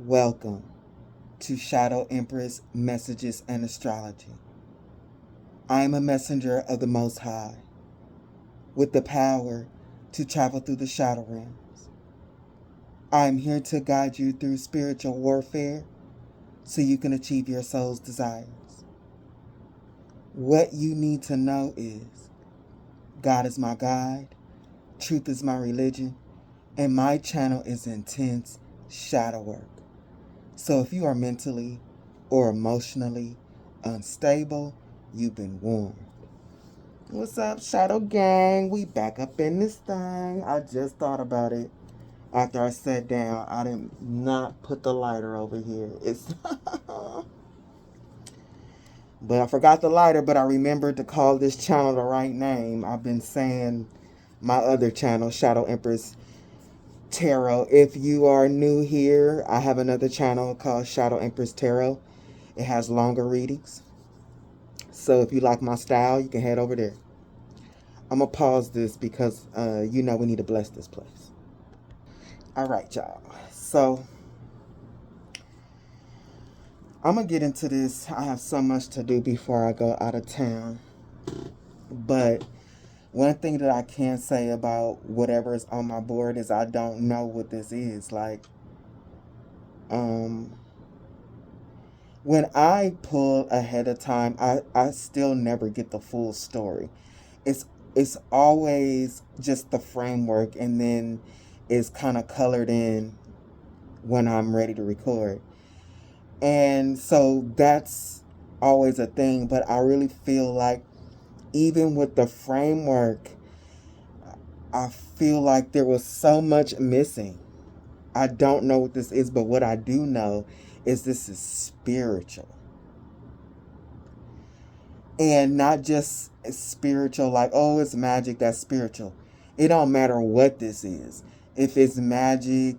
Welcome to Shadow Empress Messages and Astrology. I am a messenger of the Most High with the power to travel through the shadow realms. I am here to guide you through spiritual warfare so you can achieve your soul's desires. What you need to know is God is my guide, truth is my religion, and my channel is intense shadow work. So if you are mentally or emotionally unstable, you've been warned. What's up, Shadow Gang? We back up in this thing. I just thought about it after I sat down. I did not put the lighter over here. But I forgot the lighter, but I remembered to call this channel the right name. I've been saying my other channel, Shadow Empress Tarot. If you are new here, I have another channel called Shadow Empress Tarot. It has longer readings. So if you like my style, you can head over there. I'm going to pause this because, we need to bless this place. All right, y'all. So I'm going to get into this. I have so much to do before I go out of town. But one thing that I can say about whatever is on my board is I don't know what this is. Like, when I pull ahead of time, I still never get the full story. It's always just the framework, and then it's kind of colored in when I'm ready to record. And so that's always a thing, but I really feel like even with the framework, I feel like there was so much missing. I don't know what this is, but what I do know is this is spiritual. And not just spiritual, like, oh, it's magic, that's spiritual. It don't matter what this is. If it's magic,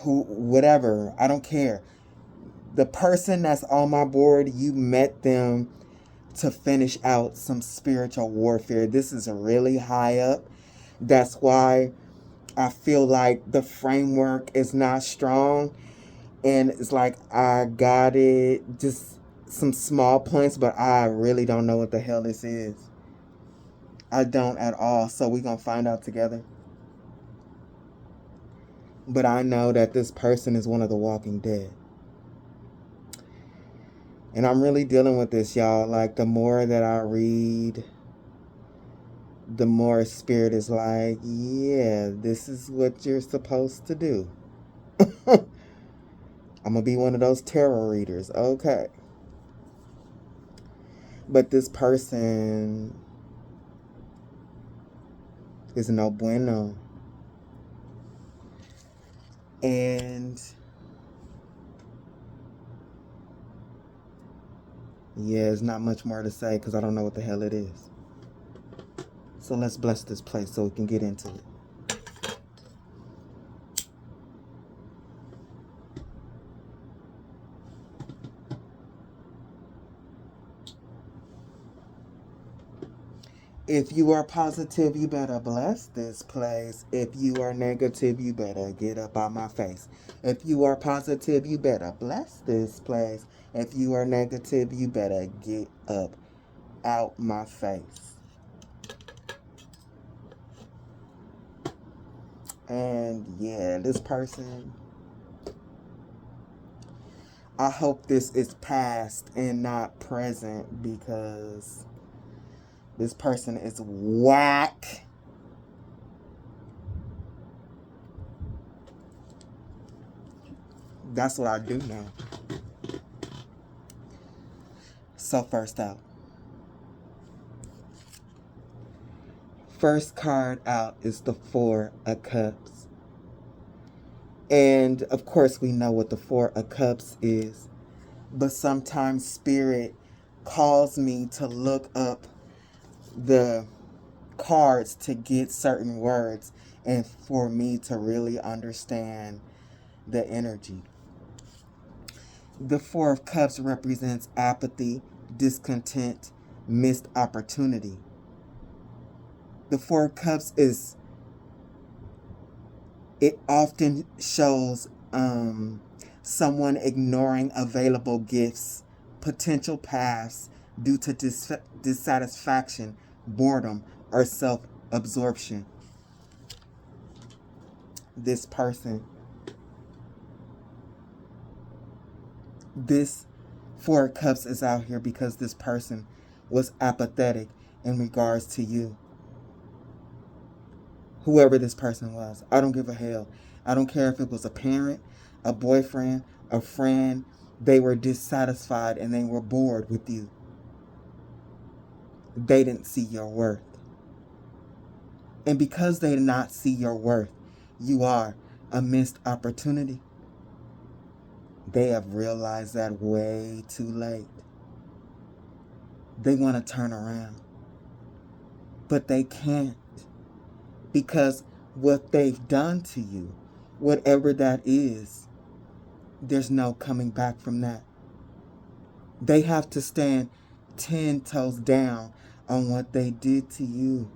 whatever, I don't care. The person that's on my board, you met them to finish out some spiritual warfare. This is really high up. That's why I feel like the framework is not strong. And it's like I got it, just some small points, but I really don't know what the hell this is. I don't at all. So we're going to find out together. But I know that this person is one of the walking dead. And I'm really dealing with this, y'all. Like, the more that I read, the more spirit is like, yeah, this is what you're supposed to do. I'm going to be one of those tarot readers. Okay. But this person is no bueno. And yeah, there's not much more to say because I don't know what the hell it is. So let's bless this place so we can get into it. If you are positive, you better bless this place. If you are negative, you better get up out my face. If you are positive, you better bless this place. If you are negative, you better get up out my face. And yeah, this person, I hope this is past and not present because this person is whack. That's what I do know. So first out. First card out is the Four of Cups. And of course we know what the Four of Cups is. But sometimes spirit calls me to look up the cards to get certain words and for me to really understand the energy. The Four of Cups represents apathy, discontent, missed opportunity. The Four of Cups it often shows someone ignoring available gifts, potential paths due to dissatisfaction, boredom, or self-absorption. This person, this Four of Cups is out here because this person was apathetic in regards to you. Whoever this person was, I don't give a hell. I don't care if it was a parent, a boyfriend, a friend. They were dissatisfied and they were bored with you. They didn't see your worth. And because they did not see your worth, you are a missed opportunity. They have realized that way too late. They want to turn around. But they can't. Because what they've done to you, whatever that is, there's no coming back from that. They have to stand 10 toes down on what they did to you.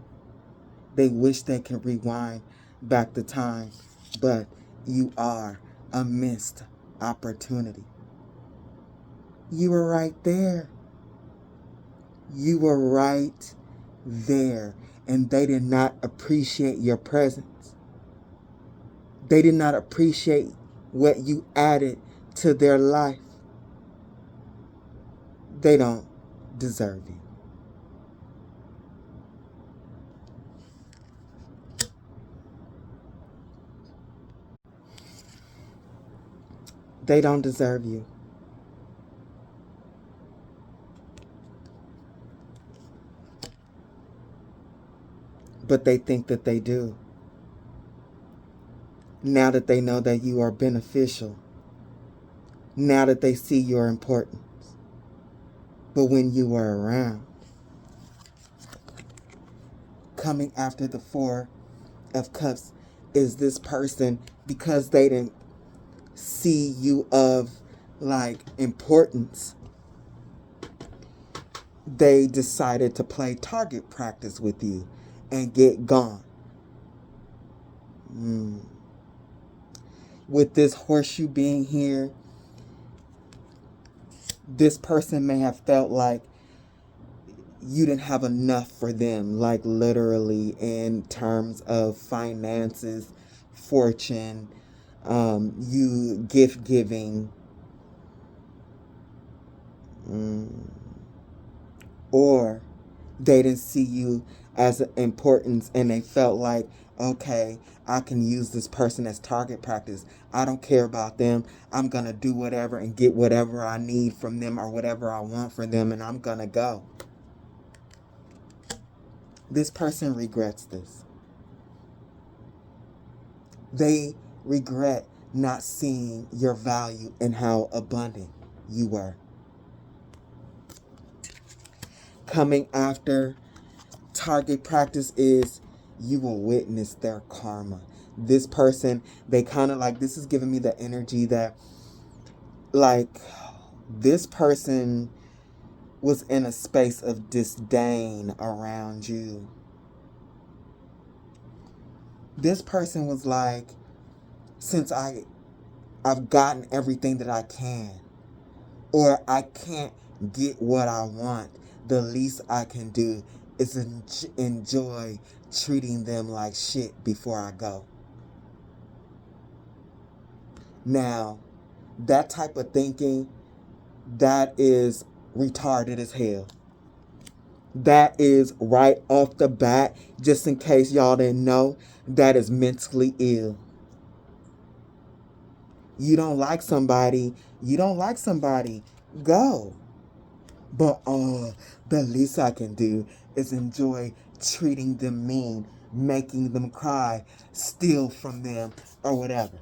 They wish they could rewind back the time, but you are a missed opportunity. You were right there. You were right there, and they did not appreciate your presence. They did not appreciate what you added to their life. They don't deserve you. They don't deserve you. But they think that they do. Now that they know that you are beneficial. Now that they see your importance. But when you were around, coming after the Four of Cups is this person, because they didn't see you of like importance, they decided to play target practice with you and get gone. With this horseshoe being here, this person may have felt like you didn't have enough for them, like literally in terms of finances, fortune, you gift giving, or they didn't see you as importance and they felt like, okay, I can use this person as target practice. I don't care about them. I'm going to do whatever and get whatever I need from them or whatever I want from them, and I'm going to go. This person regrets this. They regret not seeing your value and how abundant you were. Coming after target practice is you will witness their karma. This person, they kind of like, this is giving me the energy that like this person was in a space of disdain around you. This person was like, since I've gotten everything that I can, or I can't get what I want, the least I can do is enjoy treating them like shit before I go. Now, that type of thinking, that is retarded as hell. That is right off the bat, just in case y'all didn't know, that is mentally ill. You don't like somebody, go. But the least I can do is enjoy treating them mean, making them cry, steal from them, or whatever.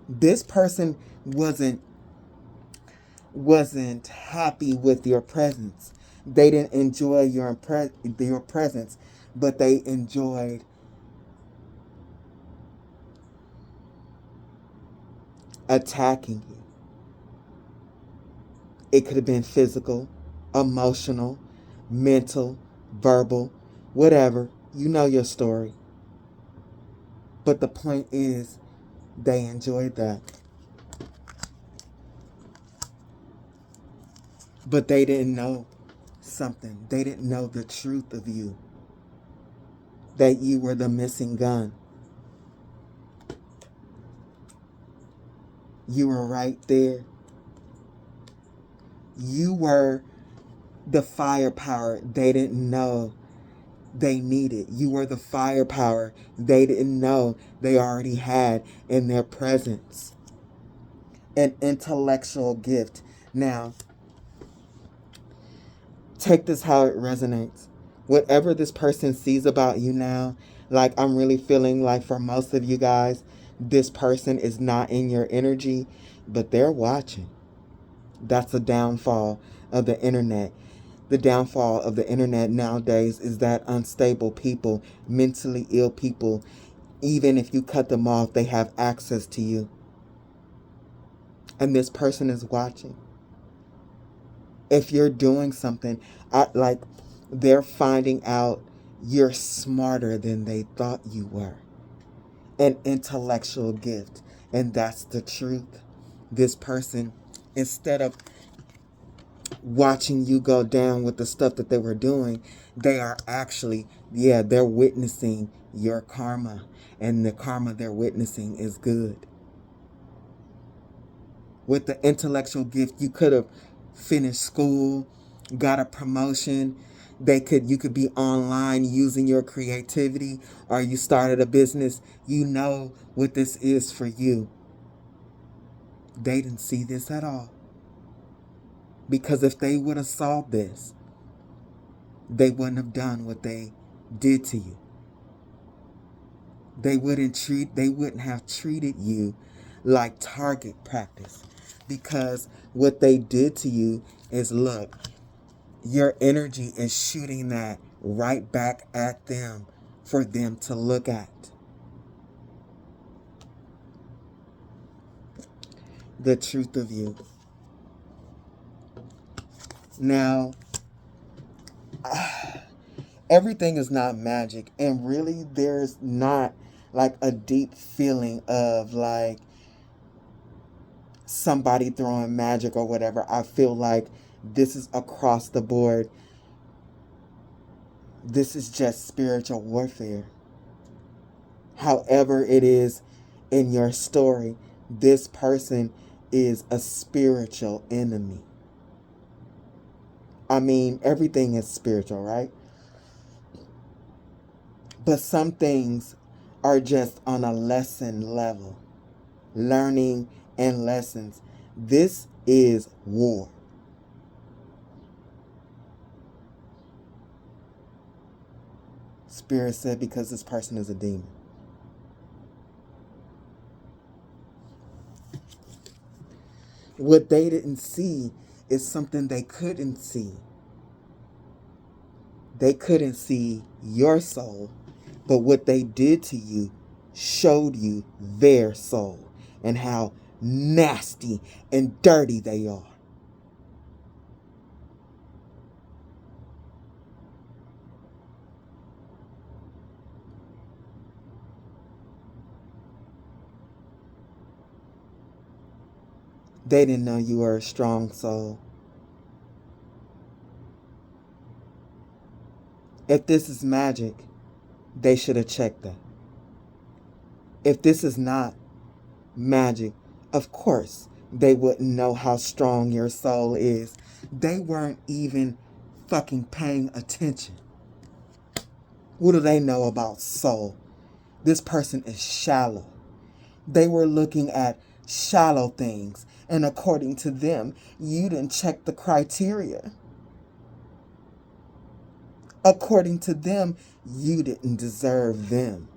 This person wasn't happy with your presence. They didn't enjoy your presence, but they enjoyed attacking you. It could have been physical, emotional, mental, verbal, whatever. You know your story. But the point is, they enjoyed that. But they didn't know something. They didn't know the truth of you. That you were the missing gun. You were right there. You were the firepower they didn't know they needed. You were the firepower they didn't know they already had in their presence. An intellectual gift. Now, take this how it resonates. Whatever this person sees about you now, like I'm really feeling like for most of you guys, this person is not in your energy, but they're watching. That's the downfall of the internet. The downfall of the internet nowadays is that unstable people, mentally ill people, even if you cut them off, they have access to you. And this person is watching. If you're doing something, like they're finding out you're smarter than they thought you were. An intellectual gift. And that's the truth. This person, instead of watching you go down with the stuff that they were doing, they are actually, they're witnessing your karma. And the karma they're witnessing is good. With the intellectual gift, you could have finished school, got a promotion. You could be online using your creativity, or you started a business. You know what this is for you. They didn't see this at all. Because if they would have saw this, they wouldn't have done what they did to you. They wouldn't have treated you like target practice. Because what they did to you is, look, your energy is shooting that right back at them for them to look at. The truth of you. Now, everything is not magic. And really, there's not like a deep feeling of like somebody throwing magic or whatever. I feel like this is across the board. This is just spiritual warfare. However it is in your story, this person is a spiritual enemy. I mean, everything is spiritual, right? But some things are just on a lesson level. Learning and lessons. This is war. Spirit said because this person is a demon. What they didn't see is something they couldn't see. They couldn't see your soul, but what they did to you showed you their soul and how nasty and dirty they are. They didn't know you were a strong soul. If this is magic, they should have checked that. If this is not magic, of course they wouldn't know how strong your soul is. They weren't even fucking paying attention. What do they know about soul? This person is shallow. They were looking at shallow things, and according to them, you didn't check the criteria. According to them, you didn't deserve them.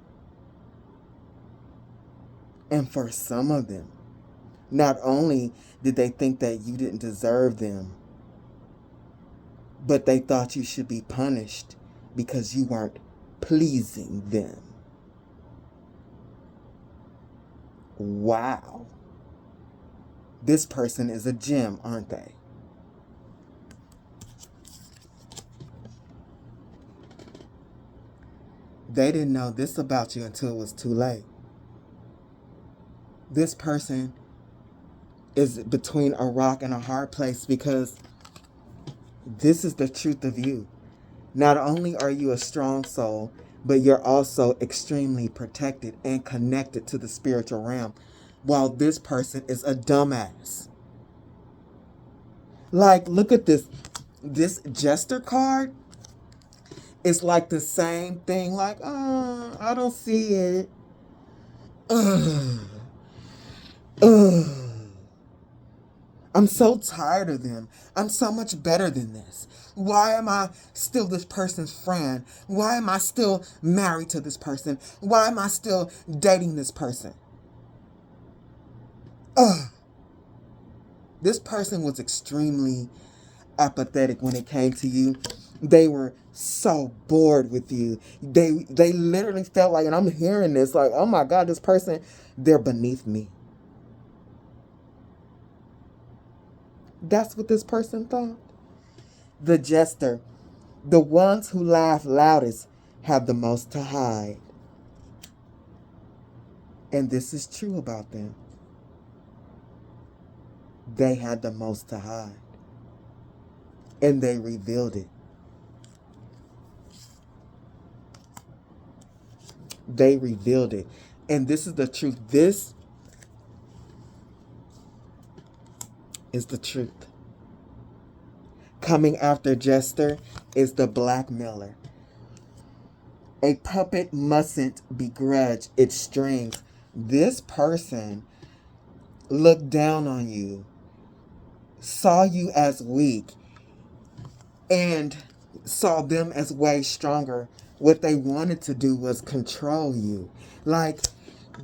And for some of them, not only did they think that you didn't deserve them, but they thought you should be punished because you weren't pleasing them. Wow. This person is a gem, aren't they? They didn't know this about you until it was too late. This person is between a rock and a hard place, because this is the truth of you. Not only are you a strong soul, but you're also extremely protected and connected to the spiritual realm, while this person is a dumbass. Like, look at this. This jester card is like the same thing. Like, oh, I don't see it. Ugh. Ugh. I'm so tired of them. I'm so much better than this. Why am I still this person's friend? Why am I still married to this person? Why am I still dating this person? Ugh. This person was extremely apathetic when it came to you. They were so bored with you. They literally felt like, and I'm hearing this, like, oh my God, this person, they're beneath me. That's what this person thought. The jester. The ones who laugh loudest have the most to hide. And this is true about them. They had the most to hide. And they revealed it. They revealed it. And this is the truth. This is the truth. Coming after Jester is the blackmailer. A puppet mustn't begrudge its strings. This person looked down on you, saw you as weak, and saw them as way stronger. What they wanted to do was control you. Like,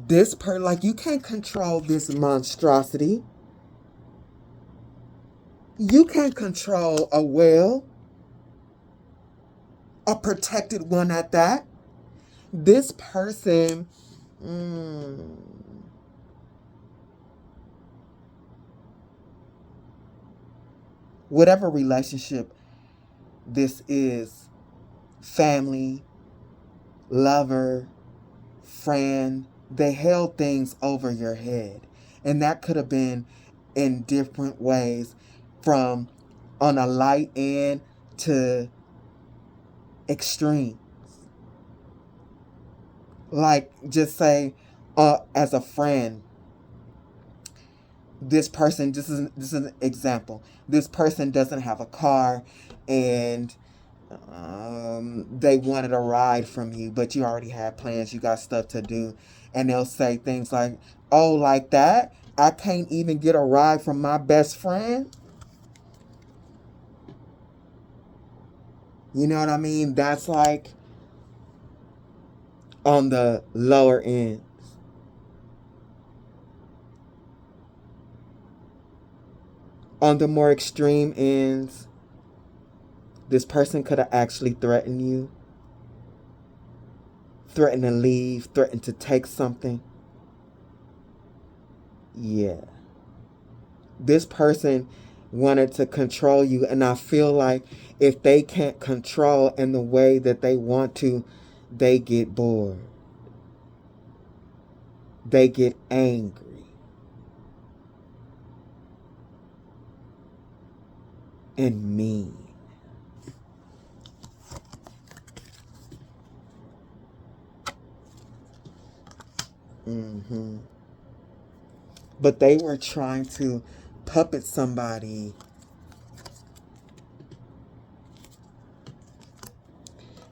like, you can't control this monstrosity. You can't control a whale, a protected one at that. This person, whatever relationship this is, family, lover, friend, they held things over your head. And that could have been in different ways, from on a light end to extreme. Like, just say, as a friend, this person, this is an example. This person doesn't have a car, and they wanted a ride from you, but you already had plans. You got stuff to do, and they'll say things like, "Oh, like that? I can't even get a ride from my best friend." You know what I mean? That's like on the lower end. On the more extreme ends, this person could have actually threatened you, threatened to leave, threatened to take something. Yeah. This person wanted to control you, and I feel like if they can't control in the way that they want to, they get bored. They get angry. And mean. But they were trying to puppet somebody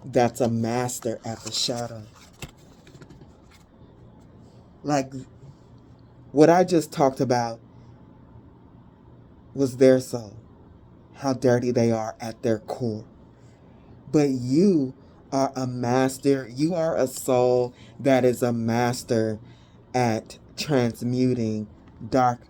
that's a master at the shadow. Like, what I just talked about was their soul, how dirty they are at their core. But you are a master. You are a soul that is a master at transmuting darkness.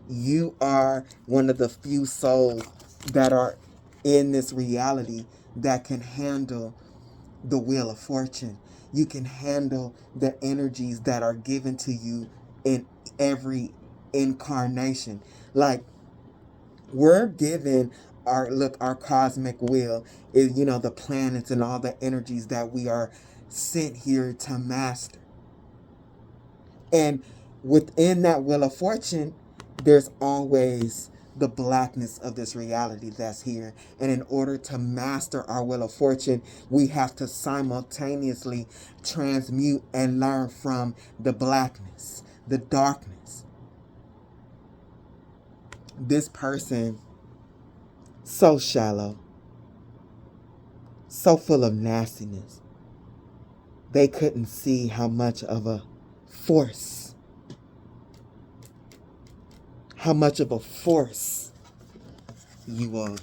You are one of the few souls that are in this reality that can handle the wheel of fortune. You can handle the energies that are given to you in every incarnation. Like, we're given our cosmic wheel is, the planets and all the energies that we are sent here to master. And within that wheel of fortune, there's always the blackness of this reality that's here. And in order to master our wheel of fortune, we have to simultaneously transmute and learn from the blackness, the darkness. This person, so shallow, so full of nastiness, they couldn't see how much of a force, you are.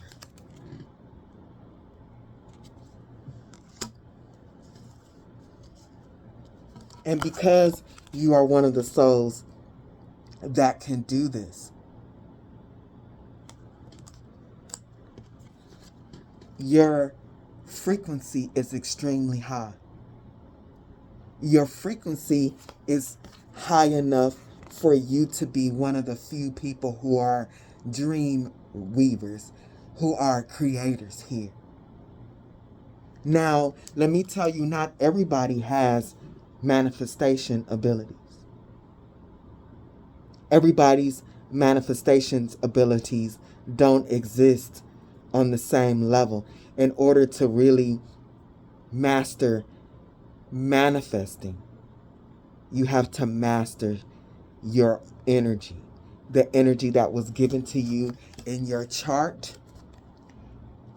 And because you are one of the souls that can do this, your frequency is extremely high. Your frequency is high enough for you to be one of the few people who are dream weavers, who are creators here. Now, let me tell you, not everybody has manifestation abilities. Everybody's manifestations abilities don't exist on the same level. In order to really master manifesting, you have to master your energy, the energy that was given to you in your chart,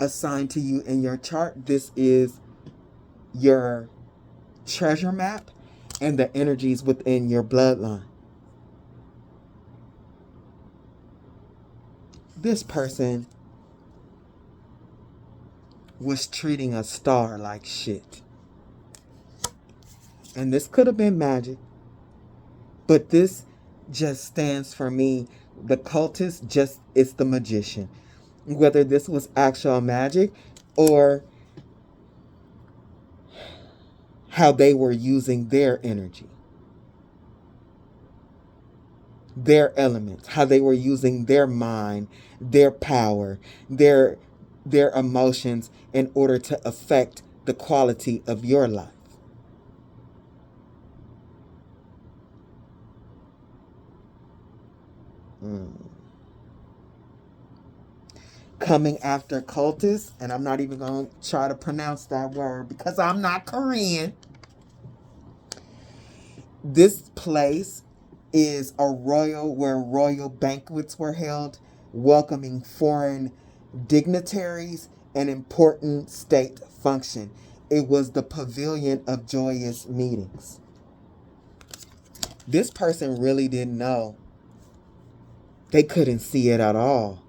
assigned to you in your chart. This is your treasure map and the energies within your bloodline. This person was treating a star like shit. And this could have been magic, but this just stands for me. The cultist just is the magician. Whether this was actual magic or how they were using their energy, their elements, how they were using their mind, their power, their emotions in order to affect the quality of your life. Coming after cultists, and I'm not even going to try to pronounce that word because I'm not Korean. This place is a royal, where royal banquets were held, welcoming foreign dignitaries and important state function. It was the pavilion of joyous meetings. This person really didn't know. They couldn't see it at all.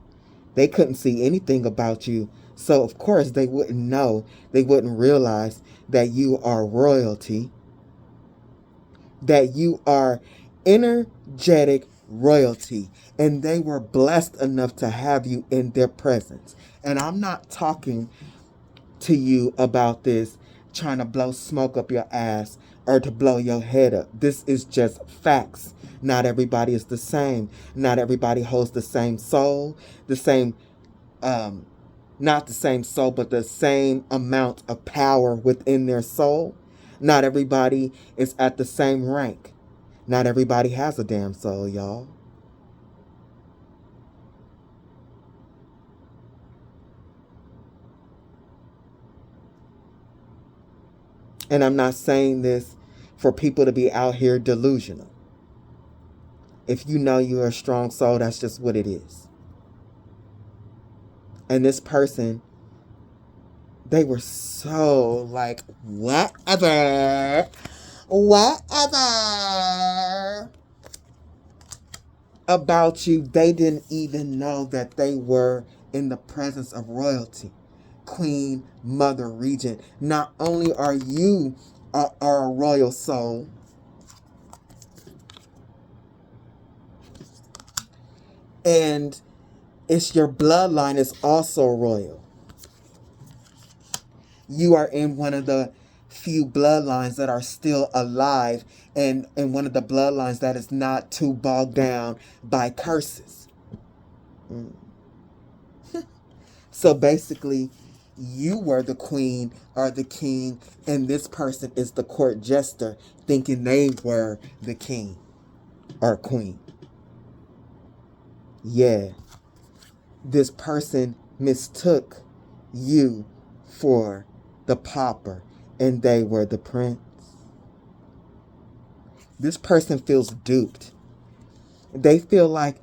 They couldn't see anything about you. So, of course, they wouldn't know. They wouldn't realize that you are royalty, that you are energetic royalty. And they were blessed enough to have you in their presence. And I'm not talking to you about this trying to blow smoke up your ass or to blow your head up. This is just facts. Not everybody is the same. Not everybody holds the same soul, the same, not the same soul, but the same amount of power within their soul. Not everybody is at the same rank. Not everybody has a damn soul, y'all. And I'm not saying this for people to be out here delusional. If you know you're a strong soul, that's just what it is. And this person, they were so like, whatever about you. They didn't even know that they were in the presence of royalty. Queen, Mother, Regent. Not only are you a royal soul, and it's your bloodline is also royal. You are in one of the few bloodlines that are still alive, and one of the bloodlines that is not too bogged down by curses. So basically, you were the queen or the king, and this person is the court jester thinking they were the king. or queen. Yeah, this person mistook you for the pauper and they were the prince. This person feels duped. They feel like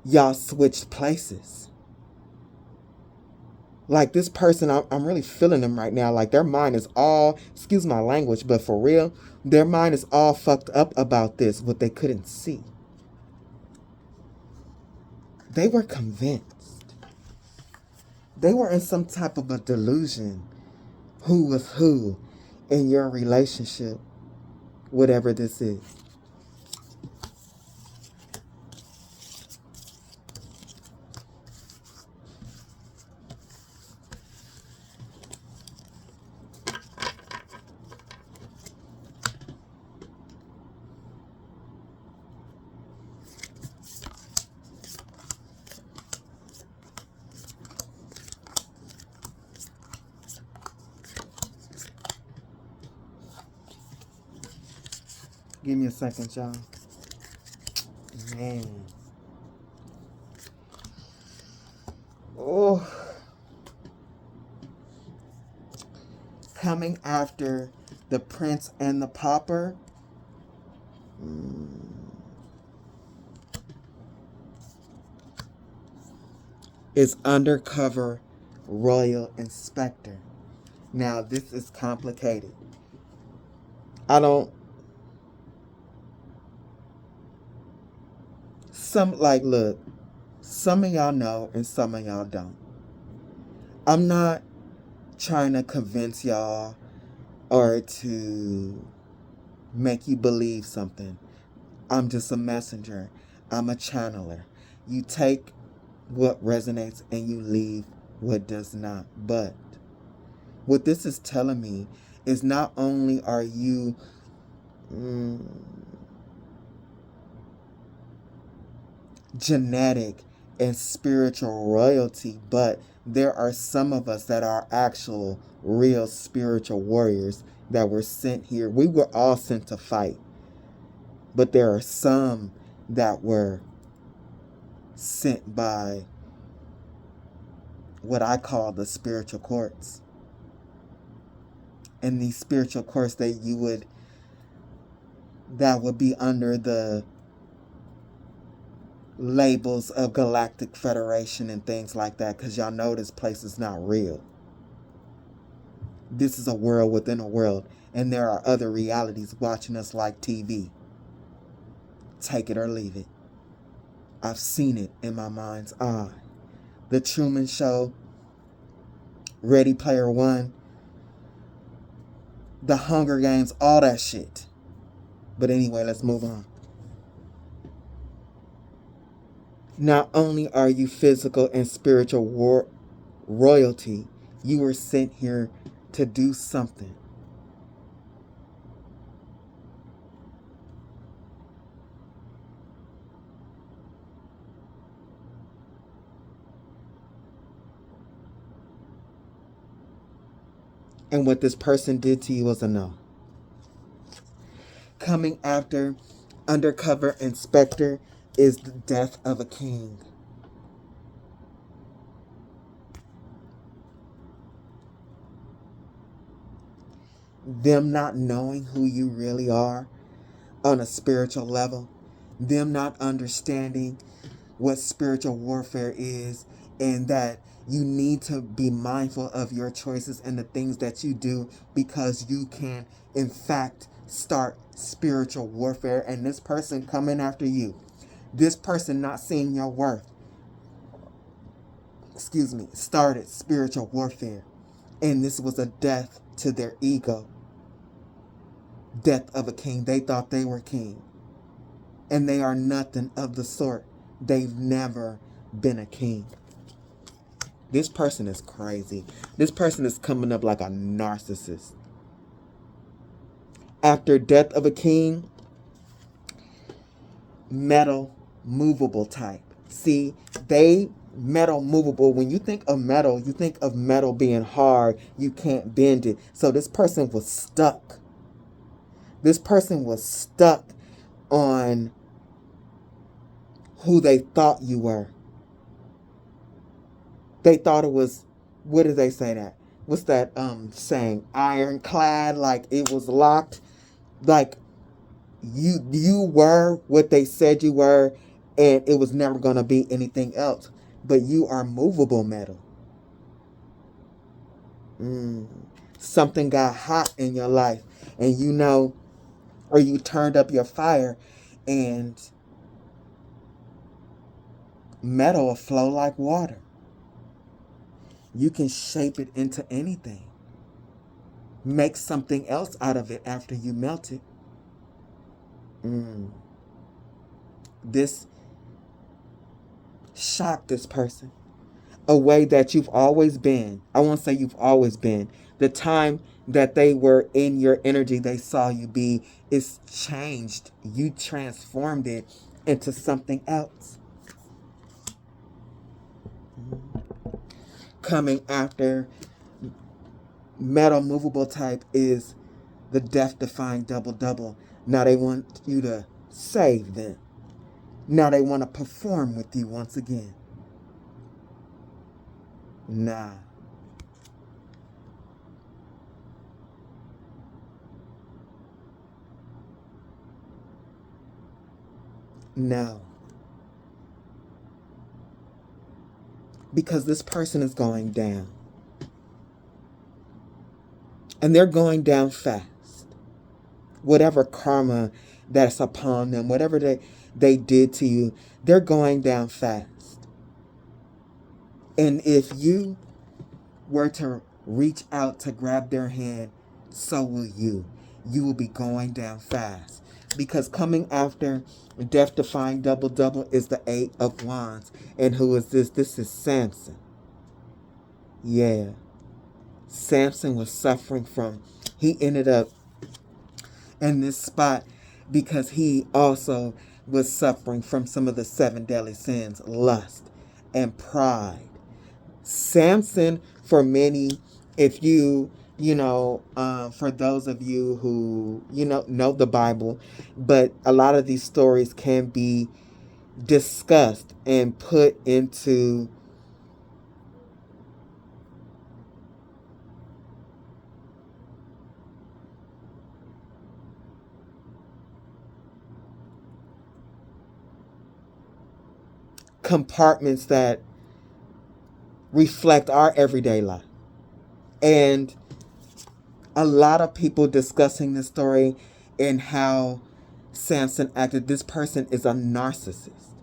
y'all switched places. Like this person, I'm really feeling them right now. Like their mind is all, excuse my language, but for real, their mind is all fucked up about this, what they couldn't see. They were convinced. They were in some type of a delusion. Who was who in your relationship, whatever this is. Give me a second, y'all. Man. Oh. Coming after the prince and the pauper. Is undercover royal inspector. Now, this is complicated. Look, some of y'all know and some of y'all don't. I'm not trying to convince y'all or to make you believe something. I'm just a messenger. I'm a channeler. You take what resonates and you leave what does not. But what this is telling me is not only are you genetic and spiritual royalty, but there are some of us that are actual real spiritual warriors that were sent here. We were all sent to fight, but there are some that were sent by what I call the spiritual courts. And these spiritual courts that would be under the labels of Galactic Federation and things like that, because y'all know this place is not real. This is a world within a world, and there are other realities watching us like TV. Take it or leave it. I've seen it in my mind's eye. The Truman Show, Ready Player One, The Hunger Games, all that shit. But anyway, let's move on. Not only are you physical and spiritual royalty, you were sent here to do something. And what this person did to you was a no. Coming after undercover inspector is the death of a king. Them not knowing who you really are on a spiritual level, them not understanding what spiritual warfare is, and that you need to be mindful of your choices and the things that you do, because you can, in fact, start spiritual warfare. And this person coming after you, this person not seeing your worth, started spiritual warfare. And this was a death to their ego. Death of a king. They thought they were king. And they are nothing of the sort. They've never been a king. This person is crazy. This person is coming up like a narcissist. After death of a king, metal, movable type. See, they metal movable. When you think of metal, you think of metal being hard. You can't bend it. So this person was stuck. This person was stuck on who they thought you were. They thought it was, what did they say that? What's that saying? Ironclad, like it was locked. Like you were what they said you were, and it was never gonna be anything else. But you are movable metal. Something got hot in your life, and you know, or you turned up your fire, and metal will flow like water. You can shape it into anything. Make something else out of it after you melt it. This shocked this person. A way that you've always been. I won't say you've always been. The time that they were in your energy, they saw you be, is changed. You transformed it into something else. Coming after metal movable type is the death-defying double-double. Now they want you to save them. Now they want to perform with you once again. Nah. No. Because this person is going down. And they're going down fast. Whatever karma that's upon them, whatever they did to you, they're going down fast. And if you were to reach out to grab their hand, so will you. You will be going down fast. Because coming after death-defying double-double is the 8 of Wands. And who is this? This is Samson. Yeah. Samson was suffering from, he ended up in this spot because he also was suffering from some of the 7 deadly sins, lust and pride. Samson, for many, if you for those of you who, know the Bible, but a lot of these stories can be discussed and put into compartments that reflect our everyday life. And a lot of people discussing this story and how Samson acted. This person is a narcissist.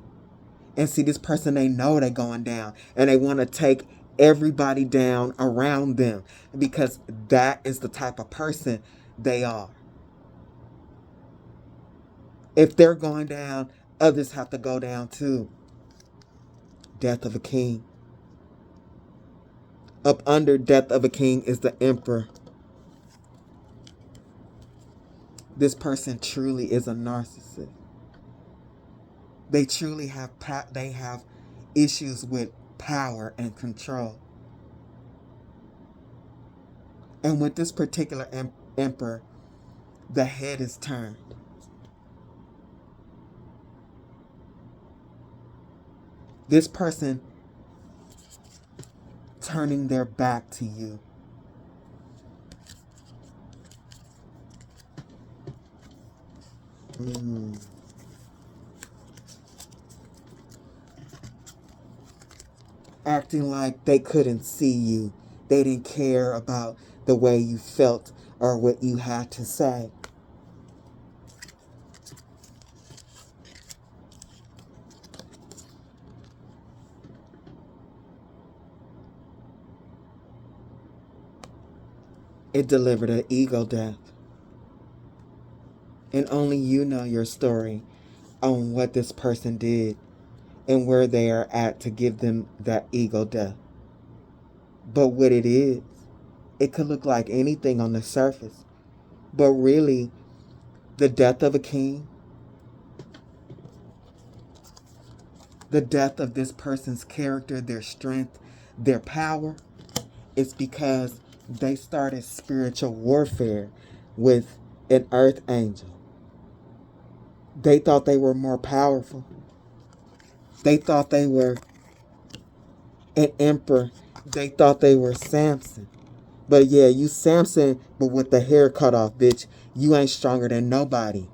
And see, this person, they know they're going down. And they want to take everybody down around them. Because that is the type of person they are. If they're going down, others have to go down too. Death of a king. Up under death of a king is the emperor. This person truly is a narcissist. They truly have issues with power and control. And with this particular emperor, the head is turned. This person turning their back to you. Acting like they couldn't see you. They didn't care about the way you felt or what you had to say. It delivered an ego death. And only you know your story on what this person did and where they are at to give them that ego death. But what it is, it could look like anything on the surface. But really, the death of a king, the death of this person's character, their strength, their power, it's because they started spiritual warfare with an earth angel. They thought they were more powerful. They thought they were an emperor. They thought they were Samson. But yeah, you Samson, but with the hair cut off, bitch. You ain't stronger than nobody.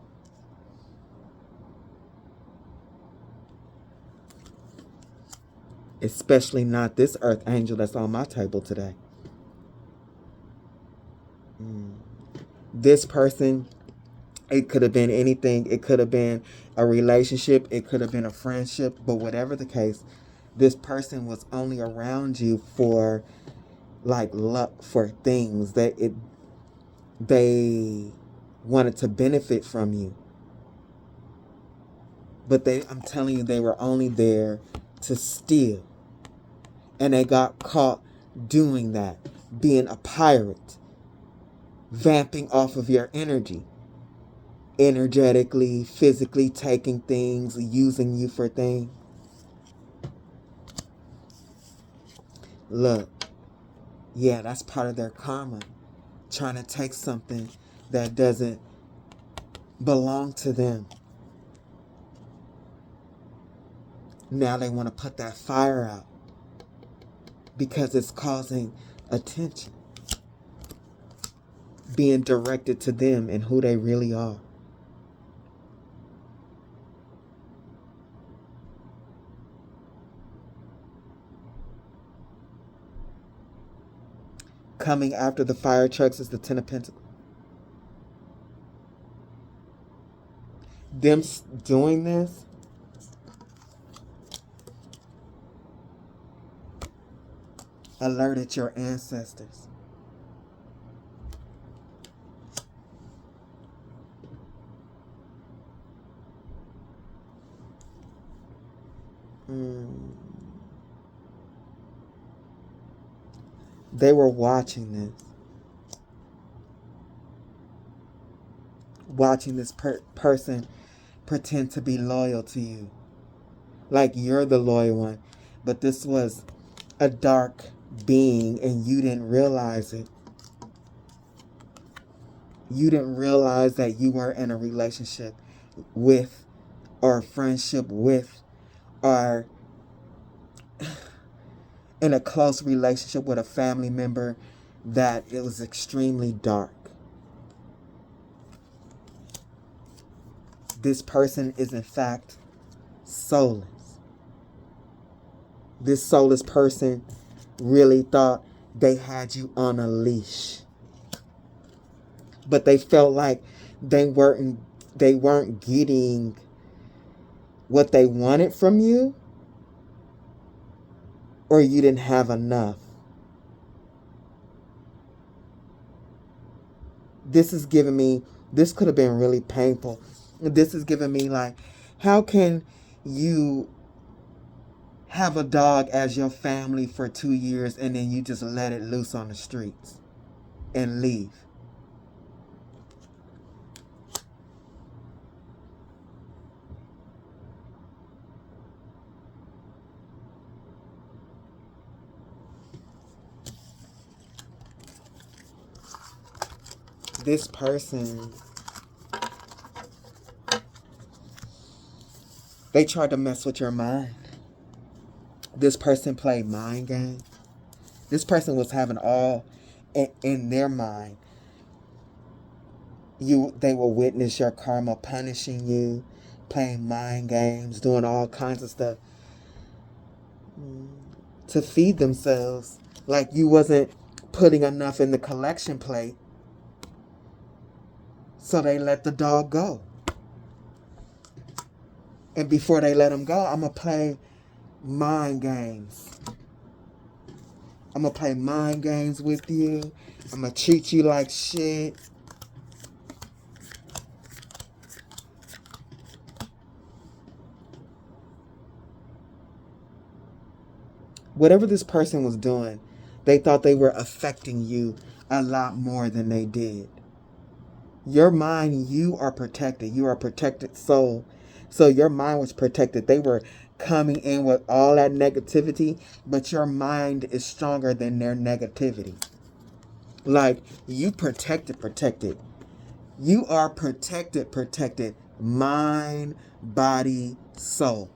Especially not this earth angel that's on my table today. This person, it could have been anything. It could have been a relationship. It could have been a friendship. But whatever the case, this person was only around you for like luck, for things that they wanted to benefit from you. But I'm telling you, they were only there to steal. And they got caught doing that, being a pirate, vamping off of your energy, energetically, physically taking things, using you for things. Look, yeah, that's part of their karma, trying to take something that doesn't belong to them. Now they want to put that fire out because it's causing attention being directed to them and who they really are. Coming after the fire trucks is the Ten of Pentacles. Them doing this alerted your ancestors. They were watching this. Watching this person pretend to be loyal to you. Like you're the loyal one. But this was a dark being and you didn't realize it. You didn't realize that you were in a relationship with, or a friendship with, or in a close relationship with a family member, that it was extremely dark. This person is in fact soulless. This soulless person really thought they had you on a leash. But they felt like they weren't getting what they wanted from you, or you didn't have enough. This is giving me, this could have been really painful. This is giving me like, how can you have a dog as your family for 2 years and then you just let it loose on the streets and leave? This person, they tried to mess with your mind. This person played mind games. This person was having all in their mind. They will witness your karma punishing you, playing mind games, doing all kinds of stuff to feed themselves. Like you wasn't putting enough in the collection plate, so they let the dog go. And before they let him go, I'm going to play mind games. I'm going to play mind games with you. I'm going to treat you like shit. Whatever this person was doing, they thought they were affecting you a lot more than they did. Your mind, you are protected. You are a protected soul. So your mind was protected. They were coming in with all that negativity, but your mind is stronger than their negativity. Like, you protected. You are protected. Mind, body, soul.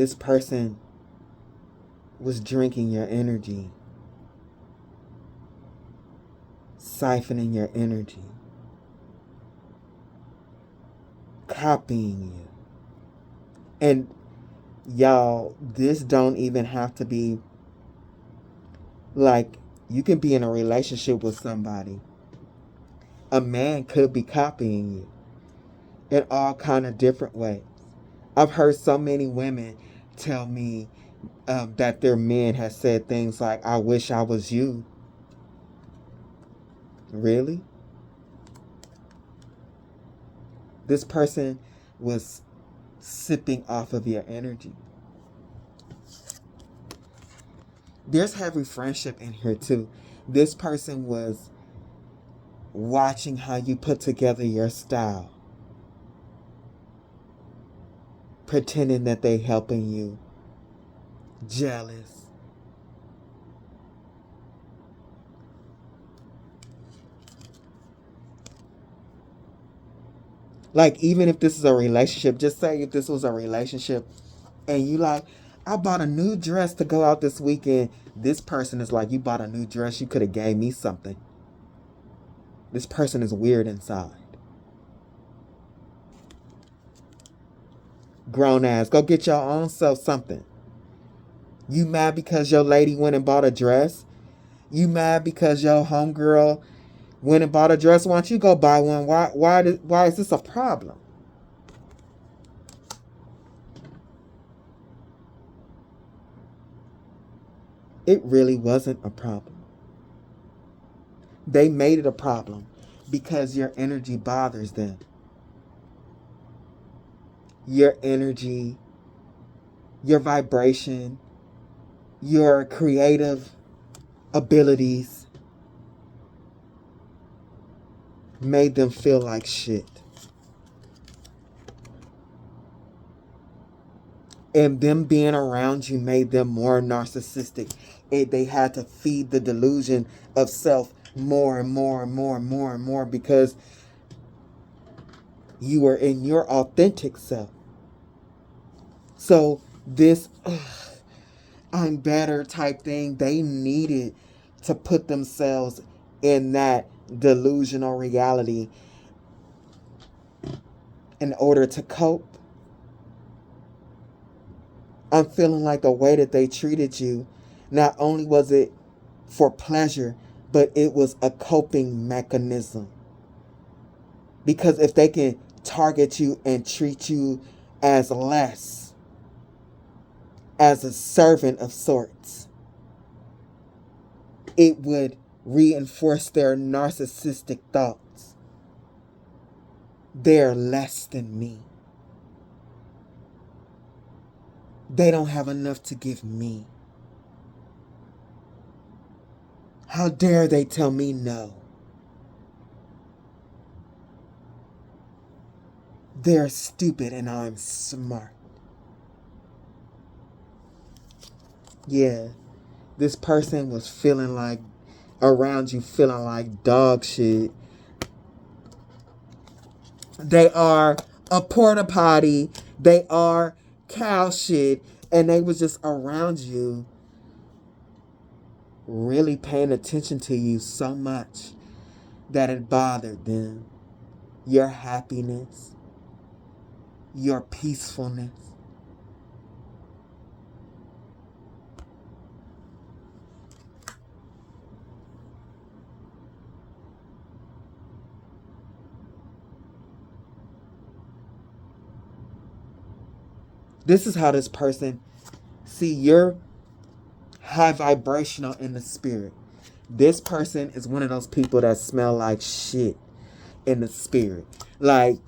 this person was drinking your energy, siphoning your energy, copying you. And y'all, this don't even have to be like, you can be in a relationship with somebody. A man could be copying you in all kind of different ways. I've heard so many women tell me that their men has said things like, "I wish I was you." Really? This person was sipping off of your energy. There's heavy friendship in here too. This person was watching how you put together your style, pretending that they helping you, jealous. Like, even if this is a relationship, just say if this was a relationship and you like, "I bought a new dress to go out this weekend." This person is like, "You bought a new dress, you could have gave me something." This person is weird inside. Grown ass, go get your own self something. You mad because your lady went and bought a dress? You mad because your homegirl went and bought a dress? Why don't you go buy one? Why is this a problem? It really wasn't a problem. They made it a problem because your energy bothers them. Your energy, your vibration, your creative abilities made them feel like shit. And them being around you made them more narcissistic. They had to feed the delusion of self more and more and more and more and more because you were in your authentic self. So this "I'm better" type thing, they needed to put themselves in that delusional reality in order to cope. I'm feeling like the way that they treated you, not only was it for pleasure, but it was a coping mechanism. Because if they can target you and treat you as less, as a servant of sorts, it would reinforce their narcissistic thoughts. They're less than me. They don't have enough to give me. How dare they tell me no? They're stupid and I'm smart. Yeah, this person was feeling like, around you, feeling like dog shit. They are a porta potty. They are cow shit. And they was just around you, really paying attention to you so much that it bothered them. Your happiness, your peacefulness. This is how this person, see, you're high vibrational in the spirit. This person is one of those people that smell like shit in the spirit. Like,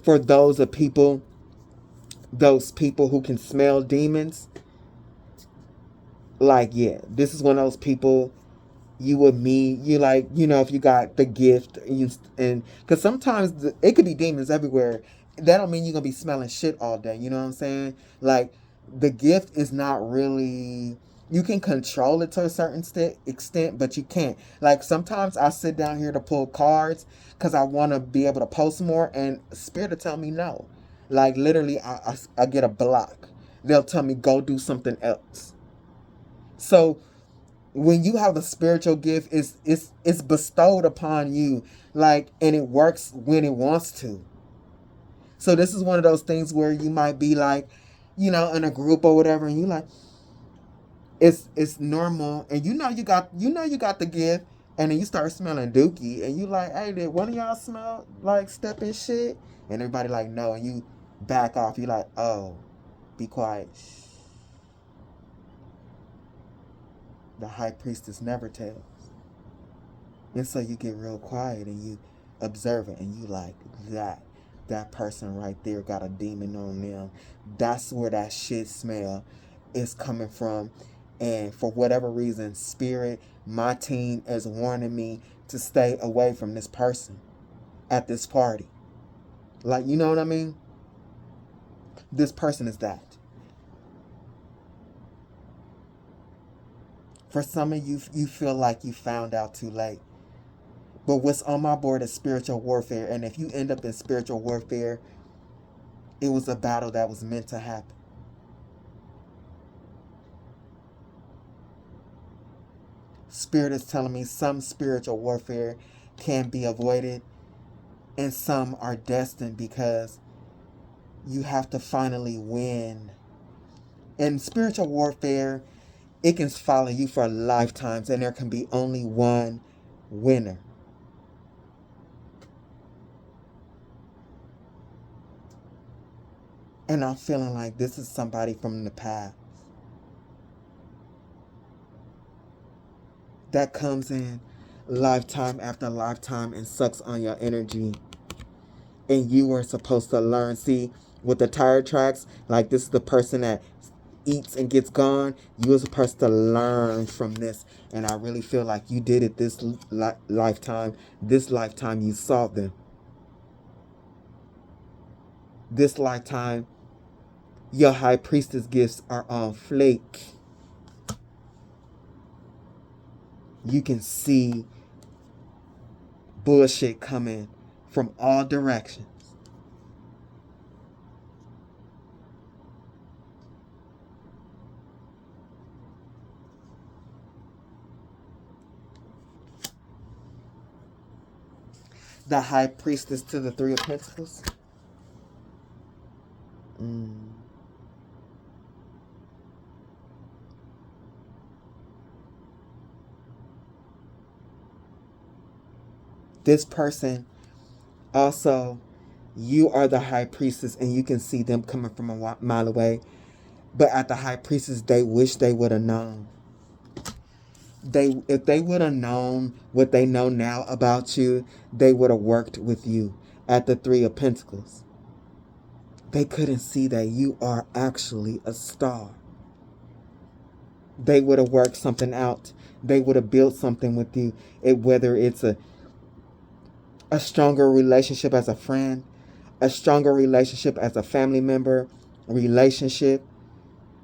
for those people who can smell demons, like, yeah, this is one of those people you would meet. You like, if you got the gift, and because sometimes it could be demons everywhere. That don't mean you're gonna be smelling shit all day. You know what I'm saying? Like, the gift is not really. You can control it to a certain extent, but you can't. Like, sometimes I sit down here to pull cards because I want to be able to post more, and Spirit will tell me no. Like, literally, I get a block. they'll tell me go do something else. So when you have a spiritual gift, it's bestowed upon you, like, and it works when it wants to. So this is one of those things where you might be like, in a group or whatever, and you like, it's normal, and you got the gift, and then you start smelling dookie, and you like, hey, did one of y'all smell like stepping shit? And everybody like, no, and you back off. You like, oh, be quiet. Shh. The high priestess never tells. And so you get real quiet and you observe it, and you like, that person right there got a demon on them. That's where that shit smell is coming from. And for whatever reason, spirit, my team is warning me to stay away from this person at this party. Like, you know what I mean? This person is that. For some of you, you feel like you found out too late. But what's on my board is spiritual warfare. And if you end up in spiritual warfare, it was a battle that was meant to happen. Spirit is telling me some spiritual warfare can be avoided, and some are destined, because you have to finally win. In spiritual warfare, it can follow you for lifetimes, and there can be only one winner. And I'm feeling like this is somebody from the past that comes in lifetime after lifetime and sucks on your energy. And you were supposed to learn. See, with the tire tracks, like, this is the person that eats and gets gone. You were supposed to learn from this. And I really feel like you did it this lifetime. This lifetime you saw them. This lifetime, your high priestess gifts are on flake. You can see bullshit coming from all directions. The high priestess to the Three of Pentacles. This person, also, you are the high priestess, and you can see them coming from a mile away. But at the high priestess, they wish they would have known. If they would have known what they know now about you, they would have worked with you. At the Three of Pentacles, they couldn't see that you are actually a star. They would have worked something out. They would have built something with you. Whether it's a stronger relationship as a friend, a stronger relationship as a family member, relationship.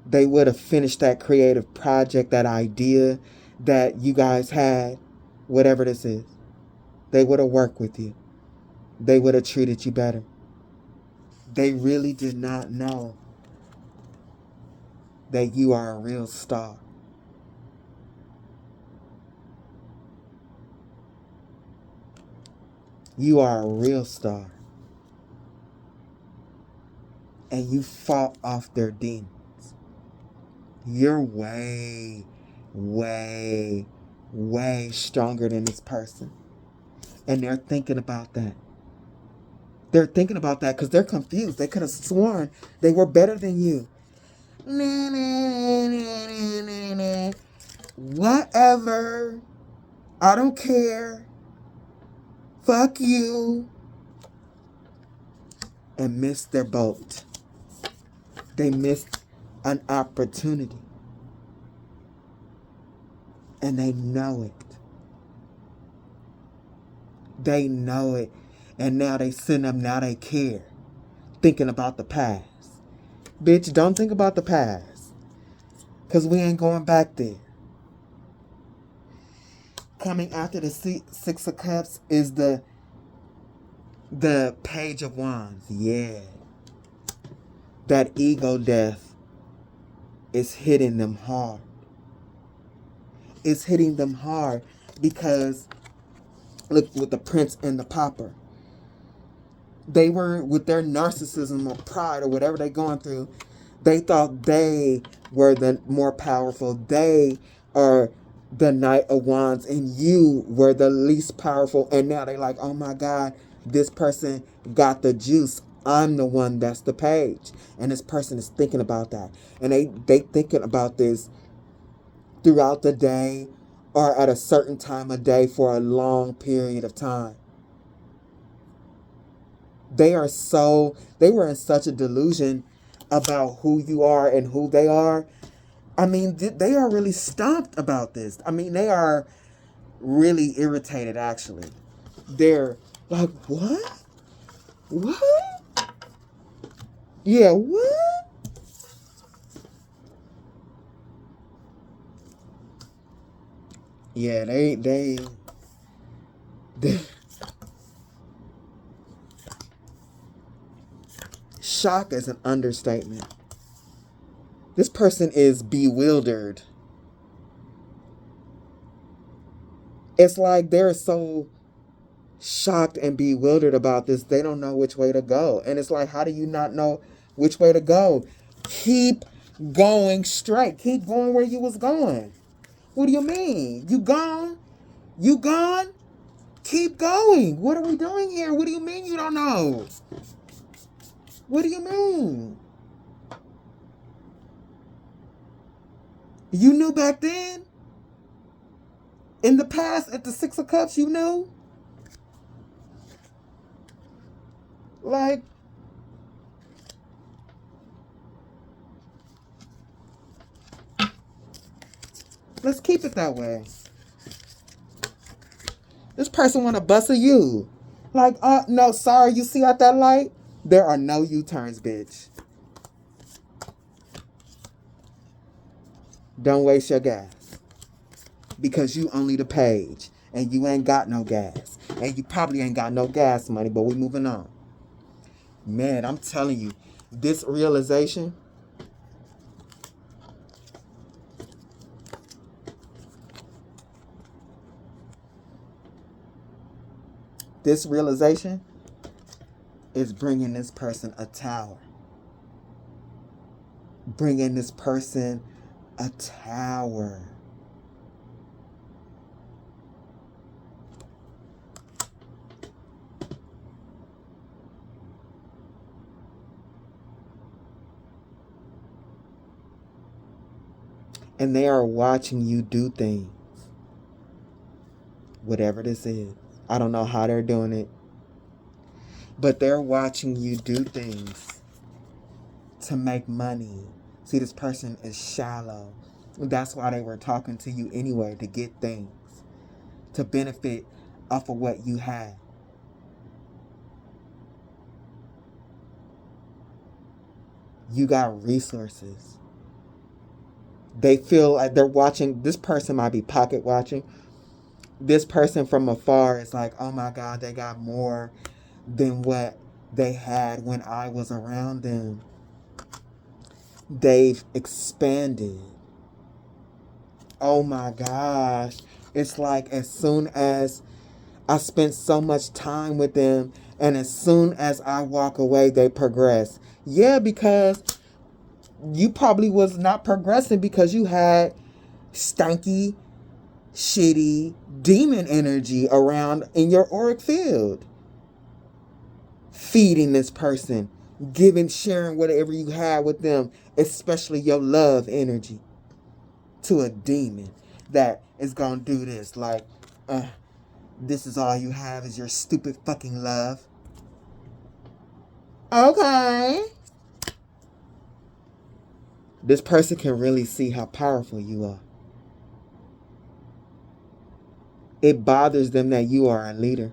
They would have finished that creative project, that idea that you guys had, whatever this is. They would have worked with you. They would have treated you better. They really did not know that you are a real star. You are a real star. And you fought off their demons. You're way, way, way stronger than this person. And they're thinking about that. They're thinking about that because they're confused. They could have sworn they were better than you. Whatever. I don't care. Fuck you. And missed their boat. They missed an opportunity. And they know it. They know it. And now they sitting up, now they care. Thinking about the past. Bitch, don't think about the past. Because we ain't going back there. Coming after the Six of Cups is the Page of Wands. Yeah. That ego death is hitting them hard. It's hitting them hard because, look, with the Prince and the Pauper, they were, with their narcissism or pride or whatever they're going through, they thought they were the more powerful. They are the Knight of Wands and you were the least powerful. And now they're like, oh my God, this person got the juice. I'm the one that's the page. And this person is thinking about that. And they thinking about this throughout the day or at a certain time of day for a long period of time. They were in such a delusion about who you are and who they are. I mean, they are really stumped about this. I mean, they are really irritated, actually. They're like, what? What? Yeah, what? Yeah, they shock is an understatement. This person is bewildered. It's like they're so shocked and bewildered about this, they don't know which way to go. And it's like, how do you not know which way to go? Keep going straight. Keep going where you was going. What do you mean? You gone? You gone? Keep going. What are we doing here? What do you mean you don't know? What do you mean? You knew back then? In the past, at the Six of Cups, you knew? Like, let's keep it that way. This person want to bust a U. Like, no, sorry, you see out that light? There are no U-turns, bitch. Don't waste your gas. Because you only the page. And you ain't got no gas. And you probably ain't got no gas money, but we moving on. Man, I'm telling you, this realization, is bringing this person a tower. Bringing this person a tower. And they are watching you do things. Whatever this is. I don't know how they're doing it. But they're watching you do things to make money. See, this person is shallow. That's why they were talking to you anyway, to get things. To benefit off of what you have. You got resources. They feel like they're watching. This person might be pocket watching. This person from afar is like, oh my God, they got more than what they had when I was around them. They've expanded. Oh my gosh. It's like as soon as I spent so much time with them and as soon as I walk away, they progress. Yeah, because you probably was not progressing because you had stanky, shitty demon energy around in your auric field. Feeding this person, sharing whatever you had with them, especially your love energy, to a demon that is gonna do this. Like, this is all you have is your stupid fucking love. Okay. This person can really see how powerful you are. It bothers them that you are a leader.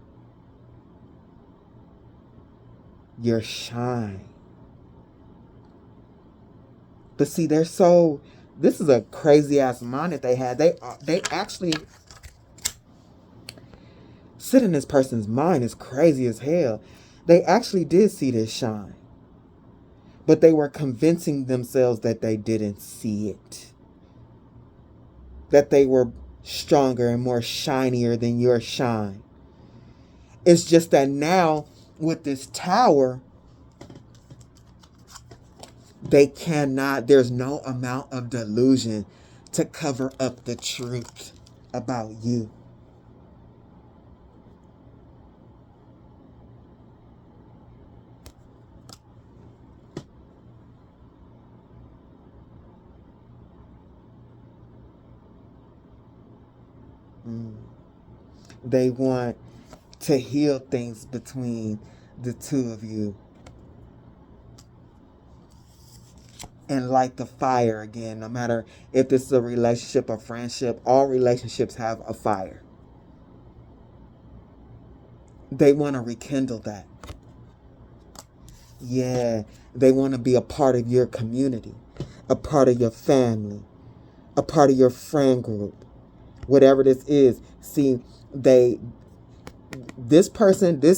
Your shine. But see, this is a crazy ass mind that they had. They actually sit in this person's mind is crazy as hell. They actually did see this shine. but they were convincing themselves that they didn't see it. That they were stronger and more shinier than your shine. It's just that now with this tower, there's no amount of delusion to cover up the truth about you. They want to heal things between the two of you and light the fire again. No matter if this is a relationship or friendship, all relationships have a fire. They want to rekindle that. Yeah, they want to be a part of your community, a part of your family, a part of your friend group, whatever this is. See, this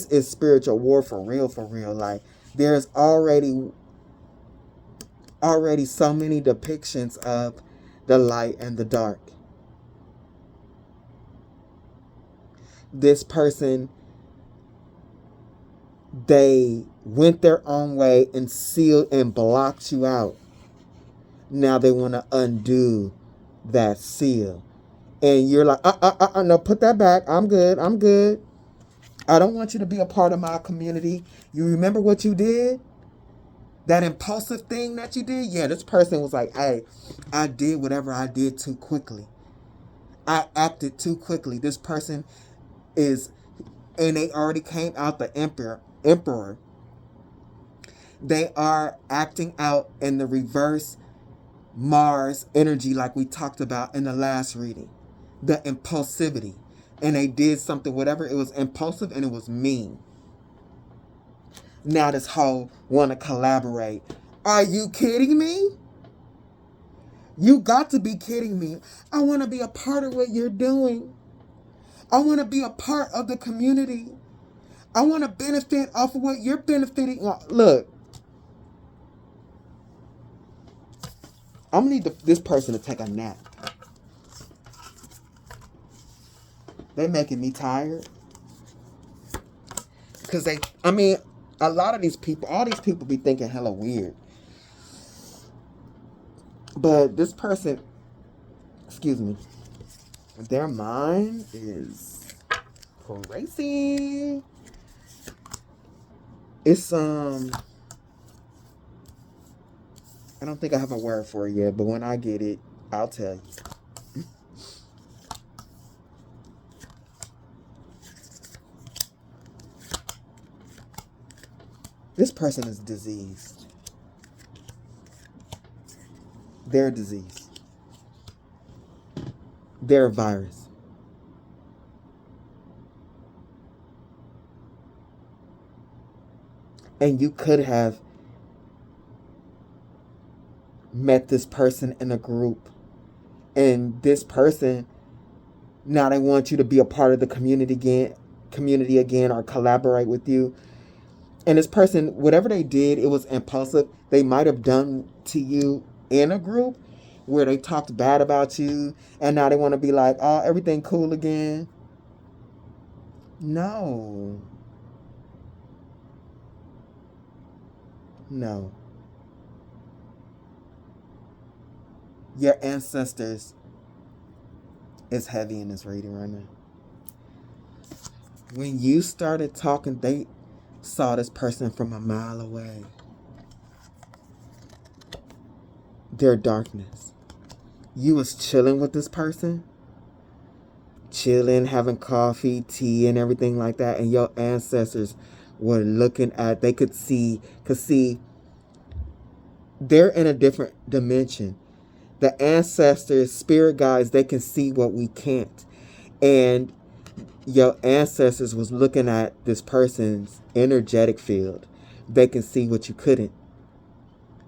is spiritual war for real, for real. Like, there's already so many depictions of the light and the dark. This person, they went their own way and sealed and blocked you out. Now they want to undo that seal. And you're like, no, put that back. I'm good. I don't want you to be a part of my community. You remember what you did? That impulsive thing that you did? Yeah, this person was like, hey, I did whatever I did too quickly. I acted too quickly. This person is, and they already came out the emperor. They are acting out in the reverse Mars energy like we talked about in the last reading. The impulsivity. And they did something, whatever, it was impulsive and it was mean. Now this whole want to collaborate. Are you kidding me? You got to be kidding me. I want to be a part of what you're doing. I want to be a part of the community. I want to benefit off of what you're benefiting. Look, I'm going to need this person to take a nap. They're making me tired. Because a lot of these people, all these people be thinking hella weird. But this person, excuse me, their mind is crazy. It's, I don't think I have a word for it yet, but when I get it, I'll tell you. This person is diseased. They're diseased. They're a virus. And you could have met this person in a group. And this person, now they want you to be a part of the community again or collaborate with you. And this person, whatever they did, it was impulsive. They might have done to you in a group where they talked bad about you. And now they want to be like, oh, everything cool again. No. No. Your ancestors is heavy in this reading right now. When you started talking, they saw this person from a mile away. Their darkness. You was chilling with this person. Chilling, having coffee, tea, and everything like that. And your ancestors were looking at, they could see, they're in a different dimension. The ancestors, spirit guides, they can see what we can't. And your ancestors was looking at this person's energetic field. They can see what you couldn't.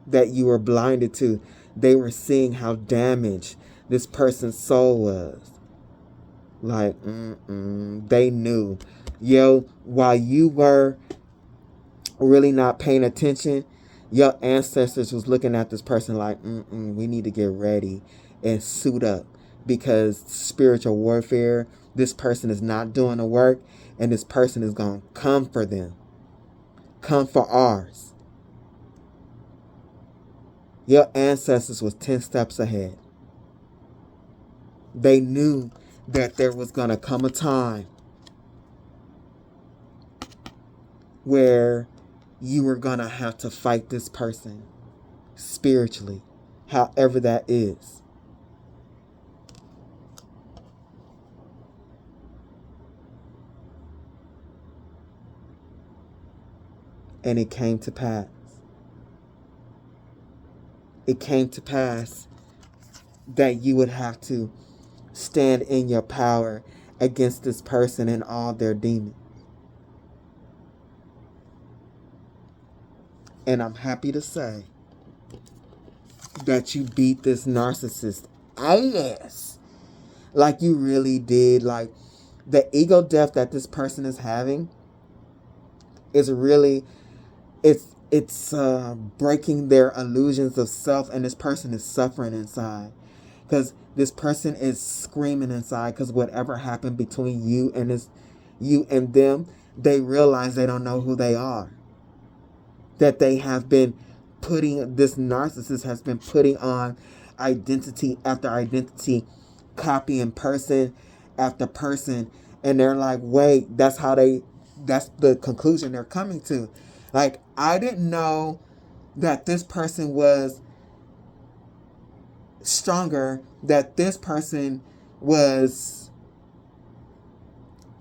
That you were blinded to. They were seeing how damaged this person's soul was. Like, they knew. While you were really not paying attention, Your ancestors was looking at this person like, we need to get ready and suit up, because spiritual warfare, this person is not doing the work, and this person is going to come for them. Come for ours. Your ancestors was 10 steps ahead. They knew that there was going to come a time where you were going to have to fight this person spiritually, however that is. And it came to pass. It came to pass that you would have to stand in your power against this person and all their demons. And I'm happy to say that you beat this narcissist ass. Like you really did. Like the ego death that this person is having is really, it's breaking their illusions of self, and this person is suffering inside. Because this person is screaming inside, because whatever happened between you and them, they realize they don't know who they are. That they have been this narcissist has been putting on identity after identity, copying person after person, and they're like, wait, that's the conclusion they're coming to. Like, I didn't know that this person was stronger, that this person was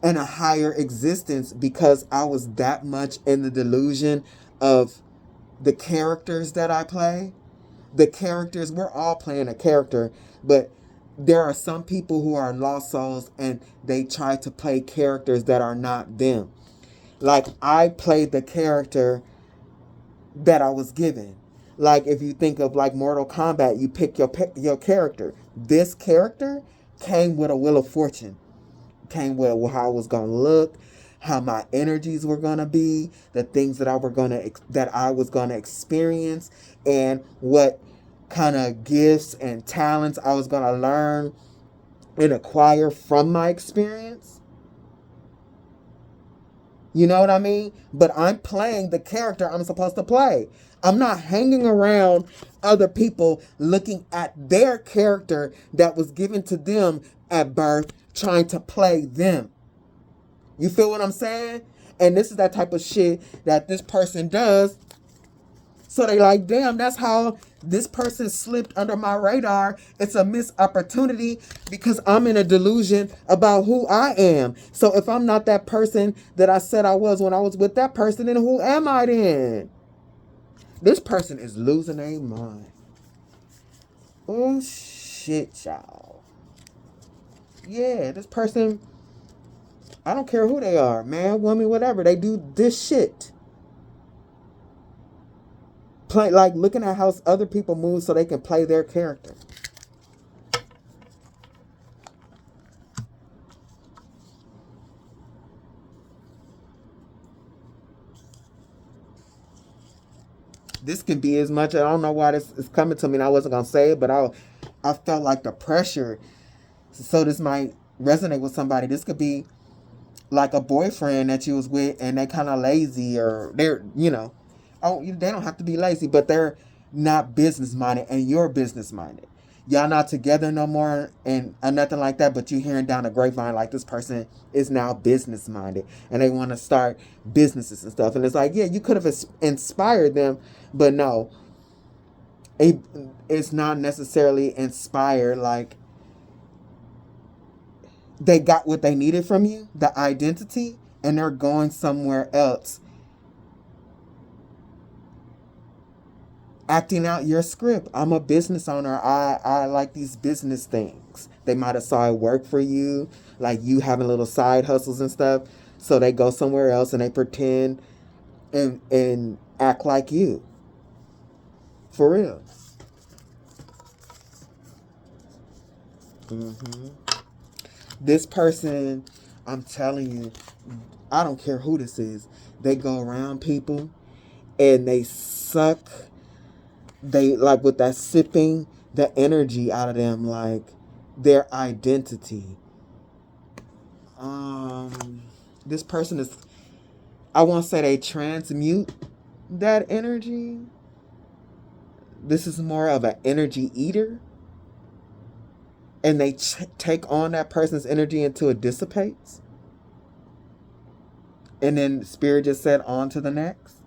in a higher existence, because I was that much in the delusion of the characters that I play. The characters, we're all playing a character, but there are some people who are lost souls and they try to play characters that are not them. Like, I played the character that I was given. Like, if you think of like Mortal Kombat, you pick your character. This character came with a Wheel of Fortune. Came with how I was going to look, how my energies were going to be, the things that I was going to experience, and what kind of gifts and talents I was going to learn and acquire from my experience. You know what I mean? But I'm playing the character I'm supposed to play. I'm not hanging around other people looking at their character that was given to them at birth, trying to play them. You feel what I'm saying? And this is that type of shit that this person does. So they like, damn, that's how this person slipped under my radar. It's a missed opportunity because I'm in a delusion about who I am. So if I'm not that person that I said I was when I was with that person, then who am I then? This person is losing their mind. Oh, shit, y'all. Yeah, this person, I don't care who they are, man, woman, whatever. They do this shit. Play, like looking at how other people move so they can play their character. This can be as much. I don't know why this is coming to me, and I wasn't gonna say it, but I felt like the pressure. So this might resonate with somebody. This could be like a boyfriend that you was with, and they kind of lazy, or they're, they don't have to be lazy, but they're not business minded, and you're business minded. Y'all not together no more, and nothing like that. But you hearing down the grapevine like this person is now business minded, and they want to start businesses and stuff. And it's like, yeah, you could have inspired them, but no, it's not necessarily inspired. Like, they got what they needed from you, the identity, and they're going somewhere else, acting out your script. I'm a business owner. I like these business things. They might have saw it work for you, like you having little side hustles and stuff. So they go somewhere else and they pretend and act like you. For real. This person, I'm telling you, I don't care who this is. They go around people and they suck, they like with that sipping the energy out of them, like their identity. This person is, I won't say they transmute that energy. This is more of an energy eater. And they take on that person's energy until it dissipates. And then spirit just said on to the next.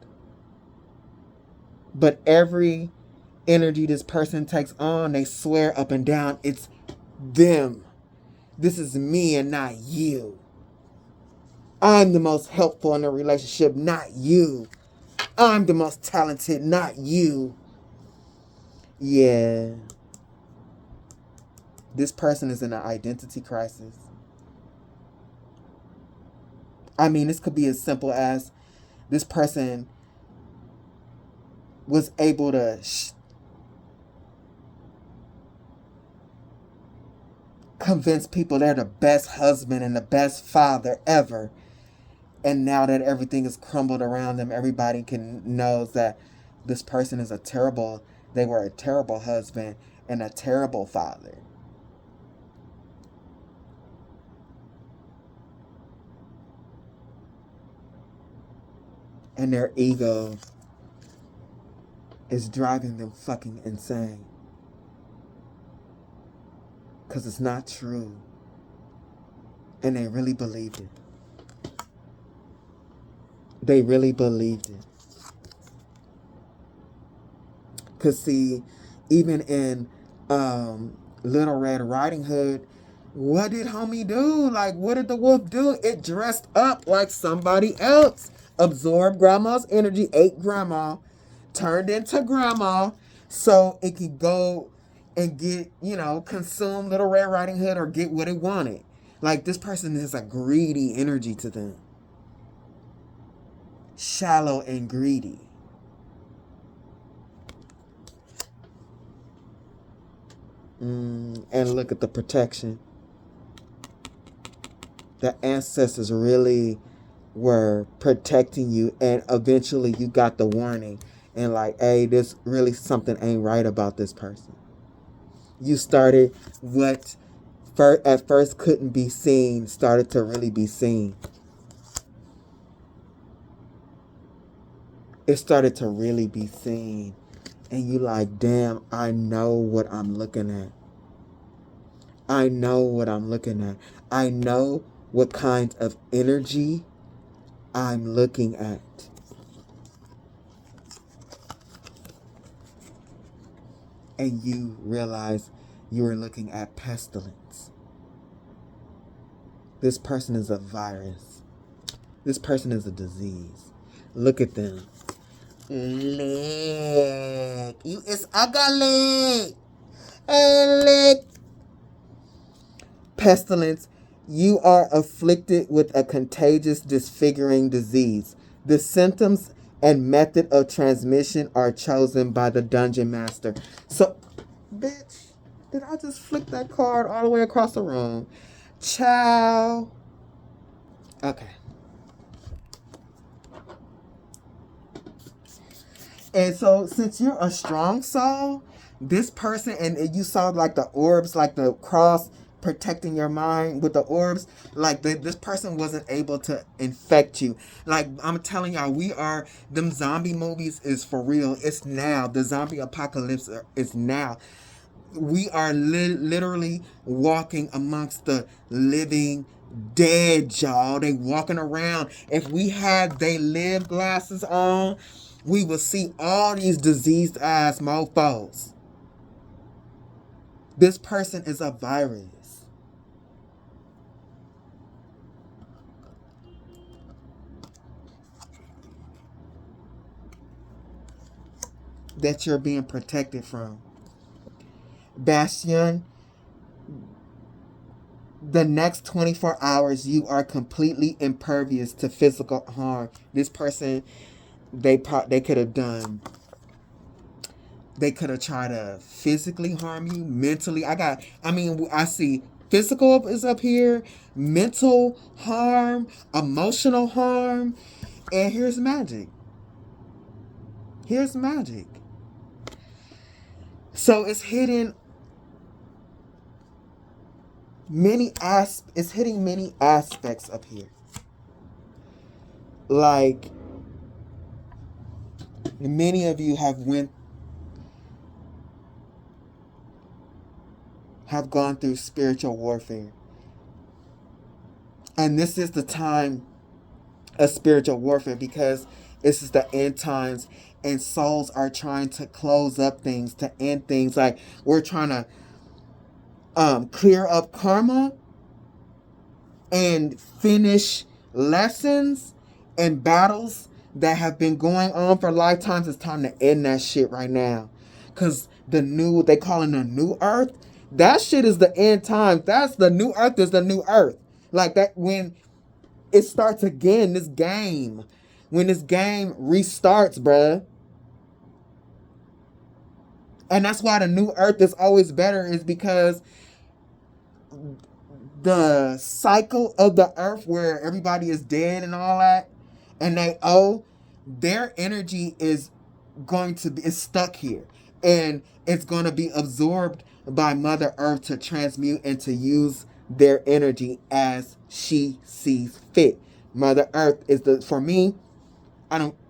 But every energy this person takes on, they swear up and down, it's them. This is me and not you. I'm the most helpful in the relationship, not you. I'm the most talented, not you. Yeah. This person is in an identity crisis. I mean, this could be as simple as this person was able to convince people they're the best husband and the best father ever. And now that everything is crumbled around them, everybody knows that this person is they were a terrible husband and a terrible father. And their ego is driving them fucking insane. Because it's not true. And they really believed it. They really believed it. Because see, even in Little Red Riding Hood, what did homie do? Like, what did the wolf do? It dressed up like somebody else. Absorbed grandma's energy, ate grandma, turned into grandma, so it could go and get, consume Little Red Riding Hood or get what it wanted. Like, this person is a greedy energy to them. Shallow and greedy. And look at the protection. The ancestors really were protecting you, and eventually you got the warning and like, hey, this really something ain't right about this person. You started what at first couldn't be seen, started to really be seen. It started to really be seen. And you like, damn, I know what I'm looking at. I know what I'm looking at. I know what kind of energy I'm looking at. And you realize you are looking at pestilence. This person is a virus. This person is a disease. Look at them. Lick. You is ugly. Lick. Pestilence. You are afflicted with a contagious, disfiguring disease. The symptoms and method of transmission are chosen by the dungeon master. So, bitch, did I just flick that card all the way across the room? Ciao. Okay. And so, since you're a strong soul, this person, and you saw like the orbs, like the cross protecting your mind with the orbs, like this person wasn't able to infect you. Like, I'm telling y'all, them zombie movies is for real. It's now. The zombie apocalypse is now. We are literally walking amongst the living dead, y'all. They walking around. If we had they live glasses on, we will see all these diseased ass mofos. This person is a virus. That you're being protected from. Bastion, the next 24 hours you are completely impervious to physical harm. This person, they could have done. They could have tried to physically harm you, mentally. I see physical is up here, mental harm, emotional harm, and here's magic. Here's magic. So it's hitting it's hitting many aspects up here. Like, many of you have gone through spiritual warfare. And this is the time of spiritual warfare because this is the end times and souls are trying to close up things, to end things. Like, we're trying to clear up karma and finish lessons and battles that have been going on for lifetimes. It's time to end that shit right now. Because they call it the new earth. That shit is the end time. That's the new earth is the new earth. Like that, when it starts again, this game. When this game restarts, bruh. And that's why the new earth is always better, is because the cycle of the earth where everybody is dead and all that, and their energy is stuck here, and it's going to be absorbed by Mother Earth to transmute and to use their energy as she sees fit. Mother Earth is for me,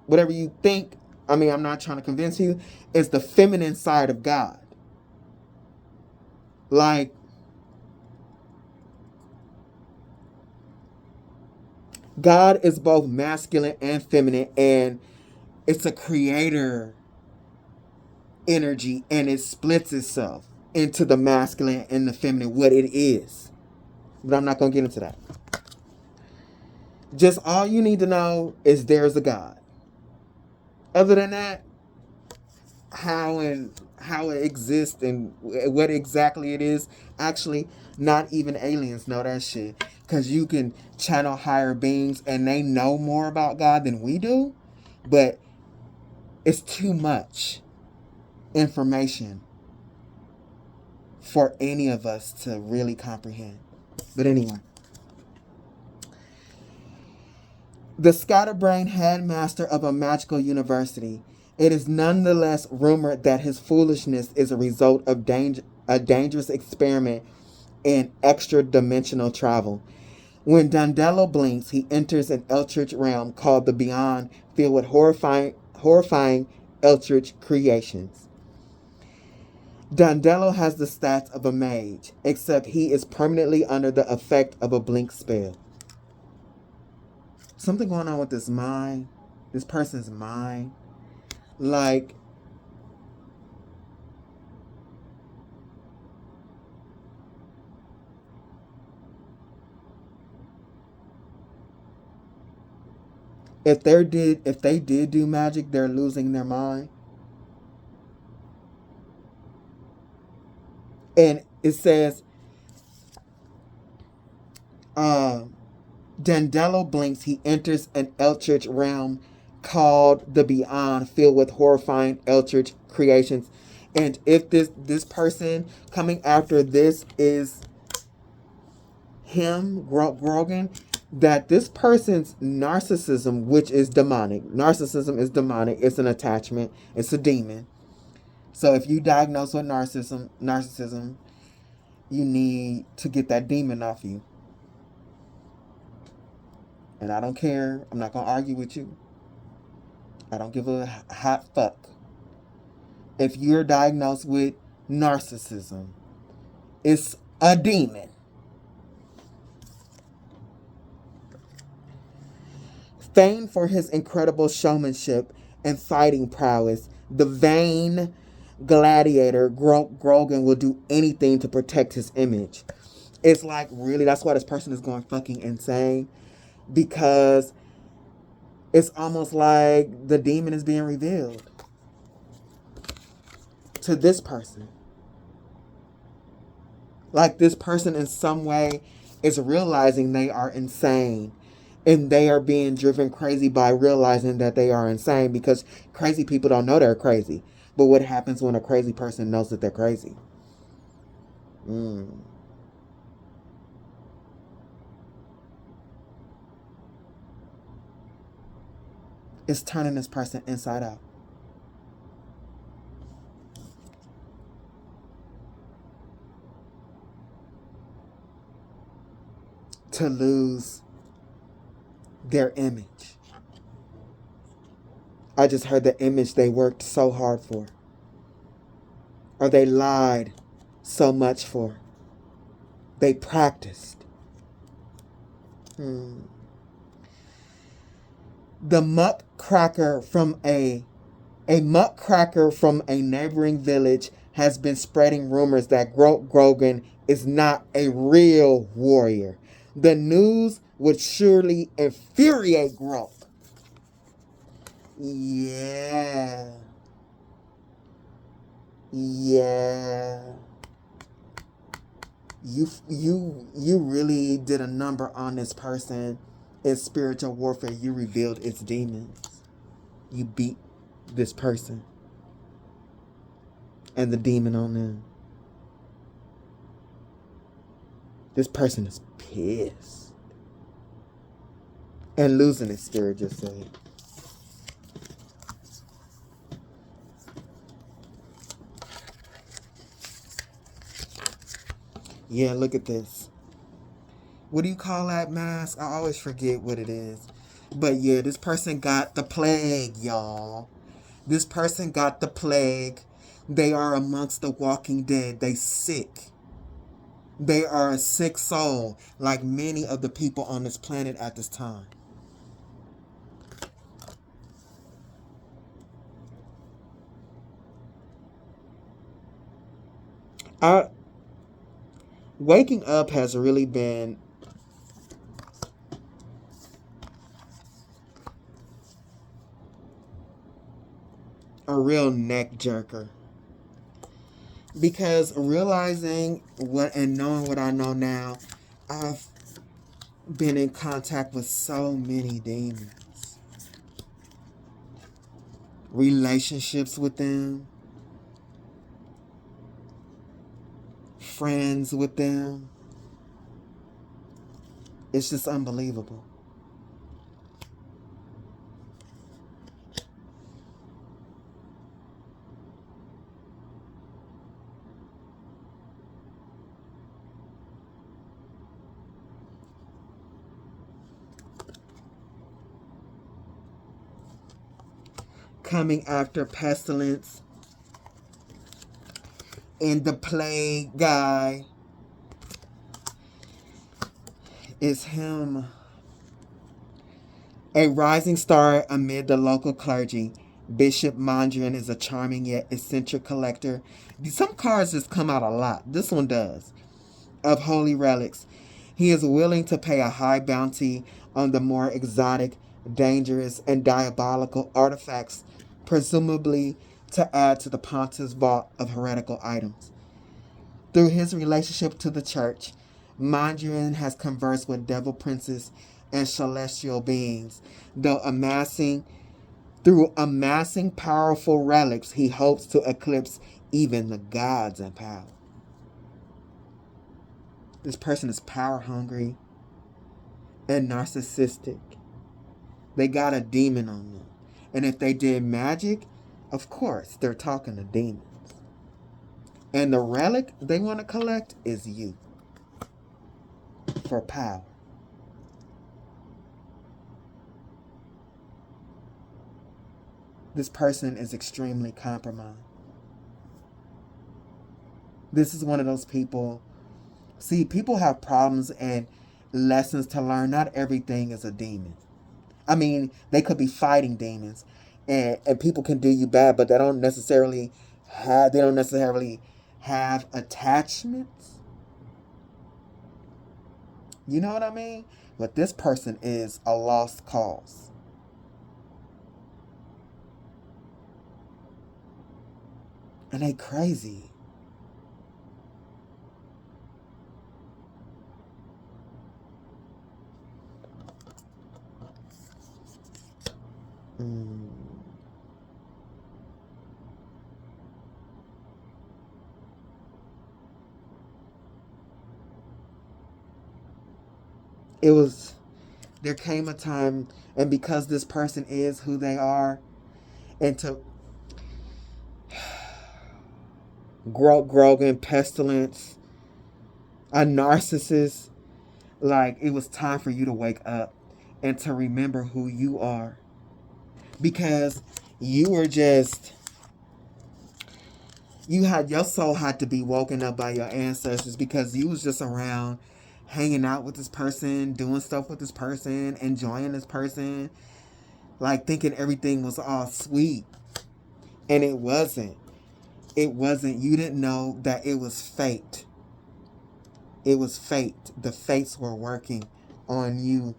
whatever you think, I'm not trying to convince you, it's the feminine side of God. Like, God is both masculine and feminine, and it's a creator energy, and it splits itself into the masculine and the feminine, what it is. But I'm not going to get into that. Just all you need to know is there's a God. Other than that, how it exists and what exactly it is, actually, not even aliens know that shit. Because you can channel higher beings and they know more about God than we do. But it's too much information for any of us to really comprehend. But anyway. The scatterbrained headmaster of a magical university, it is nonetheless rumored that his foolishness is a result of a dangerous experiment in extra-dimensional travel. When Dandello blinks, he enters an eldritch realm called the Beyond, filled with horrifying eldritch creations. Dandello has the stats of a mage, except he is permanently under the effect of a blink spell. Something going on with this mind, this person's mind. Like, if they did do magic, they're losing their mind. And it says, Dandello blinks, he enters an eldritch realm called the Beyond, filled with horrifying eldritch creations. And if this person coming after this is him, Grogan, that this person's narcissism, which is demonic. Narcissism is demonic. It's an attachment. It's a demon. So if you diagnose with narcissism, you need to get that demon off you. And I don't care. I'm not going to argue with you. I don't give a hot fuck. If you're diagnosed with narcissism, it's a demon. Famed for his incredible showmanship and fighting prowess, the vain gladiator Grogan will do anything to protect his image. It's like, really, that's why this person is going fucking insane. Because it's almost like the demon is being revealed to this person. Like, this person in some way is realizing they are insane. And they are being driven crazy by realizing that they are insane, because crazy people don't know they're crazy. But what happens when a crazy person knows that they're crazy? It's turning this person inside out. to lose their image. I just heard the image they worked so hard for, or they lied so much for. They practiced. The muckracker from a muckracker from a neighboring village has been spreading rumors that Grogan is not a real warrior. The news would surely infuriate Grok. Yeah. You really did a number on this person. In spiritual warfare, you revealed its demons. You beat this person and the demon on them. This person is pissed and losing his spirit, just say. Yeah, look at this. What do you call that mask? I always forget what it is. But yeah, this person got the plague, y'all. This person got the plague. They are amongst the walking dead. They sick. They are a sick soul, like many of the people on this planet at this time. Waking up has really been a real neck jerker. Because realizing what and knowing what I know now, I've been in contact with so many demons. Relationships with them. Friends with them. It's just unbelievable. Coming after pestilence and the plague guy is him. A rising star amid the local clergy, Bishop Mondrian is a charming yet eccentric collector. Some cards just come out a lot. This one does. Of holy relics. He is willing to pay a high bounty on the more exotic, dangerous, and diabolical artifacts, presumably to add to the Pontiff's vault of heretical items. Through his relationship to the church, Mondrian has conversed with devil princes and celestial beings. Through amassing powerful relics, he hopes to eclipse even the gods in power. This person is power hungry and narcissistic. They got a demon on them. And if they did magic, of course, they're talking to demons. And the relic they want to collect is you. For power. This person is extremely compromised. This is one of those people. See, people have problems and lessons to learn. Not everything is a demon. I mean, they could be fighting demons, and people can do you bad, but they don't necessarily have attachments. You know what I mean? But this person is a lost cause. And they crazy. There came a time, and because this person is who they are, and to Grogan, pestilence, a narcissist, Like, it was time for you to wake up and to remember who you are. Because you were just, your soul had to be woken up by your ancestors, because you was just around hanging out with this person, doing stuff with this person, enjoying this person, like thinking everything was all sweet. And it wasn't. It wasn't. You didn't know that it was fate. It was fate. The fates were working on you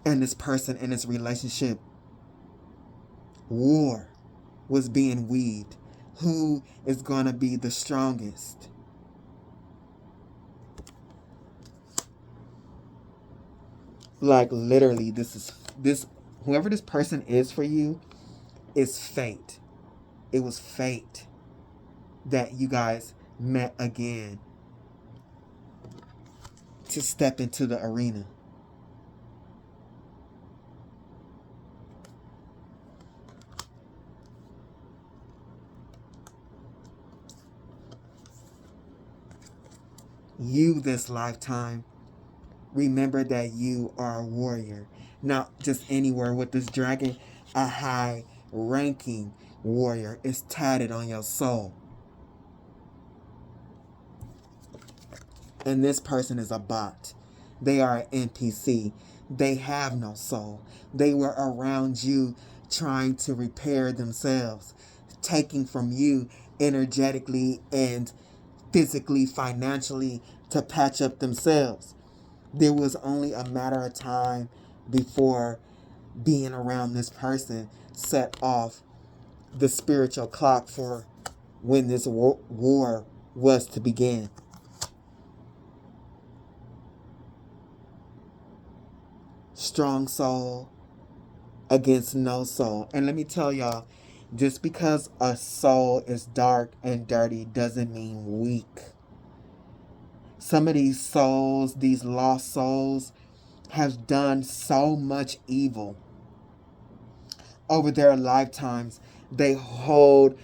and this person in this relationship. War was being weaved. Who is going to be the strongest? Like, literally, whoever this person is for you is fate. It was fate that you guys met again to step into the arena. You, this lifetime, remember that you are a warrior. Not just anywhere. With this dragon, a high ranking warrior is tatted on your soul. And this person is a bot. They are an NPC. They have no soul. They were around you trying to repair themselves, taking from you energetically and physically, financially, to patch up themselves. There was only a matter of time before being around this person set off the spiritual clock for when this war was to begin. Strong soul against no soul. And let me tell y'all, just because a soul is dark and dirty doesn't mean weak. Some of these souls, these lost souls, have done so much evil over their lifetimes. They hold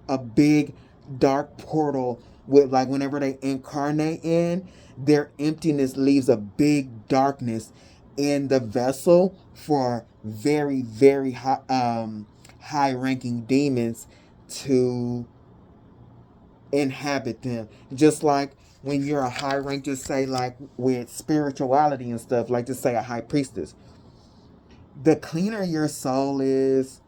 a big dark portal with, like, whenever they incarnate in, their emptiness leaves a big darkness in the vessel for very, very high ranking demons to inhabit them. Just like when you're a high rank, just say like with spirituality and stuff, like just say a high priestess. The cleaner your soul is,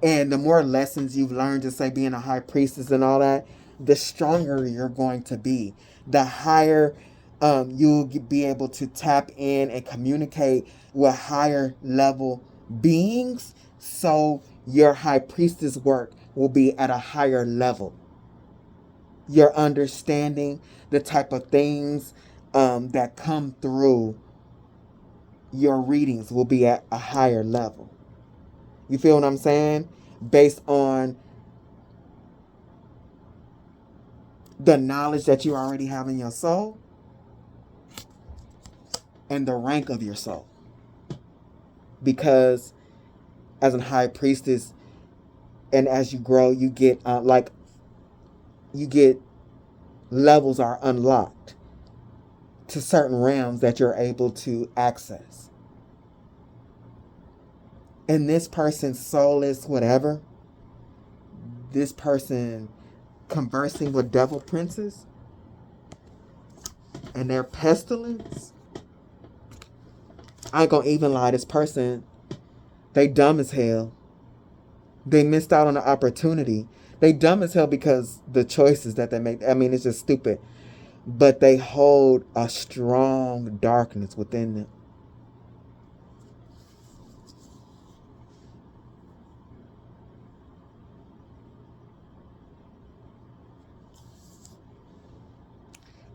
and the more lessons you've learned, just say being a high priestess and all that, the stronger you're going to be. The higher you'll be able to tap in and communicate with higher level beings. So your high priestess work will be at a higher level. Your understanding, the type of things that come through your readings will be at a higher level. You feel what I'm saying? Based on the knowledge that you already have in your soul and the rank of your soul. Because as a high priestess, and as you grow, you get levels are unlocked to certain realms that you're able to access. And this person's soul is whatever. This person conversing with devil princes and their pestilence. I ain't gonna even lie, this person, they dumb as hell. They missed out on the opportunity. They dumb as hell because the choices that they make. I mean, it's just stupid. But they hold a strong darkness within them.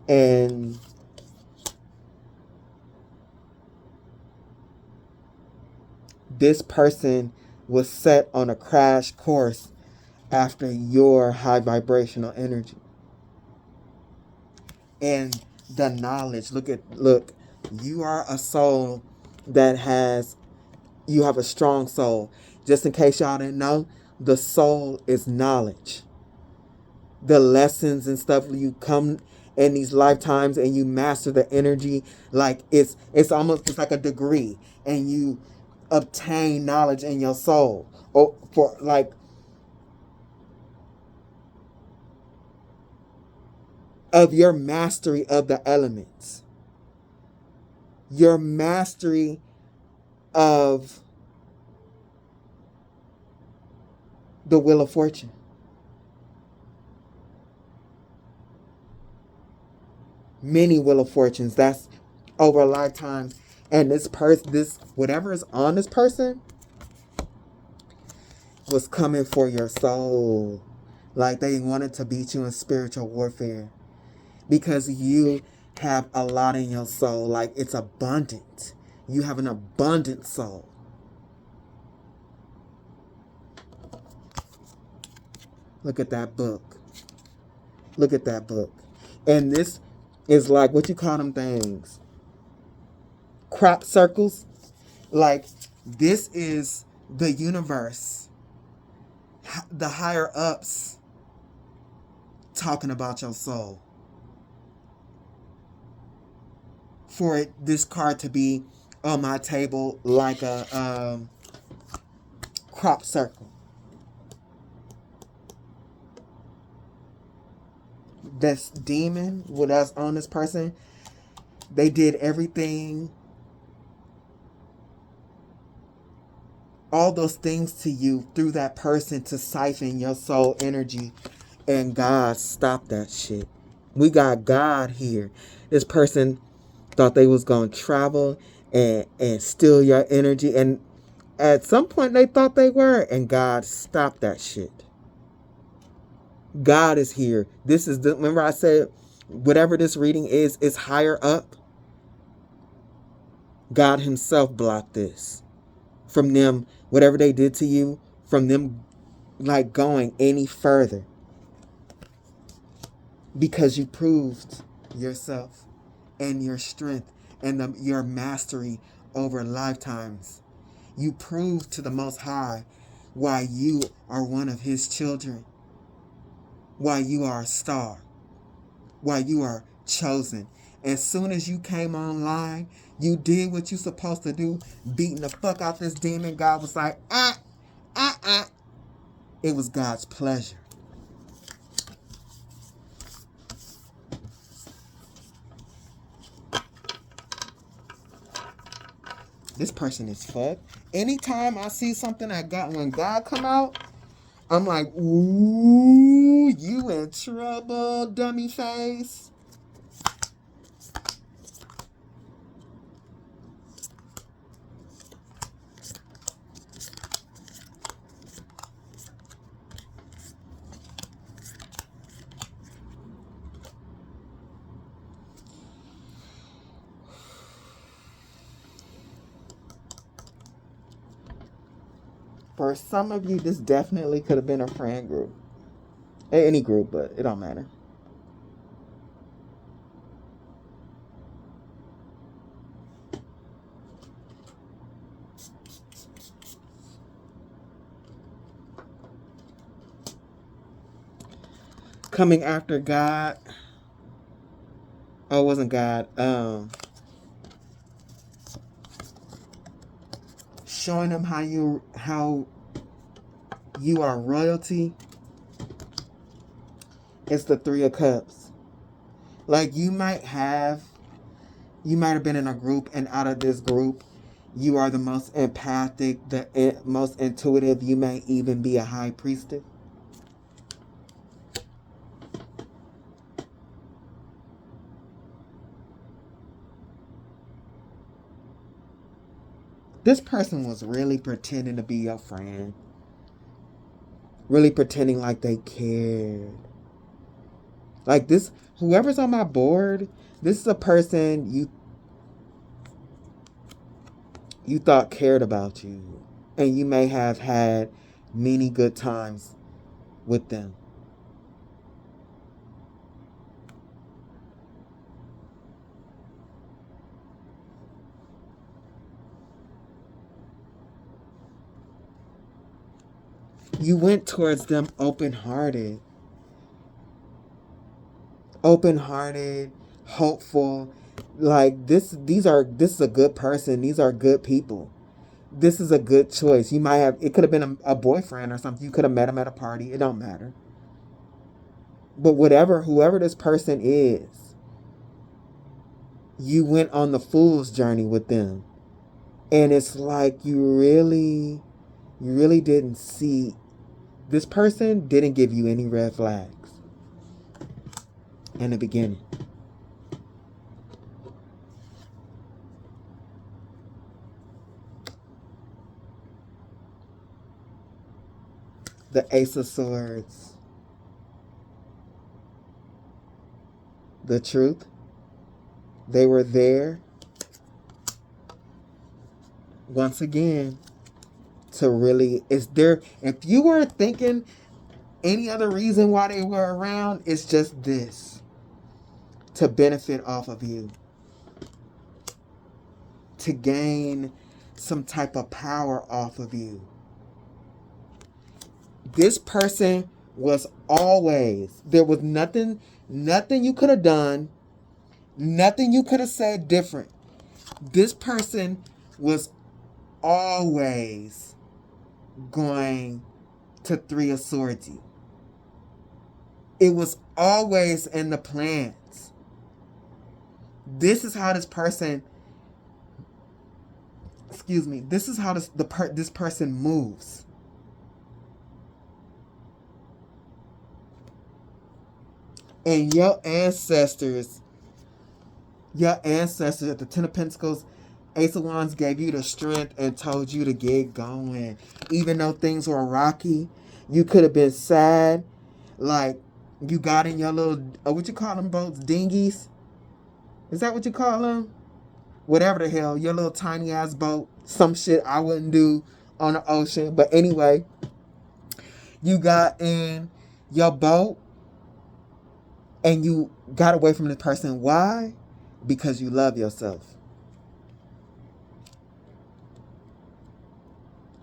And this person was set on a crash course after your high vibrational energy. And the knowledge, look, you are a soul that you have a strong soul. Just in case y'all didn't know, the soul is knowledge. The lessons and stuff you come in these lifetimes, and you master the energy. Like it's like a degree, and you obtain knowledge in your soul, or for like of your mastery of the elements, your mastery of the Wheel of Fortune. Many Wheel of Fortunes. That's over a lifetime. And this whatever is on this person was coming for your soul. Like they wanted to beat you in spiritual warfare. Because you have a lot in your soul. Like it's abundant. You have an abundant soul. Look at that book. Look at that book. And this is like, what you call them things? Crop circles. Like, this is the universe. The higher ups talking about your soul. For this card to be on my table like a crop circle. This demon, what that's on this person, they did everything, all those things to you through that person to siphon your soul energy, and God stopped that shit. We got God here. This person thought they was gonna travel and steal your energy, and at some point they thought they were, and God stopped that shit. God is here. This is the, remember I said whatever this reading is higher up. God himself blocked this from them, whatever they did to you, from them like going any further, because you proved yourself and your strength and your mastery over lifetimes. You proved to the Most High why you are one of his children, why you are a star, why you are chosen. As soon as you came online, you did what you supposed to do, beating the fuck out this demon. God was like, It was God's pleasure. This person is fucked. Anytime I see something when God come out, I'm like, ooh, you in trouble, dummy face. For some of you, this definitely could have been a friend group. Any group, but it don't matter. Coming after God. Oh, it wasn't God. Showing them how you are royalty. It's the Three of Cups. Like you might have been in a group, and out of this group, you are the most empathic, the most intuitive. You may even be a high priestess. This person was really pretending to be your friend. Really pretending like they cared. Like this, whoever's on my board, this is a person you thought cared about you. And you may have had many good times with them. You went towards them open-hearted. open-hearted, hopeful. Like this is a good person. These are good people. This is a good choice. You might have, it could have been a boyfriend or something. You could have met him at a party. It don't matter. But whoever this person is, you went on the fool's journey with them. And it's like you really didn't see, this person didn't give you any red flags in the beginning. The Ace of Swords. The Truth. They were there once again to really, if you were thinking any other reason why they were around, it's just this, to benefit off of you, to gain some type of power off of you. This person was always, there was nothing you could have done, nothing you could have said different. This person was always going to Three of Swords. It was always in the plans. This is how this person, this is how this person moves. And your ancestors at the Ten of Pentacles, Ace of Wands gave you the strength and told you to get going. Even though things were rocky, you could have been sad. Like, you got in your little, what you call them boats? Dinghies? Is that what you call them? Whatever the hell, your little tiny ass boat. Some shit I wouldn't do on the ocean. But anyway, you got in your boat and you got away from this person. Why? Because you love yourself.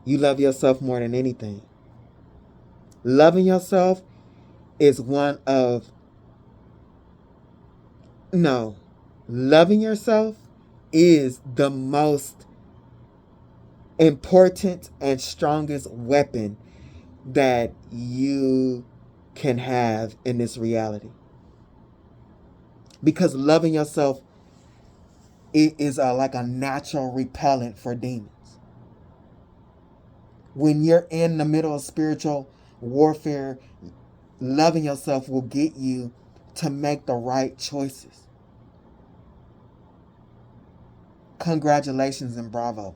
You love yourself more than anything. Loving yourself is loving yourself is the most important and strongest weapon that you can have in this reality. Because loving yourself, it is like a natural repellent for demons. When you're in the middle of spiritual warfare, loving yourself will get you to make the right choices. Congratulations and bravo.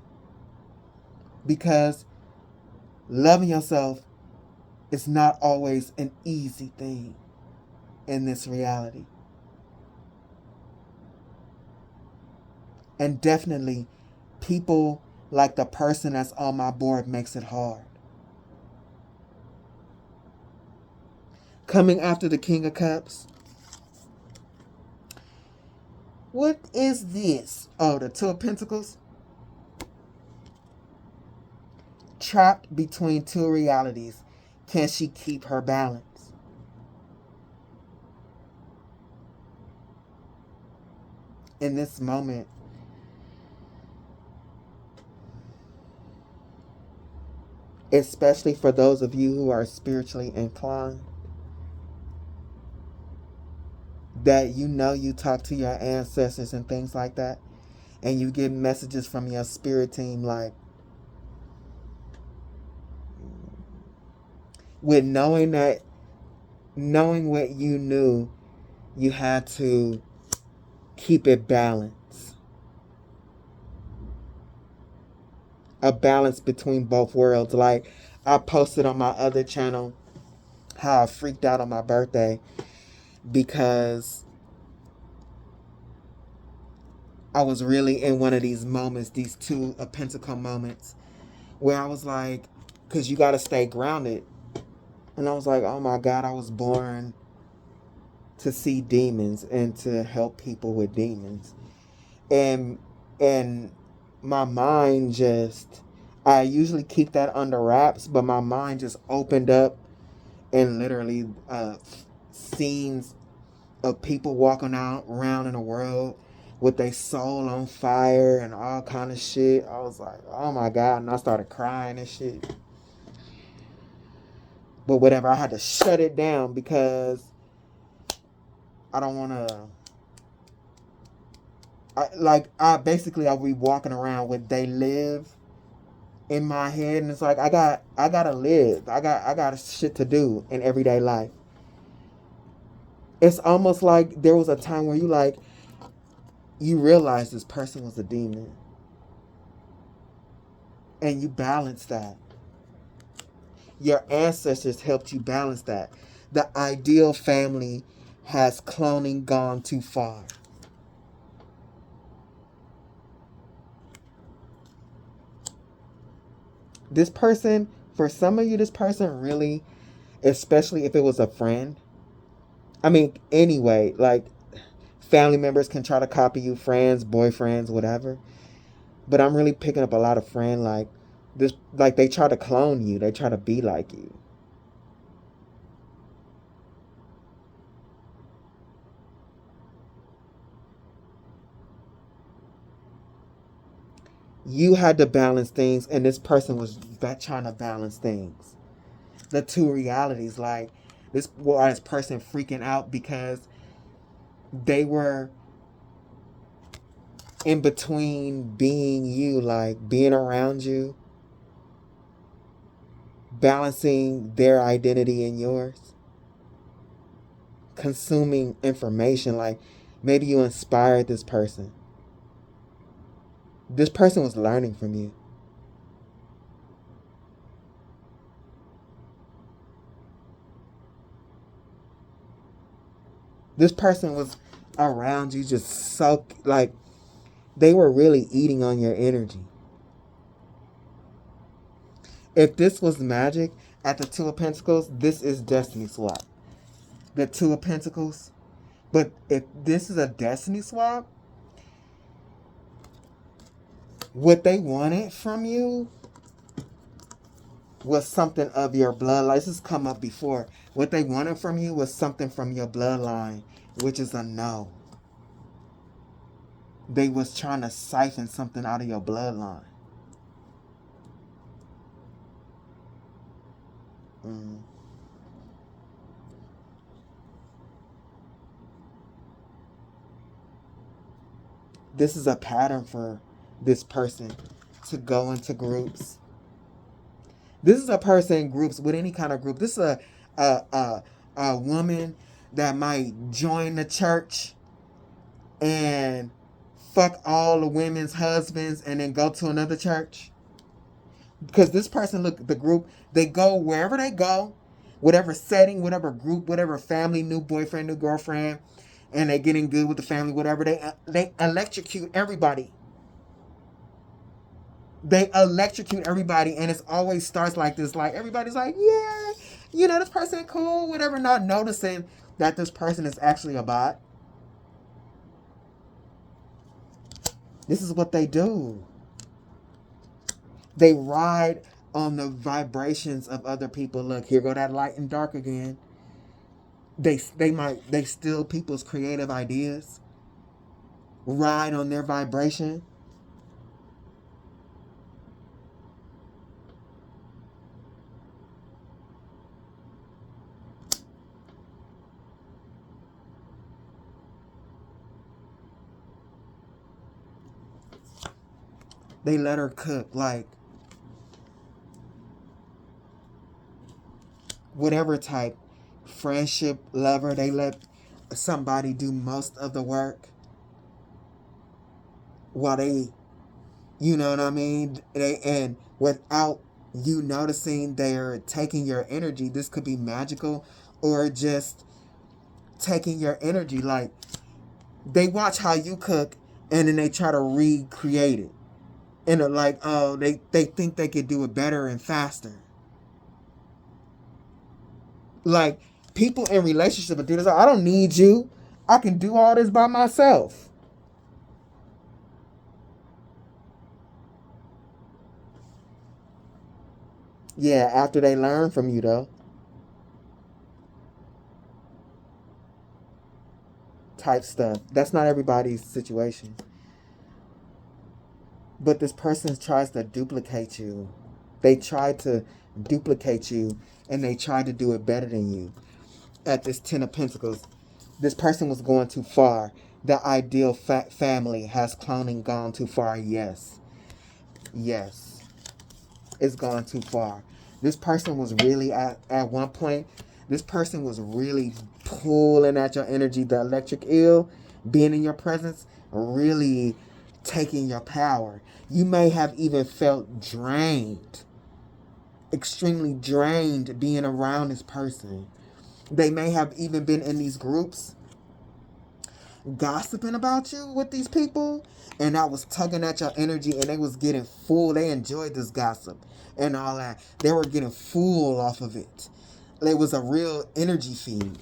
Because loving yourself is not always an easy thing in this reality. And definitely, people like the person that's on my board makes it hard. Coming after the King of Cups. What is this? Oh, the Two of Pentacles. Trapped between two realities. Can she keep her balance? In this moment, especially for those of you who are spiritually inclined, that you talk to your ancestors and things like that, and you get messages from your spirit team like, with knowing what you knew, you had to keep it balanced. A balance between both worlds. Like I posted on my other channel how I freaked out on my birthday because I was really in one of these moments, these Two of Pentacles moments, where I was like, because you got to stay grounded. And I was like, oh my God, I was born to see demons and to help people with demons. And my mind just, I usually keep that under wraps, but my mind just opened up and literally scenes of people walking out around in the world with their soul on fire and all kind of shit. I was like, oh my God. And I started crying and shit. But whatever, I had to shut it down because I don't want to. I basically I'll be walking around with they live in my head, and it's like I gotta live. I got shit to do in everyday life. It's almost like there was a time where you realize this person was a demon, and you balance that. Your ancestors helped you balance that. The ideal family has cloning gone too far. This person, for some of you, this person really, especially if it was a friend. I mean, anyway, like family members can try to copy you, friends, boyfriends, whatever. But I'm really picking up a lot of friend like this, like they try to clone you, they try to be like you. You had to balance things, and this person was trying to balance things. The two realities, like this person freaking out because they were in between being you, like being around you, balancing their identity and yours, consuming information. Like maybe you inspired this person. This person was learning from you. This person was around you, just like they were really eating on your energy. If this was magic at the Two of Pentacles, this is Destiny Swap. The Two of Pentacles. But if this is a Destiny Swap, what they wanted from you was something of your bloodline. This has come up before. What they wanted from you was something from your bloodline, which is a no. They was trying to siphon something out of your bloodline. Mm. This is a pattern for this person to go into groups. This is a person in groups with any kind of group. This is a woman that might join the church and fuck all the women's husbands and then go to another church. Because this person, look, the group, they go wherever they go, whatever setting, whatever group, whatever family, new boyfriend, new girlfriend, and they getting good with the family, whatever, they electrocute everybody. They electrocute everybody, and it always starts like this. Like everybody's like, yeah, this person cool, whatever, not noticing that this person is actually a bot. This is what they do. They ride on the vibrations of other people. Look, here go that light and dark again. They steal people's creative ideas, ride on their vibration. They let her cook, like whatever type, friendship, lover, they let somebody do most of the work while they, you know what I mean? And without you noticing, they're taking your energy. This could be magical or just taking your energy. Like they watch how you cook and then they try to recreate it. And they're like, oh, they think they could do it better and faster. Like people in relationship do this. I don't need you. I can do all this by myself. Yeah, after they learn from you though. type stuff. That's not everybody's situation. But this person tries to duplicate you. They try to duplicate you, and they try to do it better than you. At this Ten of Pentacles, this person was going too far. The ideal family has cloning gone too far. Yes. Yes. It's gone too far. This person was really, at one point, this person was really pulling at your energy. The electric eel, being in your presence, really taking your power. You may have even felt drained, extremely drained being around this person. They may have even been in these groups gossiping about you with these people, and that was tugging at your energy, and they was getting full. They enjoyed this gossip and all that. They were getting full off of it. It was a real energy feed.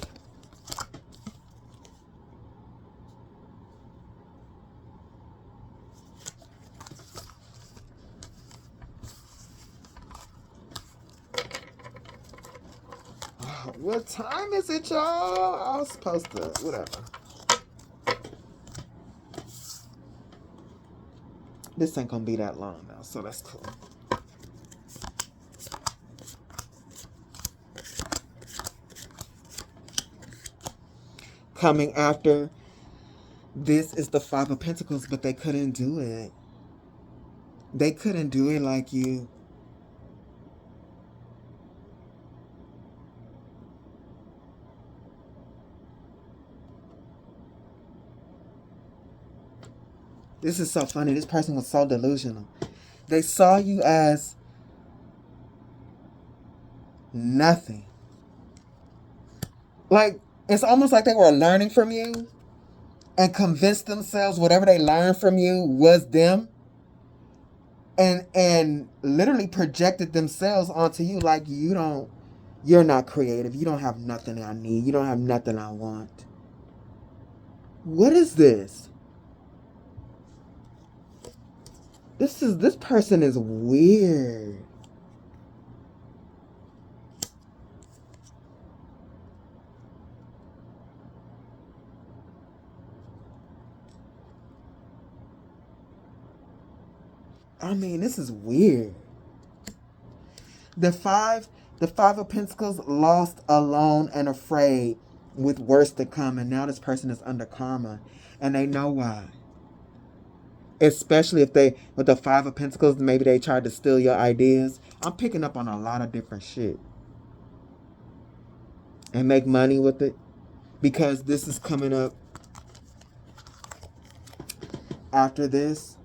What time is it, y'all? I was supposed to, whatever. This ain't gonna be that long now, so that's cool. Coming after this is the Five of Pentacles, but they couldn't do it. They couldn't do it like you. This is so funny. This person was so delusional. They saw you as nothing. Like, it's almost like they were learning from you and convinced themselves whatever they learned from you was them. And literally projected themselves onto you like you're not creative. You don't have nothing I need. You don't have nothing I want. What is this? This person is weird. I mean, this is weird. The five of Pentacles, lost, alone, and afraid, with worse to come, and now this person is under karma, and they know why. Especially if they, with the Five of Pentacles, maybe they tried to steal your ideas. I'm picking up on a lot of different shit. And make money with it. Because this is coming up after this.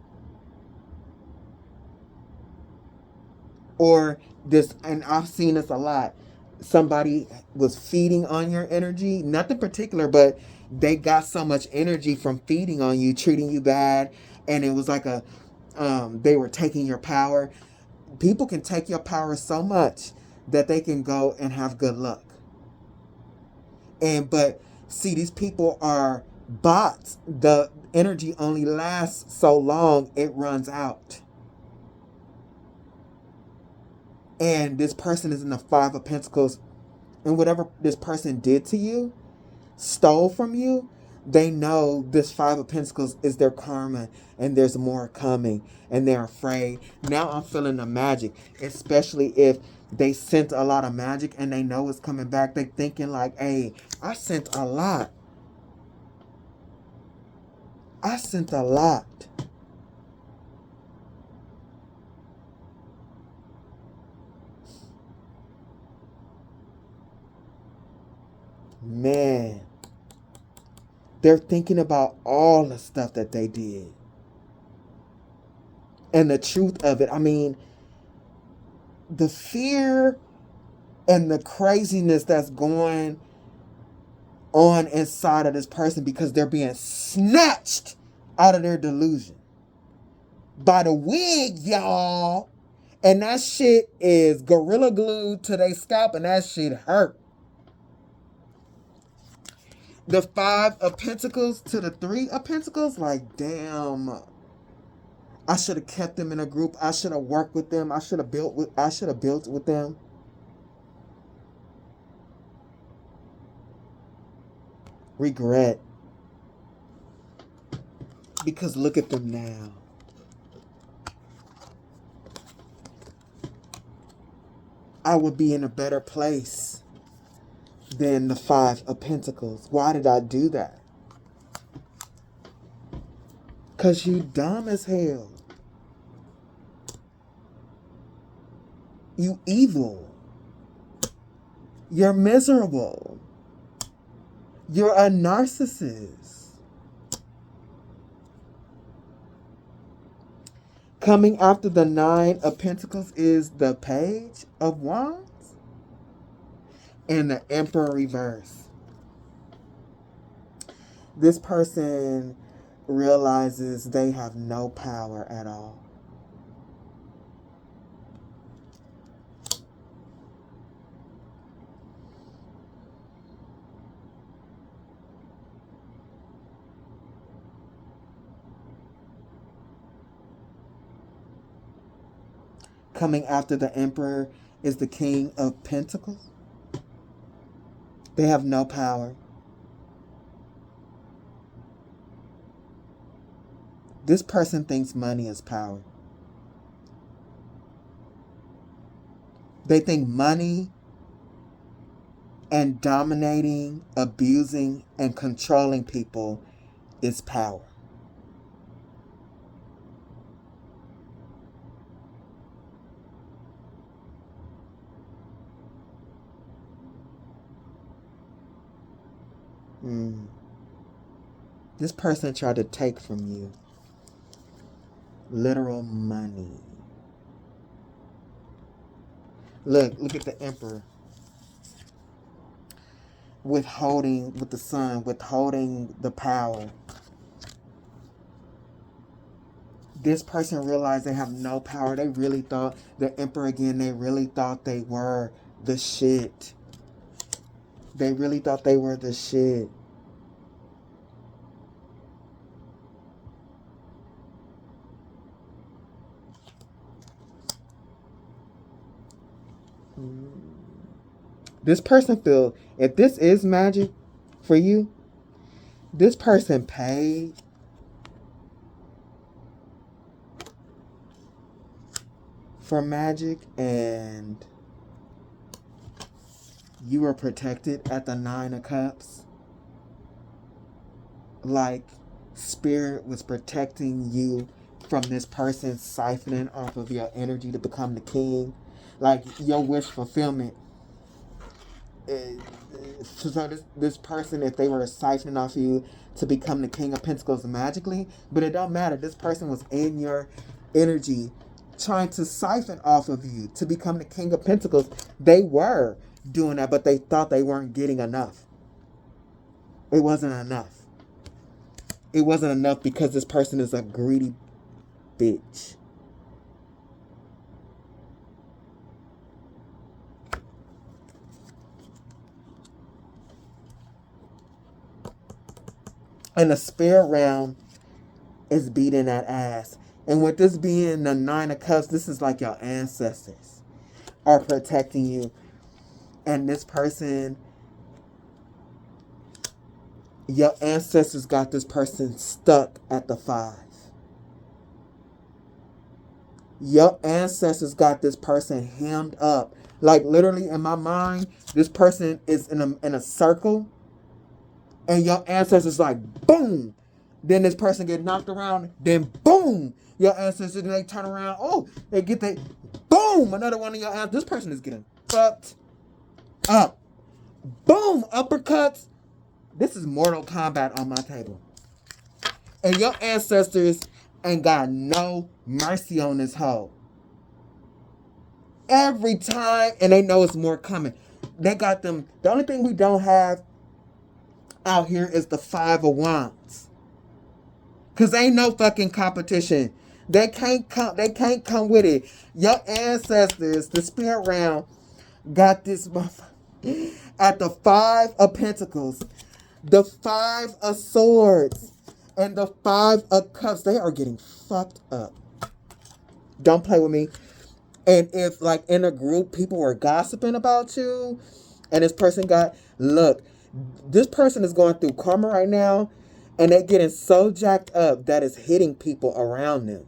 Or this, and I've seen this a lot. Somebody was feeding on your energy. Nothing particular, but they got so much energy from feeding on you, treating you bad. And it was like they were taking your power. People can take your power so much that they can go and have good luck. But see, these people are bots. The energy only lasts so long, it runs out. And this person is in the Five of Pentacles. And whatever this person did to you, stole from you, they know this Five of Pentacles is their karma, and there's more coming, and they're afraid. Now I'm feeling the magic, especially if they sent a lot of magic and they know it's coming back. They thinking like, hey, I sent a lot. I sent a lot. Man. They're thinking about all the stuff that they did. And the truth of it, I mean, the fear and the craziness that's going on inside of this person because they're being snatched out of their delusion by the wig, y'all. And that shit is gorilla glued to their scalp, and that shit hurt. The Five of Pentacles to the Three of Pentacles, like, damn. I should have kept them in a group. I should have worked with them. I should have built with them. Regret. Because look at them now. I would be in a better place than the Five of Pentacles. Why did I do that? Because you dumb as hell. You evil. You're miserable. You're a narcissist. Coming after the Nine of Pentacles is the Page of Wands and the Emperor reverse. This person realizes they have no power at all. Coming after the Emperor is the King of Pentacles. They have no power. This person thinks money is power. They think money and dominating, abusing, and controlling people is power. This person tried to take from you literal money. Look at the Emperor. Withholding with the Sun, withholding the power. This person realized they have no power. They really thought, the Emperor again, they really thought they were the shit. They really thought they were the shit. This person feel, if this is magic for you, this person paid for magic and you were protected at the Nine of Cups. Like Spirit was protecting you from this person siphoning off of your energy to become the king. Like your wish fulfillment. So this person, if they were siphoning off you to become the King of Pentacles magically, but it don't matter. This person was in your energy trying to siphon off of you to become the King of Pentacles. They were doing that, but they thought they weren't getting enough. It wasn't enough. It wasn't enough because this person is a greedy bitch. And the spirit realm is beating that ass. And with this being the Nine of Cups, this is like your ancestors are protecting you. And this person, your ancestors got this person stuck at the 5. Your ancestors got this person hemmed up. Like literally in my mind, this person is in a circle. And your ancestors like, boom. Then this person get knocked around. Then boom. Your ancestors, they turn around. Oh, they get that. Boom. Another one of your ancestors. This person is getting fucked up. Boom. Uppercuts. This is Mortal Kombat on my table. And your ancestors ain't got no mercy on this hoe. Every time. And they know it's more coming. They got them. The only thing we don't have out here is the 5 of Wands. Cause ain't no fucking competition. They can't come with it. Your ancestors, the spirit realm, got this at the 5 of Pentacles, the 5 of Swords, and the 5 of Cups. They are getting fucked up. Don't play with me. And if like in a group people were gossiping about you, and this person got, look, this person is going through karma right now, And they're getting so jacked up that it's hitting people around them.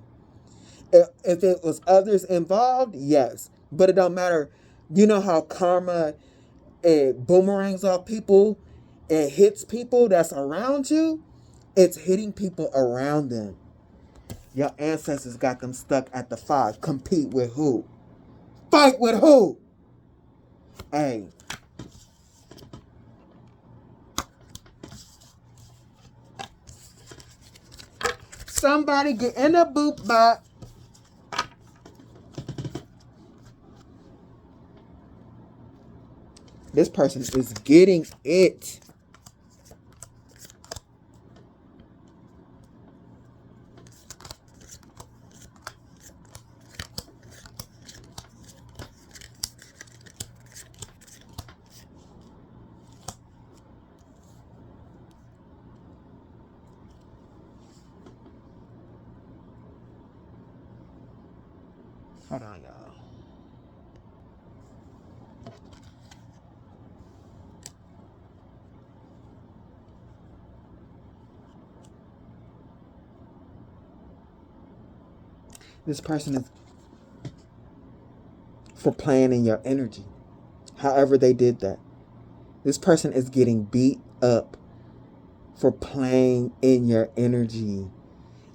If it was others involved, yes. But it don't matter. You know how karma, it boomerangs off people? It hits people that's around you? It's hitting people around them. Your ancestors got them stuck at the 5. Compete with who? Fight with who? Hey. Somebody get in a boop bot. This person is getting it. Hold on, y'all. This person is for playing in your energy. However they did that. This person is getting beat up for playing in your energy.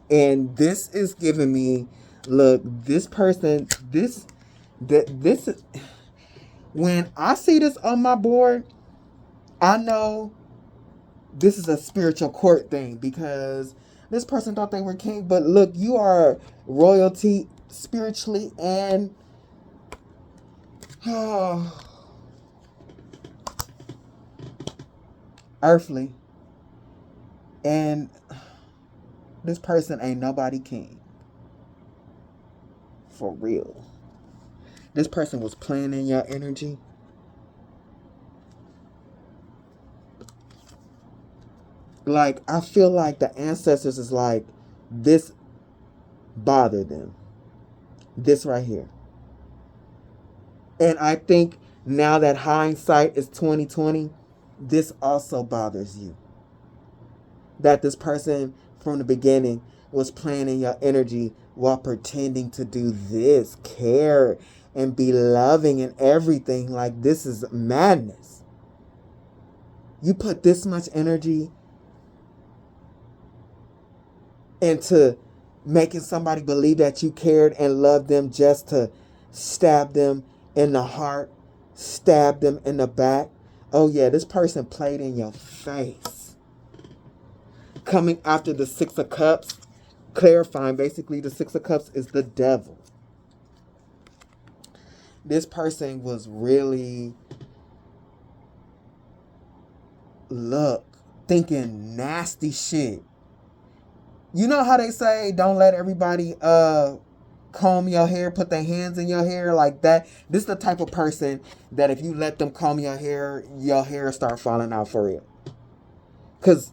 And this is giving me, look, this person, this, when I see this on my board, I know this is a spiritual court thing because this person thought they were king. But look, you are royalty spiritually and earthly. And this person ain't nobody king. For real. This person was playing in your energy. Like, I feel like the ancestors is like, this bothered them. This right here. And I think now that hindsight is 2020, this also bothers you. That this person from the beginning was playing in your energy while pretending to do this, care and be loving and everything. Like, this is madness. You put this much energy into making somebody believe that you cared and loved them just to stab them in the heart, stab them in the back. Oh yeah, this person played in your face. Coming after the 6 of Cups, clarifying basically the 6 of Cups is the devil. This person was really, thinking nasty shit. You know how they say don't let everybody comb your hair, put their hands in your hair like that? This is the type of person that if you let them comb your hair start falling out for real. Because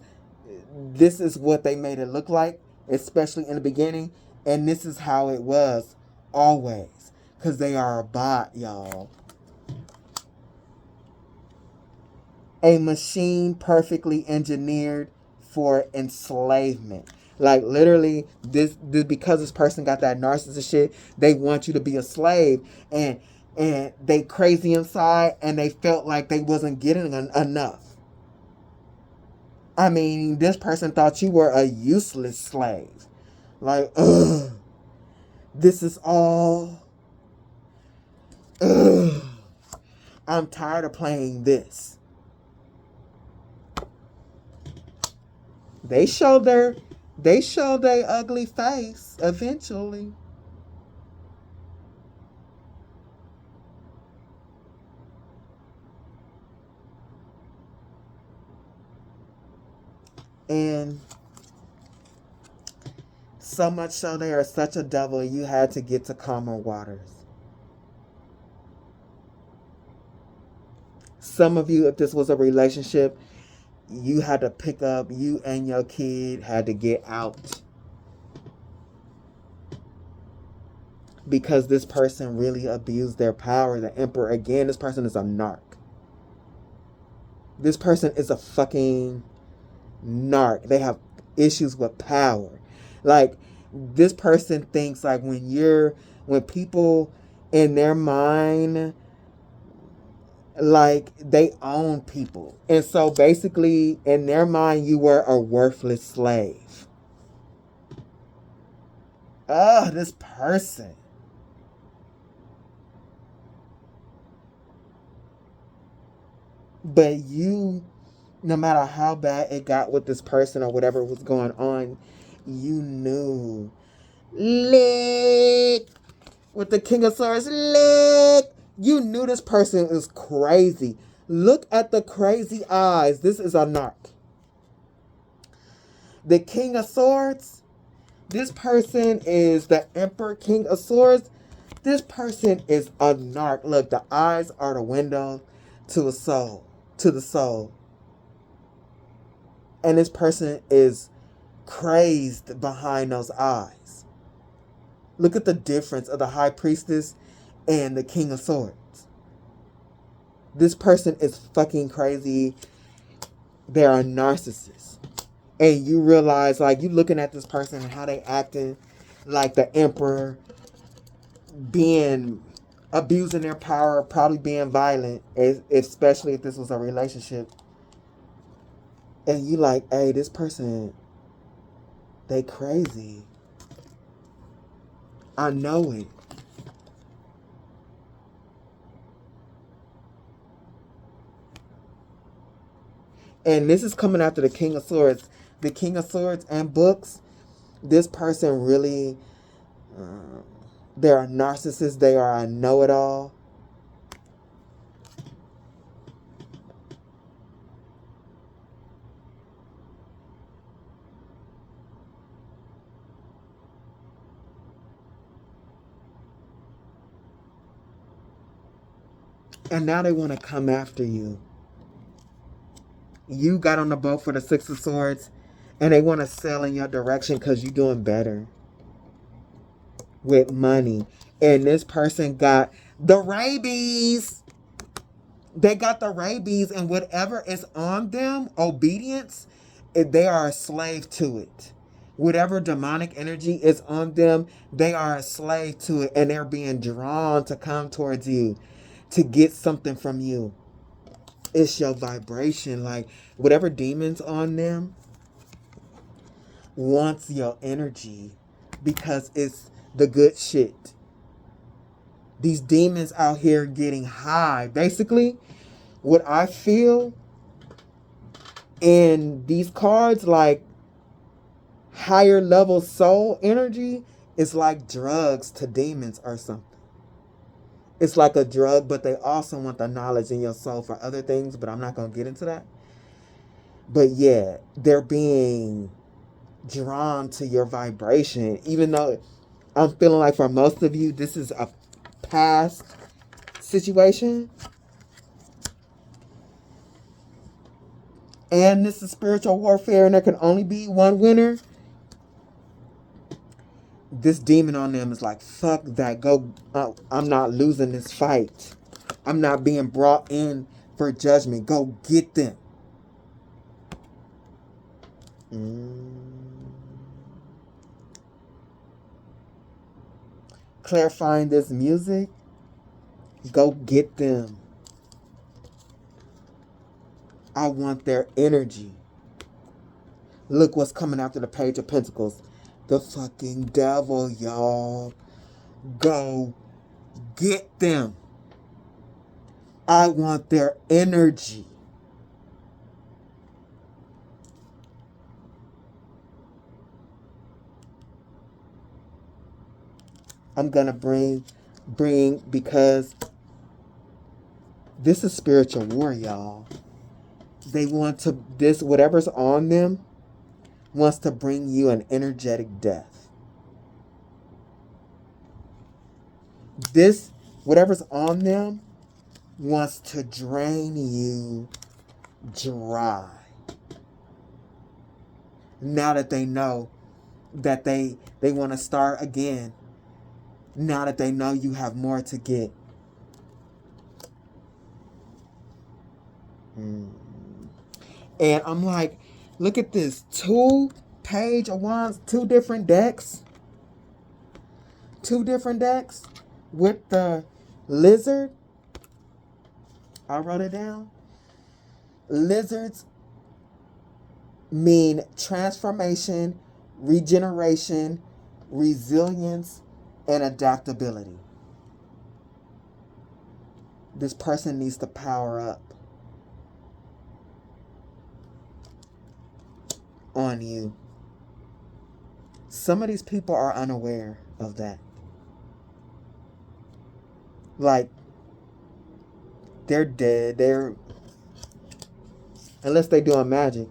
this is what they made it look like, especially in the beginning. And this is how it was always. Because they are a bot, y'all. A machine perfectly engineered for enslavement. Like, literally, this because this person got that narcissist shit, they want you to be a slave. And they crazy inside, and they felt like they wasn't getting enough. I mean, this person thought you were a useless slave. Like, ugh. This is all. Ugh. I'm tired of playing this. They show their ugly face eventually. And so much so they are such a devil, you had to get to calmer waters. Some of you, if this was a relationship, you had to pick up, you and your kid had to get out. Because this person really abused their power. The Emperor, again, this person is a narc. This person is a fucking narc. They have issues with power. Like, this person thinks like when people in their mind, like, they own people. And so basically in their mind you were a worthless slave. This person. But you, no matter how bad it got with this person or whatever was going on, you knew. Lick! With the King of Swords, lick! You knew this person is crazy. Look at the crazy eyes. This is a narc. The King of Swords, this person is the Emperor King of Swords. This person is a narc. Look, the eyes are the window to a soul, to the soul. And this person is crazed behind those eyes. Look at the difference of the High Priestess and the King of Swords. This person is fucking crazy. They're a narcissist. And you realize, like, you looking at this person and how they acting like the Emperor, being, abusing their power, probably being violent, especially if this was a relationship. And you like, hey, this person, they crazy. I know it. And this is coming after the King of Swords. The King of Swords and books, this person really, they're a narcissist. They are a know-it-all. And now they want to come after you. You got on the boat for the Six of Swords, and they want to sail in your direction because you're doing better with money. And this person got the rabies. They got the rabies, and whatever is on them, obedience, they are a slave to it. Whatever demonic energy is on them, they are a slave to it, and they're being drawn to come towards you to get something from you. It's your vibration. Like, whatever demons on them wants your energy because it's the good shit. These demons out here getting high. Basically, what I feel in these cards, like higher level soul energy, is like drugs to demons or something. It's like a drug, but they also want the knowledge in your soul for other things, but I'm not going to get into that. But yeah, they're being drawn to your vibration, even though I'm feeling like for most of you, this is a past situation. And this is spiritual warfare, and there can only be one winner. This demon on them is like, fuck that, go, I'm not losing this fight. I'm not being brought in for judgment. Go get them. Clarifying this music. Go get them. I want their energy. Look what's coming after the Page of Pentacles. The fucking devil, y'all. Go get them. I want their energy. I'm gonna bring because this is spiritual war, y'all. They want to, this, whatever's on them wants to bring you an energetic death. This, whatever's on them wants to drain you dry. Now that they know that they want to start again. Now that they know you have more to get. And I'm like, look at this. 2 Page of Wands, two different decks. Two different decks with the lizard. I wrote it down. Lizards mean transformation, regeneration, resilience, and adaptability. This person needs to power up on you. Some of these people are unaware of that. Like, they're dead. Unless they doing magic.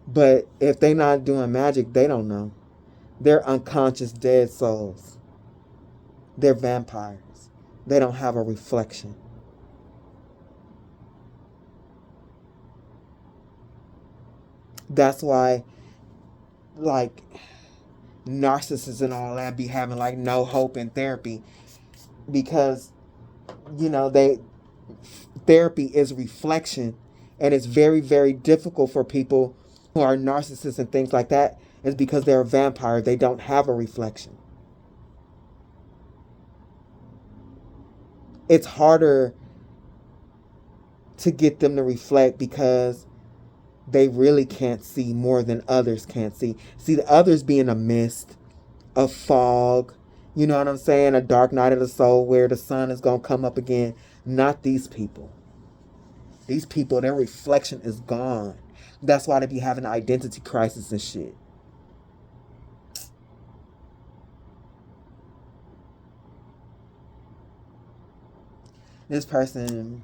But if they not doing magic, they don't know. They're unconscious dead souls. They're vampires. They don't have a reflection. That's why, like, narcissists and all that be having, like, no hope in therapy. Because, therapy is reflection. And it's very, very difficult for people who are narcissists and things like that. Is because they're a vampire. They don't have a reflection. It's harder to get them to reflect because they really can't see more than others can't see. See, the others be in a mist, a fog, you know what I'm saying? A dark night of the soul where the sun is going to come up again. Not these people. These people, their reflection is gone. That's why they be having an identity crisis and shit. This person,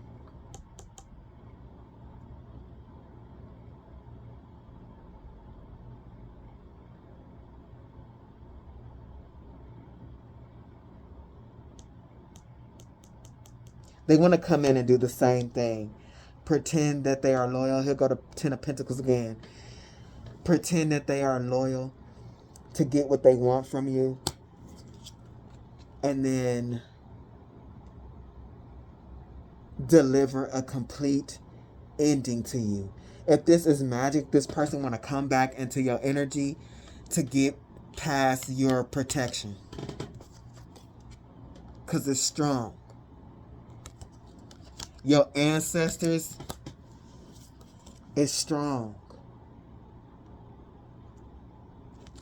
they want to come in and do the same thing. Pretend that they are loyal. He'll go to Ten of Pentacles again. Pretend that they are loyal to get what they want from you. And then deliver a complete ending to you. If this is magic, this person want to come back into your energy to get past your protection. Because it's strong. Your ancestors is strong.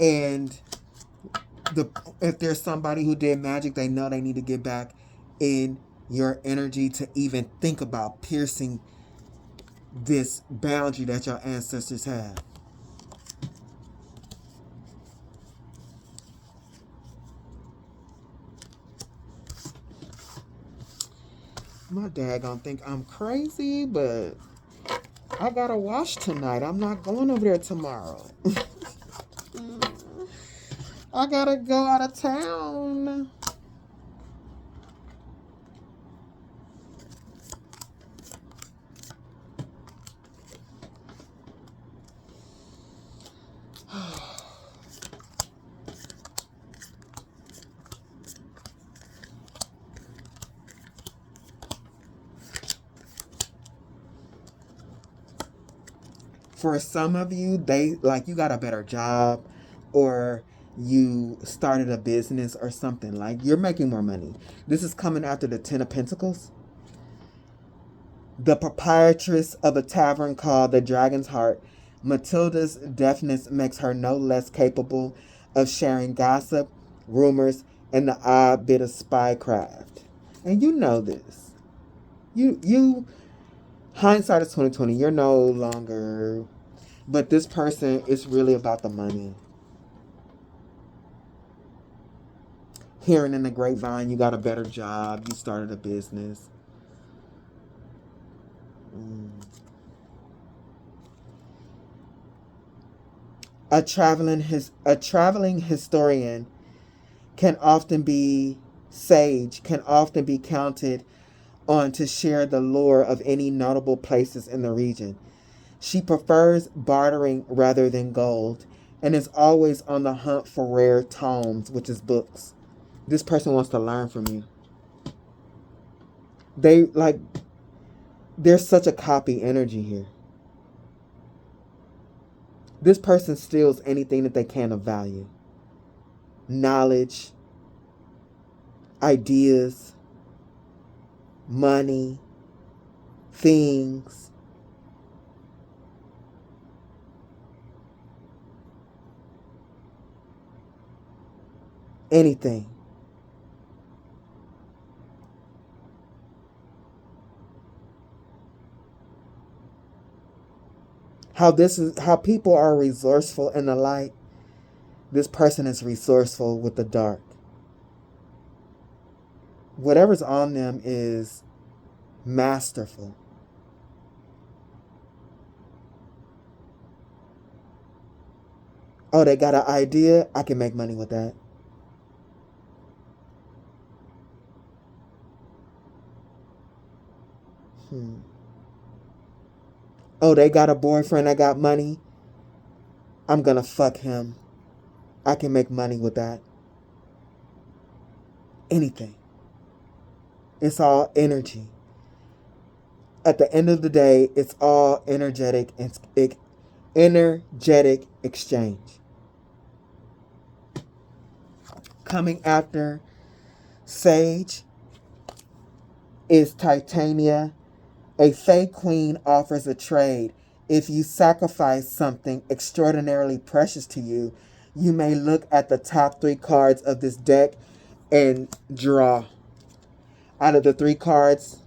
And if there's somebody who did magic, they know they need to get back in your energy to even think about piercing this boundary that your ancestors have. My dad gonna think I'm crazy, but I gotta wash tonight. I'm not going over there tomorrow. I gotta go out of town. For some of you, you got a better job, or you started a business or something. Like, you're making more money. This is coming after the Ten of Pentacles. The proprietress of a tavern called the Dragon's Heart, Matilda's deafness makes her no less capable of sharing gossip, rumors, and the odd bit of spycraft. And you know this. You hindsight is 2020. You're no longer. But this person is really about the money. Hearing in the grapevine, you got a better job. You started a business. A traveling historian can often be counted on to share the lore of any notable places in the region. She prefers bartering rather than gold and is always on the hunt for rare tomes, which is books. This person wants to learn from you. There's such a copy energy here. This person steals anything that they can of value. Knowledge, ideas, money, things. Anything. How people are resourceful in the light. This person is resourceful with the dark. Whatever's on them is masterful. Oh, they got an idea? I can make money with that. Oh, they got a boyfriend that got money? I'm gonna fuck him. I can make money with that. Anything. It's all energy. At the end of the day, it's all energetic exchange. Coming after Sage is Titania. A Fae Queen offers a trade. If you sacrifice something extraordinarily precious to you, you may look at the top 3 cards of this deck and draw. Out of the 3 cards,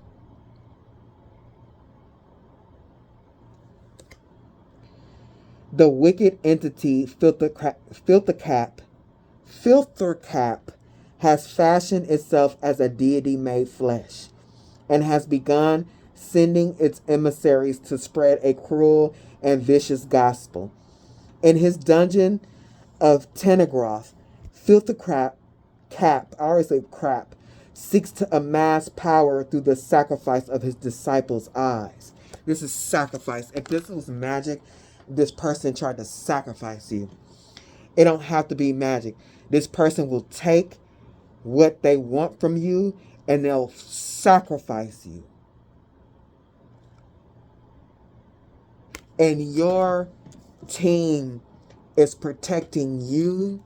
the wicked entity Filter Cap has fashioned itself as a deity made flesh and has begun sending its emissaries to spread a cruel and vicious gospel. In his dungeon of Tenegroth, Filter Cap, I always say crap, seeks to amass power through the sacrifice of his disciples' eyes. This is sacrifice. If this was magic, this person tried to sacrifice you. It don't have to be magic. This person will take what they want from you and they'll sacrifice you. And your team is protecting you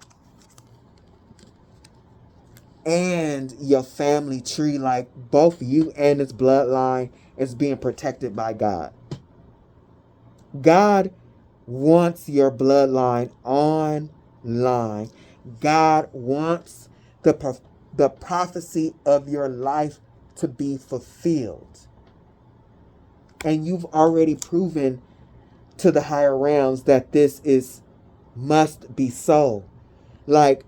and your family tree, like both you and its bloodline is being protected by God. God wants your bloodline online. God wants the prophecy of your life to be fulfilled. And you've already proven to the higher realms that this must be so. Like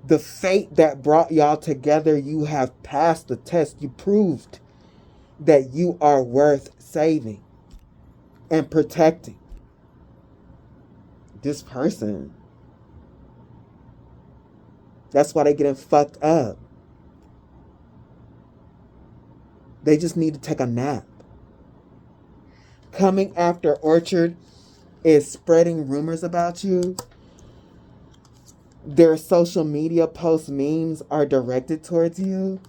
the fate that brought y'all together, you have passed the test. You proved that you are worth saving and protecting. This person, that's why they're getting fucked up. They just need to take a nap. Coming after Orchard is spreading rumors about you. Their social media posts, memes are directed towards you,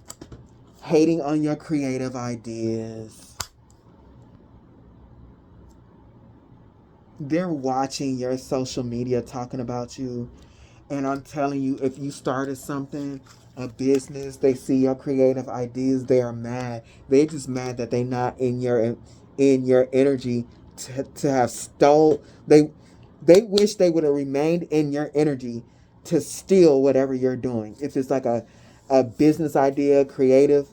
hating on your creative ideas. They're watching your social media talking about you. And I'm telling you, if you started something, a business, they see your creative ideas, they are mad. They're just mad that they're not in your energy to have stole. They wish they would have remained in your energy to steal whatever you're doing. If it's like a business idea, creative.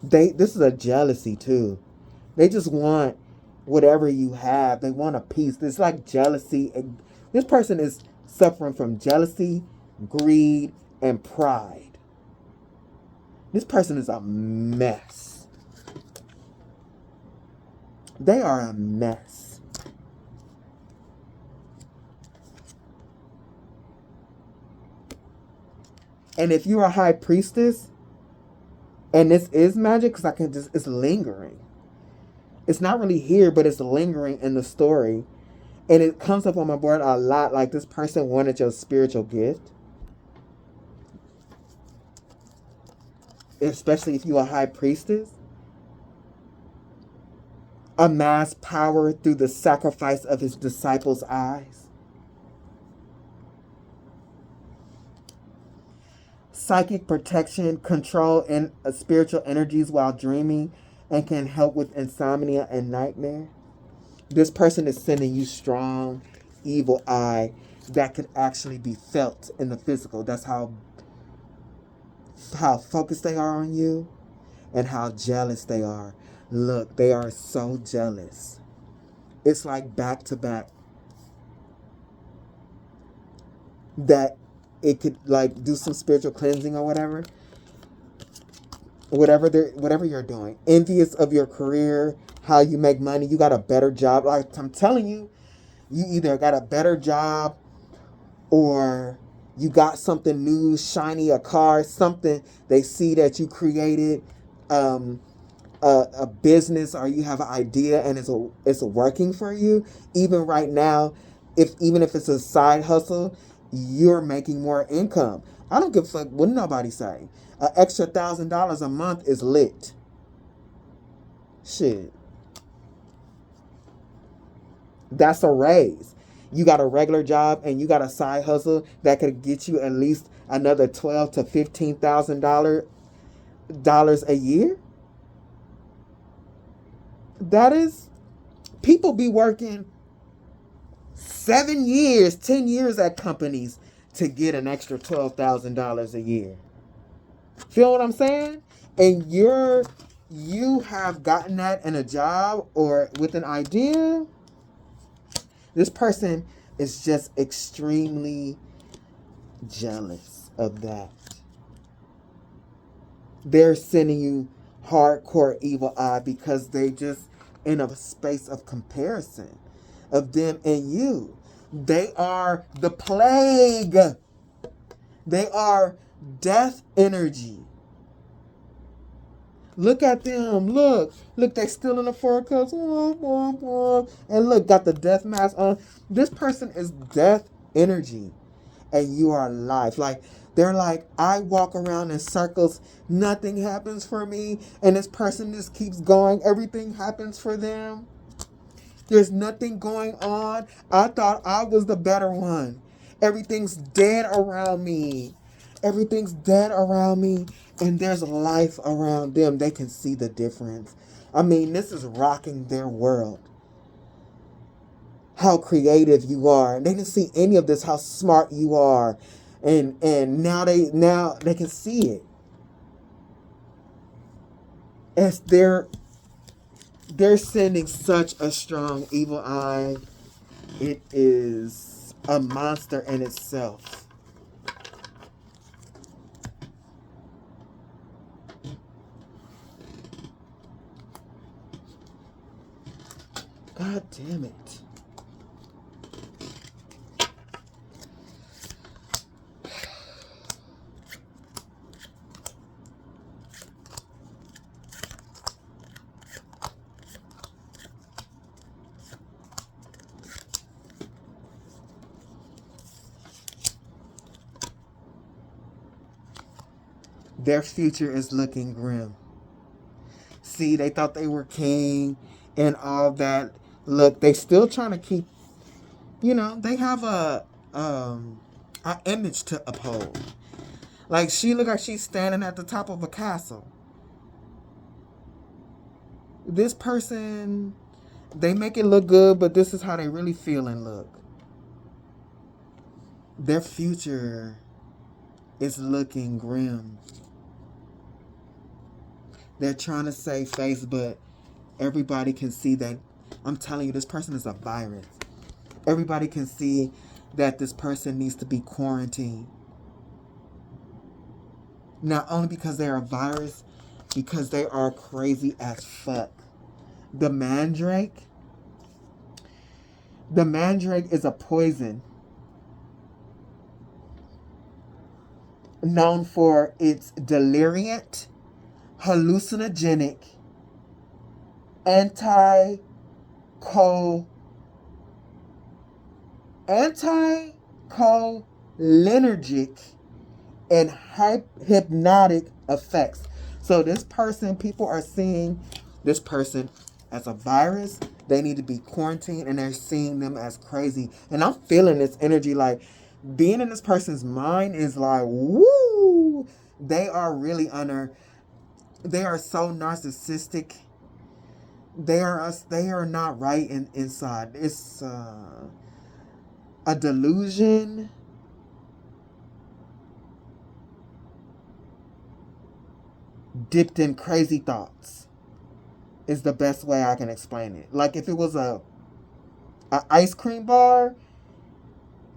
This is a jealousy too. They just want whatever you have. They want a piece. It's like jealousy. This person is suffering from jealousy, greed, and pride. This person is a mess. They are a mess. And if you're a high priestess, and this is magic, because it's lingering. It's not really here, but it's lingering in the story. And it comes up on my board a lot, like this person wanted your spiritual gift. Especially if you're a high priestess. amass power through the sacrifice of his disciples' eyes. Psychic protection, control and spiritual energies while dreaming, and can help with insomnia and nightmare. This person is sending you strong evil eye that could actually be felt in the physical. That's how focused they are on you and how jealous they are. Look, they are so jealous. It's like back to back. That it could like do some spiritual cleansing or whatever. Whatever you're doing. Envious of your career, how you make money. You got a better job. Like I'm telling you, you either got a better job or you got something new, shiny, a car, something they see that you created, a business, or you have an idea and it's working for you. Even right now, even if it's a side hustle, you're making more income. I don't give a fuck what nobody say. An extra $1,000 a month is lit. Shit. That's a raise. You got a regular job and you got a side hustle that could get you at least another $12,000 to $15,000 a year. That is, people be working 7 years, 10 years at companies to get an extra $12,000 a year. Feel what I'm saying? And you have gotten that in a job or with an idea. This person is just extremely jealous of that. They're sending you hardcore evil eye because they just in a space of comparison of them and you. They are the plague. They are death energy. Look at them. Look, they still in the Four of Cups. And look, got the death mask on. This person is death energy. And you are alive. Like, they're like, I walk around in circles. Nothing happens for me. And this person just keeps going. Everything happens for them. There's nothing going on. I thought I was the better one. Everything's dead around me. Everything's dead around me. And there's life around them. They can see the difference. I mean, this is rocking their world. How creative you are. They didn't see any of this, how smart you are. And now they can see it. As they're sending such a strong evil eye. It is a monster in itself. God damn it. Their future is looking grim. See, they thought they were king and all that. Look, they still trying to keep, they have a image to uphold. Like, she look like she's standing at the top of a castle. This person, they make it look good, but this is how they really feel and look. Their future is looking grim. They're trying to save face, but everybody can see that. I'm telling you, this person is a virus. Everybody can see that this person needs to be quarantined. Not only because they're a virus, because they are crazy as fuck. The mandrake is a poison known for its deliriant, hallucinogenic, anticholinergic, and hypnotic effects. So this person, people are seeing this person as a virus. They need to be quarantined, and they're seeing them as crazy. And I'm feeling this energy, like being in this person's mind is like, woo! They are really they are so narcissistic. They are not right inside. It's a delusion. Dipped in crazy thoughts is the best way I can explain it. Like if it was a ice cream bar,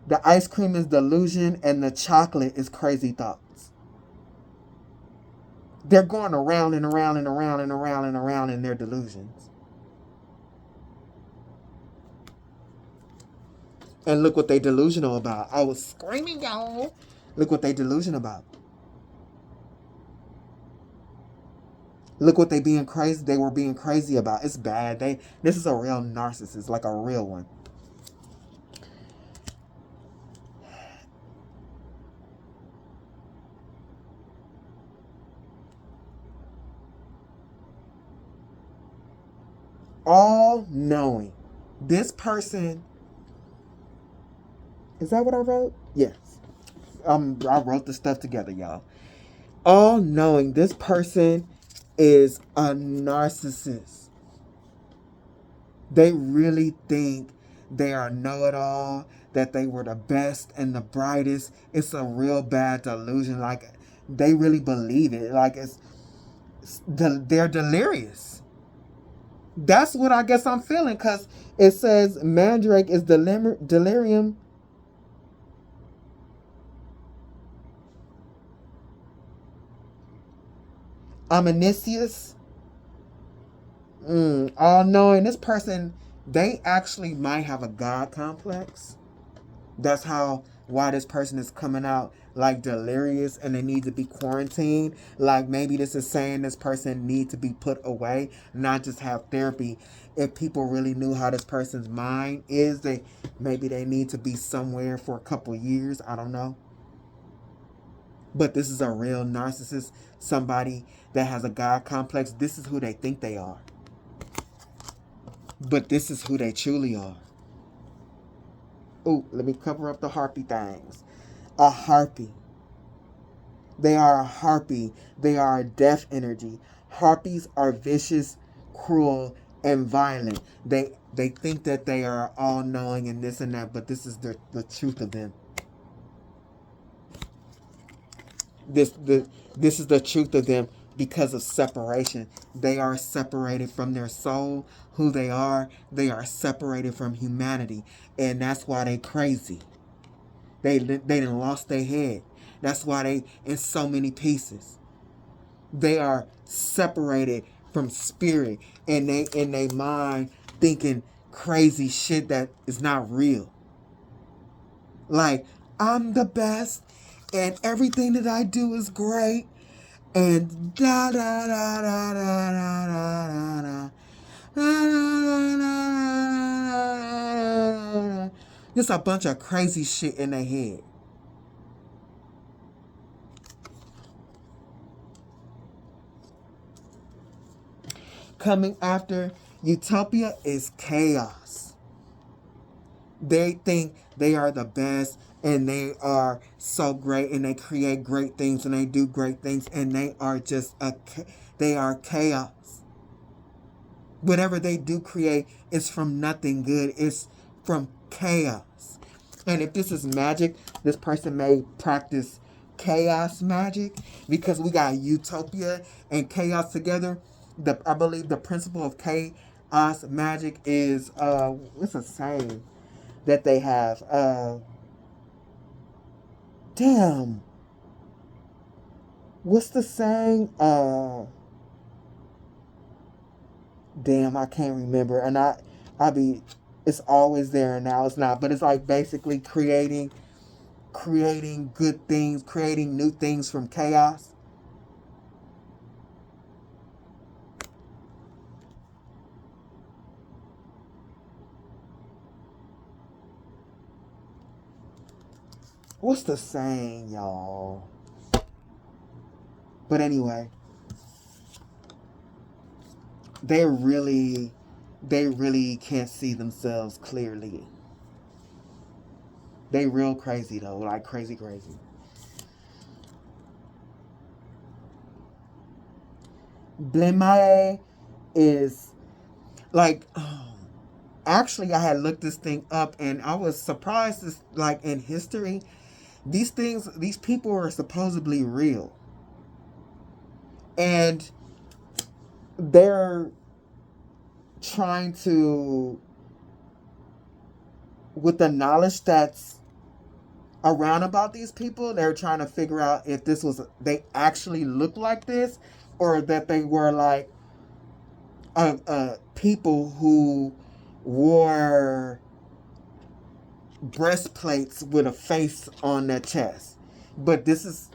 the ice cream is delusion and the chocolate is crazy thoughts. They're going around and around and around and around and around in their delusions. And look what they delusional about. I was screaming, y'all. Look what they delusion about. Look what they were being crazy about. It's bad. This is a real narcissist, like a real one. All knowing. This person, is that what I wrote? Yes. I wrote the stuff together, y'all. All knowing. This person is a narcissist. They really think they are know-it-all, that they were the best and the brightest. It's a real bad delusion. Like, they really believe it. Like, they're delirious. That's what I guess I'm feeling, because it says Mandrake is delirium. Omniscience. All knowing. This person, they actually might have a God complex. That's why this person is coming out like delirious and they need to be quarantined. Like maybe this is saying this person needs to be put away, not just have therapy. If people really knew how this person's mind is, maybe they need to be somewhere for a couple years. I don't know. But this is a real narcissist, somebody that has a God complex. This is who they think they are. But this is who they truly are. Ooh, let me cover up the harpy things. A harpy. They are a harpy. They are a death energy. Harpies are vicious, cruel, and violent. They think that they are all knowing and this and that, but this is the truth of them. This is the truth of them because of separation. They are separated from their soul, who they are. They are separated from humanity, and that's why they crazy. They done lost their head. That's why they in so many pieces. They are separated from spirit, and they in their mind thinking crazy shit that is not real. Like, I'm the best, and everything that I do is great, and da da da da da da da da. Just a bunch of crazy shit in their head. Coming after utopia is chaos. They think they are the best and they are so great and they create great things and they do great things and they are just they are chaos. Whatever they do create is from nothing good. It's from chaos. And if this is magic, this person may practice chaos magic because we got utopia and chaos together. I believe the principle of chaos magic is what's a saying that they have? Damn. What's the saying? Damn, I can't remember. And it's always there and now it's not. But it's like basically creating good things, creating new things from chaos. What's the saying, y'all? But anyway, they're really they really can't see themselves clearly. They real crazy though, like crazy. Blemae is like, actually I had looked this thing up and I was surprised. This, like in history, these people are supposedly real, and they're trying to, with the knowledge that's around about these people, they're trying to figure out if they actually look like this, or that they were like people who wore breastplates with a face on their chest. But this is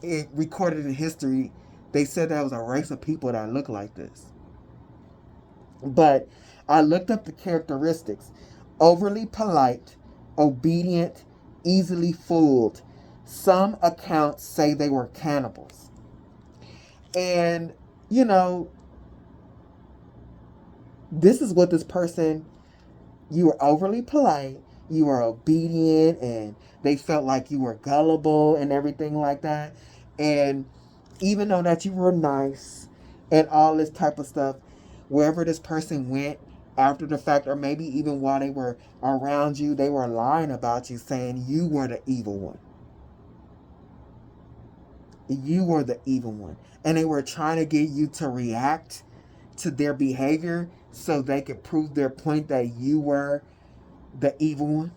it recorded in history. They said that was a race of people that look like this. But I looked up the characteristics: overly polite, obedient, easily fooled. Some accounts say they were cannibals. And, you know, this is what this person, you were overly polite, you were obedient, and they felt like you were gullible and everything like that. And even though that you were nice and all this type of stuff, wherever this person went after the fact, or maybe even while they were around you, they were lying about you, saying you were the evil one. You were the evil one. And they were trying to get you to react to their behavior so they could prove their point that you were the evil one.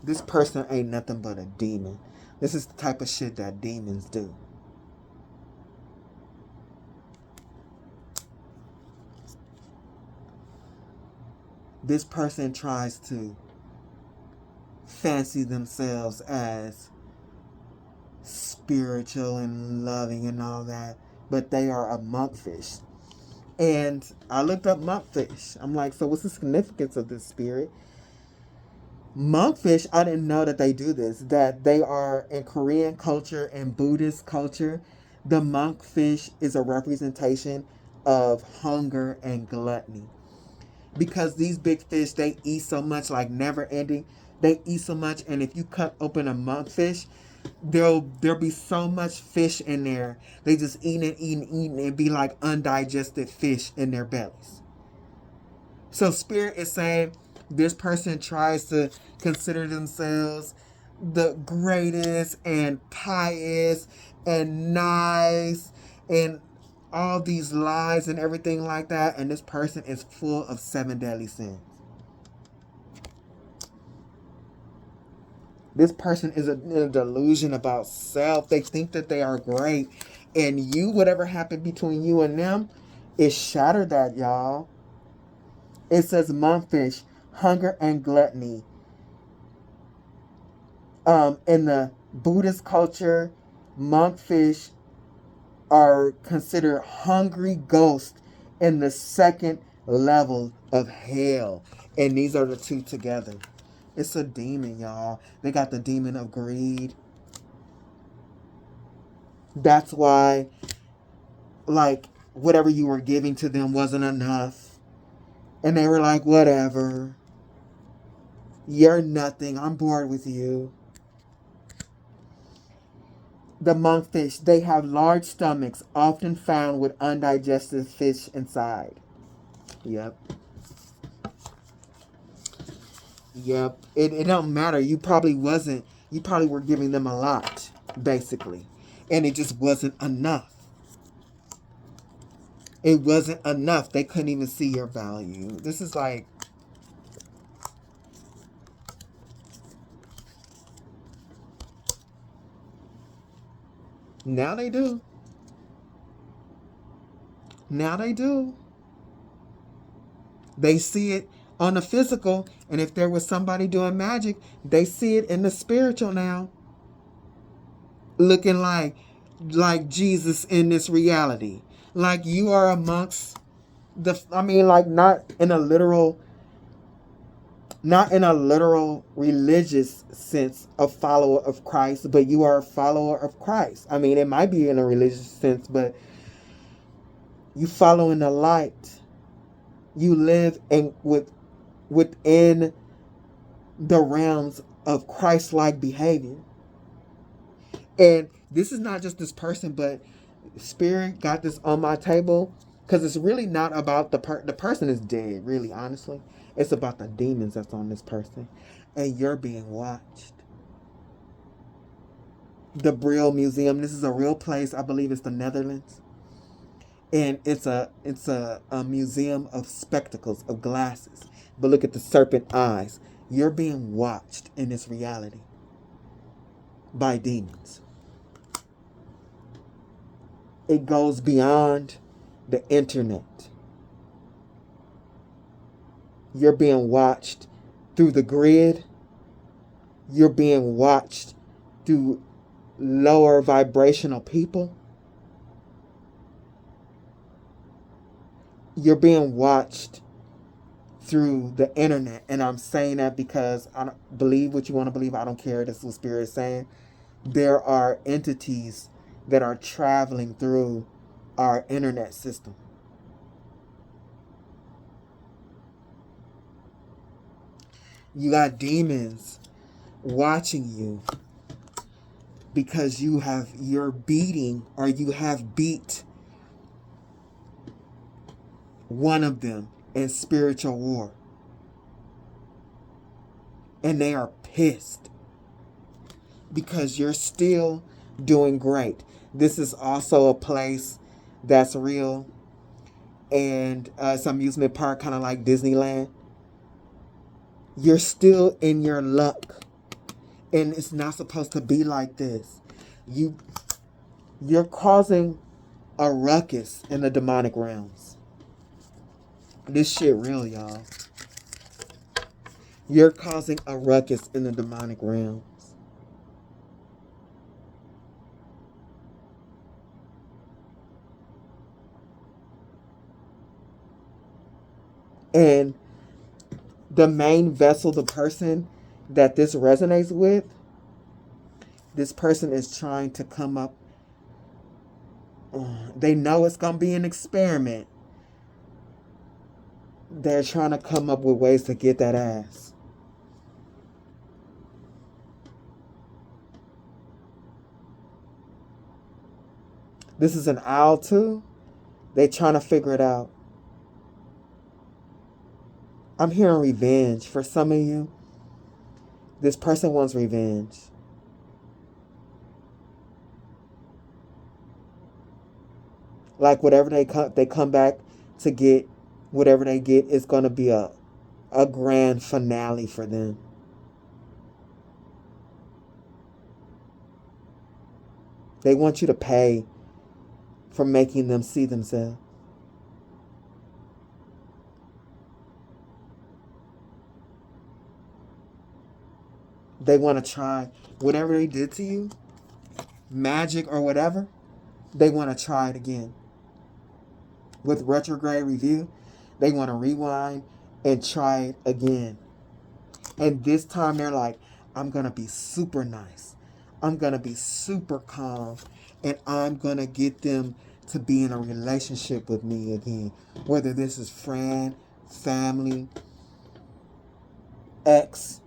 This person ain't nothing but a demon. This is the type of shit that demons do. This person tries to fancy themselves as spiritual and loving and all that, but they are a monkfish. And I looked up monkfish. I'm like, so what's the significance of this spirit? Monkfish, I didn't know that they do this, that they are in Korean culture and Buddhist culture. The monkfish is a representation of hunger and gluttony. Because these big fish, they eat so much, like never ending. They eat so much, and if you cut open a monkfish, there'll be so much fish in there. They just eating, and be like undigested fish in their bellies. So Spirit is saying this person tries to consider themselves the greatest and pious and nice and all these lies and everything like that, and this person is full of 7 deadly sins. This person is in a delusion about self. They think that they are great, and whatever happened between you and them, it shattered that, y'all. It says monkfish, hunger and gluttony. In the Buddhist culture, monkfish are considered hungry ghosts in the 2nd level of hell. And these are the two together. It's a demon, y'all. They got the demon of greed. That's why, like, whatever you were giving to them wasn't enough. And they were like, whatever. You're nothing. I'm bored with you. The monkfish, they have large stomachs, often found with undigested fish inside. Yep. It don't matter. You probably were giving them a lot, basically. And it just wasn't enough. It wasn't enough. They couldn't even see your value. This is like, now they do. Now they do. They see it on the physical, and if there was somebody doing magic, they see it in the spiritual now. Looking like Jesus in this reality. Like you are amongst like not in a literal Not in a literal religious sense of follower of Christ, but you are a follower of Christ. I mean, it might be in a religious sense, but you follow in the light. You live within the realms of Christ-like behavior. And this is not just this person, but Spirit got this on my table because it's really not about the person is dead, really, honestly. It's about the demons that's on this person. And you're being watched. The Brill Museum, this is a real place. I believe it's the Netherlands. And it's a museum of spectacles, of glasses. But look at the serpent eyes. You're being watched in this reality by demons. It goes beyond the internet. You're being watched through the grid. You're being watched through lower vibrational people. You're being watched through the internet. And I'm saying that because I don't believe what you want to believe. I don't care. This is what Spirit is saying. There are entities that are traveling through our internet system. You got demons watching you because you're beating, or you have beat one of them in spiritual war. And they are pissed because you're still doing great. This is also a place that's real, and it's an amusement park, kind of like Disneyland. You're still in your luck, and it's not supposed to be like this. You're causing a ruckus in the demonic realms. This shit real, y'all. You're causing a ruckus in the demonic realms. And the main vessel, the person that this resonates with, this person is trying to come up. They know it's going to be an experiment. They're trying to come up with ways to get that ass. This is an owl too. They're trying to figure it out. I'm hearing revenge. For some of you, this person wants revenge. Like whatever they come back to get, whatever they get is going to be a grand finale for them. They want you to pay for making them see themselves. They want to try whatever they did to you, magic or whatever, they want to try it again. With retrograde review, they want to rewind and try it again. And this time they're like, I'm going to be super nice. I'm going to be super calm. And I'm going to get them to be in a relationship with me again. Whether this is friend, family, ex.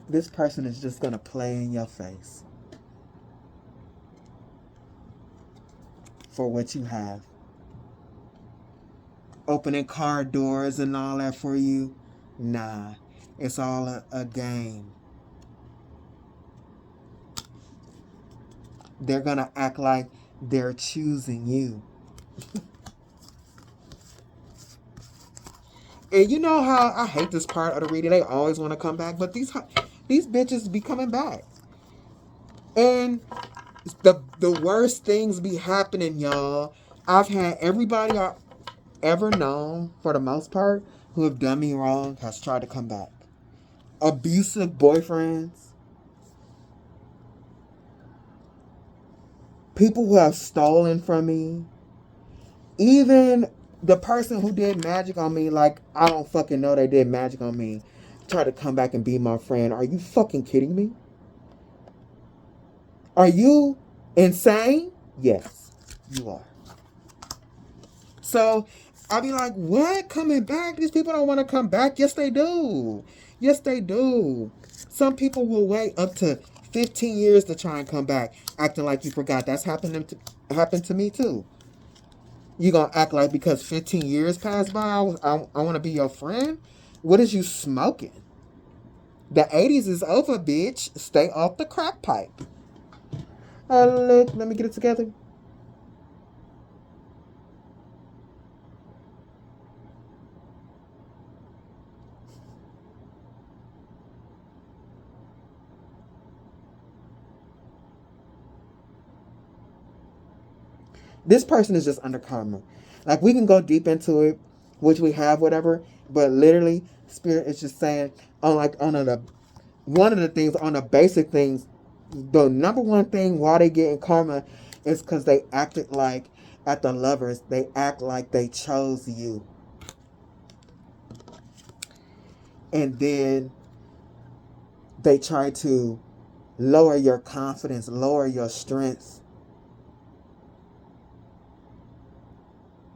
This person is just going to play in your face for what you have. Opening car doors and all that for you. Nah, it's all a game. They're going to act like they're choosing you. And you know how I hate this part of the reading. They always want to come back, but these bitches be coming back. And the worst things be happening, y'all. I've had everybody I ever known, for the most part, who have done me wrong has tried to come back. Abusive boyfriends. people who have stolen from me, even the person who did magic on me, like, I don't fucking know they did magic on me, try to come back and be my friend. Are you fucking kidding me? Are you insane? Yes, you are. So I'll be like, what? Coming back? These people don't want to come back? Yes, they do. Yes, they do. Some people will wait up to 15 years to try and come back, acting like you forgot. That's happened to me too. You gonna act like because 15 years passed by, I want to be your friend? What is you smoking? The 80s is over, bitch. Stay off the crack pipe. Look, let me get it together. This person is just under karma. Like, we can go deep into it, which we have, whatever, but literally, Spirit is just saying, one of the things, on the basic things, the number one thing why they get in karma is because they acted like, at the Lovers, they act like they chose you. And then they try to lower your confidence, lower your strength.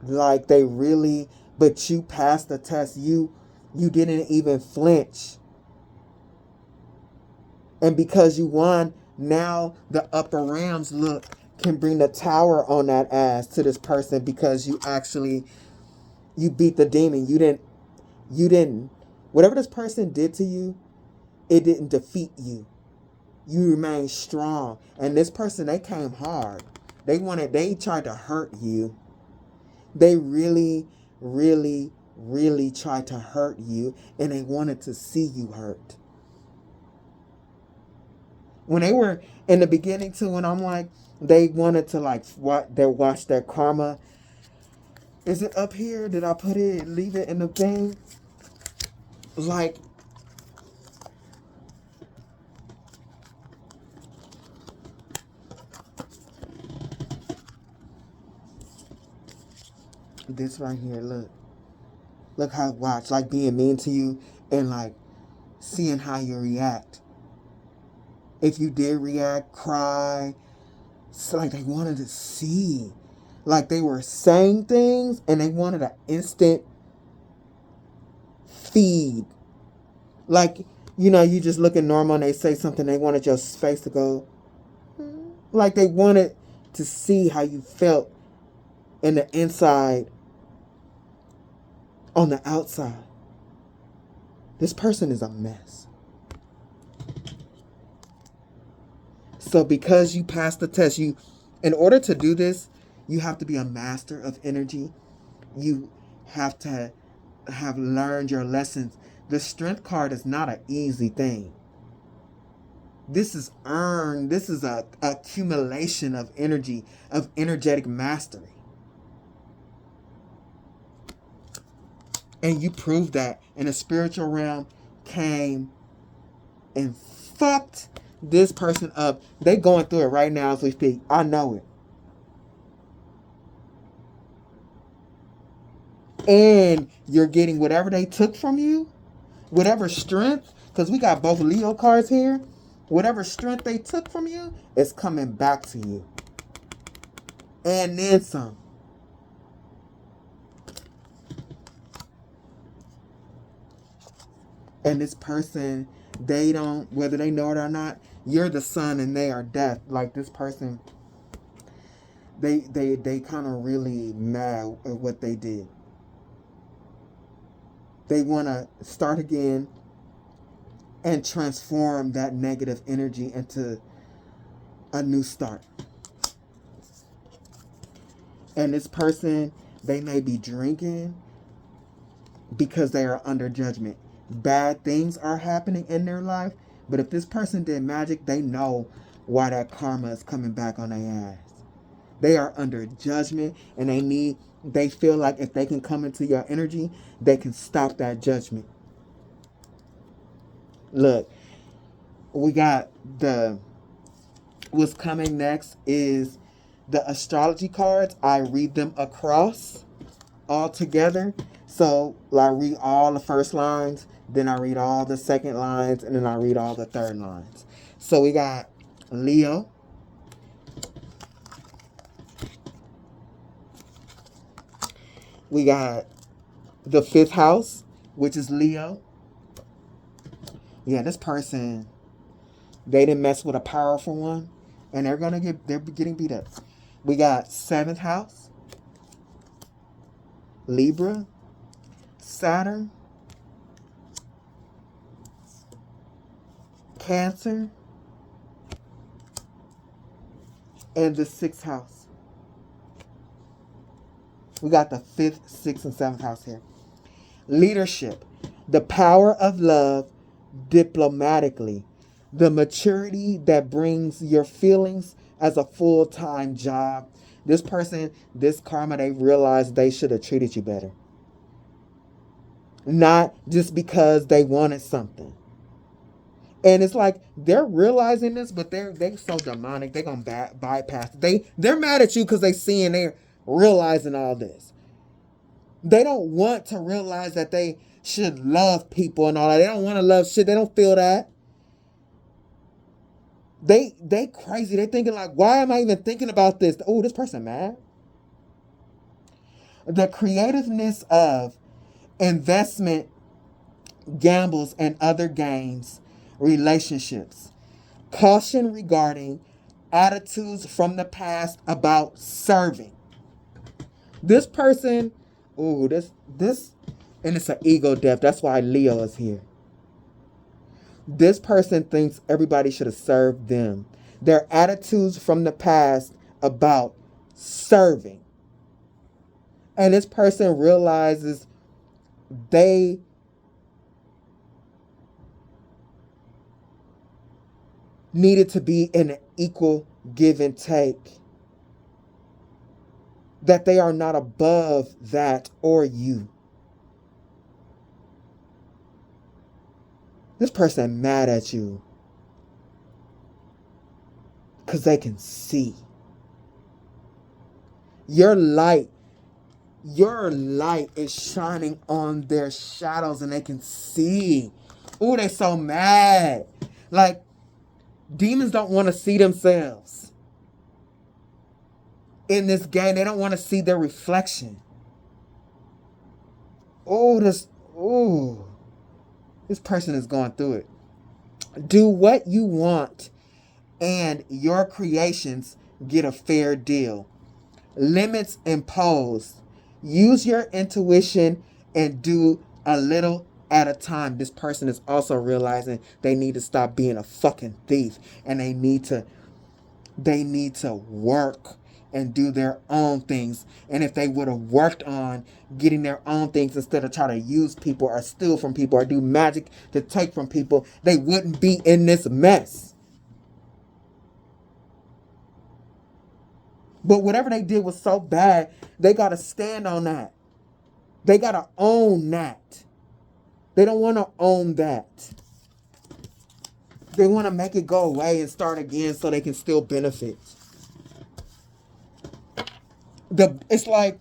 Like, they really, but you passed the test. You didn't even flinch. And because you won, now the upper realms can bring the tower on that ass to this person because you beat the demon. You didn't, whatever this person did to you, it didn't defeat you. You remained strong. And this person, they came hard. They tried to hurt you. They really, really, really tried to hurt you, and they wanted to see you hurt. When they were in the beginning too, when I'm like, they wanted to like watch their karma. Is it up here? Did I put it, leave it in the thing? Like, this right here, look how watch, like, being mean to you and like seeing how you react. If you did react, cry, so like they wanted to see, like they were saying things and they wanted an instant feed. Like, you just looking normal and they say something, they wanted your face to go, like they wanted to see how you felt in the inside on the outside. This person is a mess. So because you passed the test, in order to do this, you have to be a master of energy. You have to have learned your lessons. The strength card is not an easy thing. This is earned. This is a accumulation of energy, of energetic mastery. And you proved that. And the spiritual realm came and fucked this person up. They going through it right now as we speak. I know it. And you're getting whatever they took from you, whatever strength, because we got both Leo cards here. Whatever strength they took from you is coming back to you. And then some. And this person, they don't, whether they know it or not, you're the sun and they are death. Like, this person, they kind of really mad at what they did. They want to start again and transform that negative energy into a new start. And this person, they may be drinking because they are under judgment. Bad things are happening in their life, but if this person did magic, they know why that karma is coming back on their ass. They are under judgment, and they feel like if they can come into your energy, they can stop that judgment. Look, we got what's coming next is The astrology cards, I read them across all together. So I read all the first lines, then I read all the second lines, and then I read all the third lines. So we got Leo. We got the 5th house, which is Leo. Yeah, this person, they didn't mess with a powerful one, and they're getting beat up. We got 7th house, Libra, Saturn, Cancer, and the 6th house. We got the 5th, 6th, and 7th house here. Leadership, the power of love diplomatically, the maturity that brings your feelings as a full-time job. This person, this karma, they realized they should have treated you better. Not just because they wanted something. And it's like they're realizing this, but they're so demonic. They're gonna bypass. They're mad at you because they seeing, they're realizing all this. They don't want to realize that they should love people and all that. They don't want to love shit. They don't feel that. They crazy. They thinking like, why am I even thinking about this? Oh, this person mad. The creativeness of investment, gambles, and other gains, relationships. Caution regarding attitudes from the past about serving. This person, this, and it's an ego death. That's why Leo is here. This person thinks everybody should have served them. Their attitudes from the past about serving. And this person realizes they needed to be in an equal give and take. That they are not above that or you. This person mad at you because they can see. Your light is shining on their shadows and they can see. Ooh, they so mad. Like, demons don't want to see themselves in this game. They don't want to see their reflection. This person is going through it. Do what you want and your creations get a fair deal. Limits imposed. Use your intuition and do a little at a time. This person is also realizing they need to stop being a fucking thief, and they need to work and do their own things. And if they would have worked on getting their own things instead of trying to use people or steal from people or do magic to take from people, they wouldn't be in this mess. But whatever they did was so bad, they got to stand on that. They got to own that. They don't want to own that. They want to make it go away and start again so they can still benefit. It's like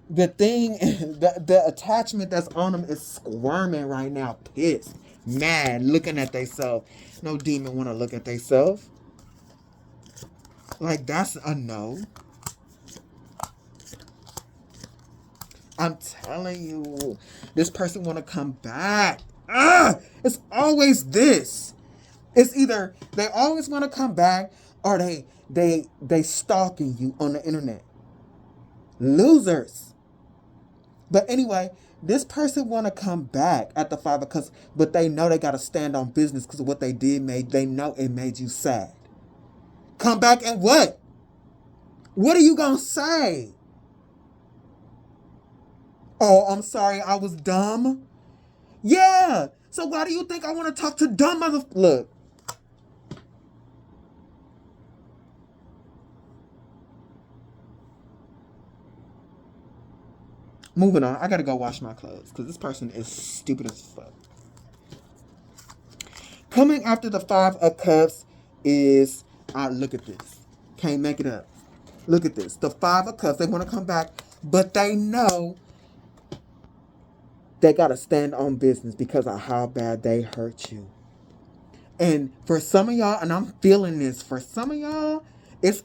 the thing, the attachment that's on them is squirming right now, pissed, mad, looking at themselves. No demon want to look at themselves. Like, that's a no. I'm telling you, this person want to come back. It's always this. It's either they always want to come back or they stalking you on the internet. Losers. But anyway, this person want to come back at the 5 but they know they got to stand on business because of what they did. They know it made you sad. Come back and what? What are you going to say? Oh, I'm sorry, I was dumb. Yeah. So why do you think I want to talk to dumb motherfuckers? Look. Moving on. I got to go wash my clothes because this person is stupid as fuck. Coming after the 5 of Cups is, look at this. Can't make it up. Look at this. The Five of Cups. They want to come back, but they know they got to stand on business because of how bad they hurt you. And for some of y'all, and I'm feeling this, for some of y'all, it's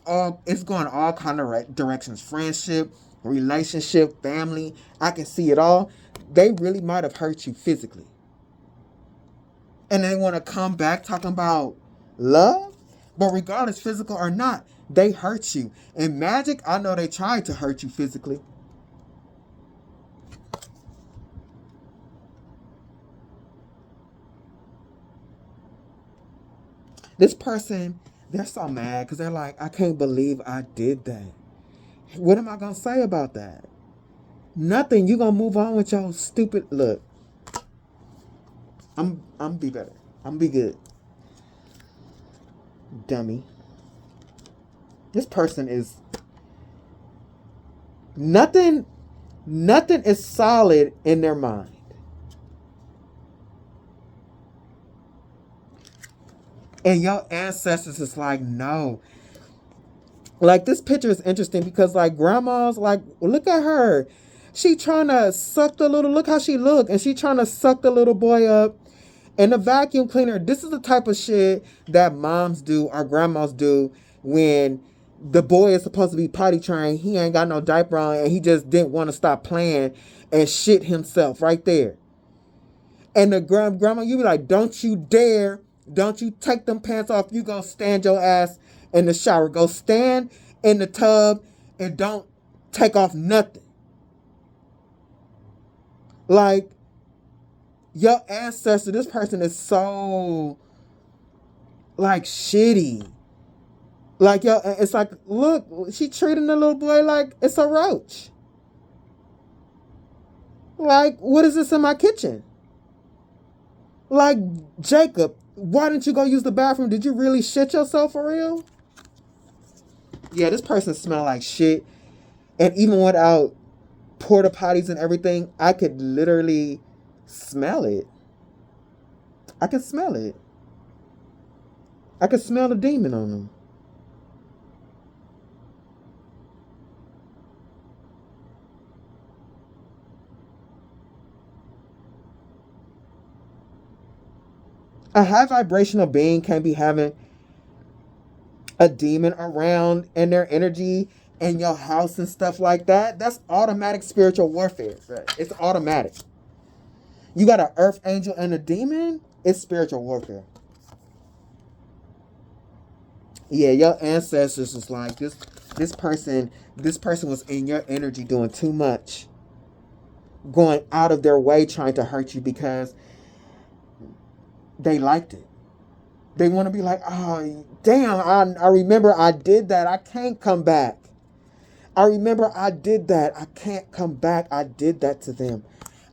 going all kind of directions. Friendship, relationship, family. I can see it all. They really might have hurt you physically. And they want to come back talking about love. But regardless, physical or not, they hurt you. In magic, I know they tried to hurt you physically. This person, they're so mad because they're like, I can't believe I did that. What am I going to say about that? Nothing. You going to move on with your stupid... Look, I'm be better. I'm be good. Dummy. This person is... Nothing is solid in their mind. And your ancestors is like, no. Like, this picture is interesting because, like, grandma's like, look at her. She trying to suck the little, look how she look. And she trying to suck the little boy up in the vacuum cleaner. This is the type of shit that moms do or grandmas do when the boy is supposed to be potty trained. He ain't got no diaper on and he just didn't want to stop playing and shit himself right there. And the grandma, you be like, don't you dare. Don't you take them pants off. You gonna stand your ass in the shower. Go stand in the tub and don't take off nothing. Like, your ancestor, this person is so, like, shitty. Like, yo, it's like, look, she treating the little boy like it's a roach. Like, what is this in my kitchen? Like, Jacob, why didn't you go use the bathroom? Did you really shit yourself for real? Yeah, this person smelled like shit. And even without porta potties and everything, I could literally smell it. I could smell it. I could smell the demon on them. A high vibrational being can be having a demon around in their energy in your house and stuff like that. That's automatic spiritual warfare. Right? It's automatic. You got an earth angel and a demon, it's spiritual warfare. Yeah, your ancestors was like, this person was in your energy doing too much. Going out of their way trying to hurt you because they liked it. They want to be like, oh, damn, I remember I did that. I can't come back. I remember I did that. I can't come back. I did that to them.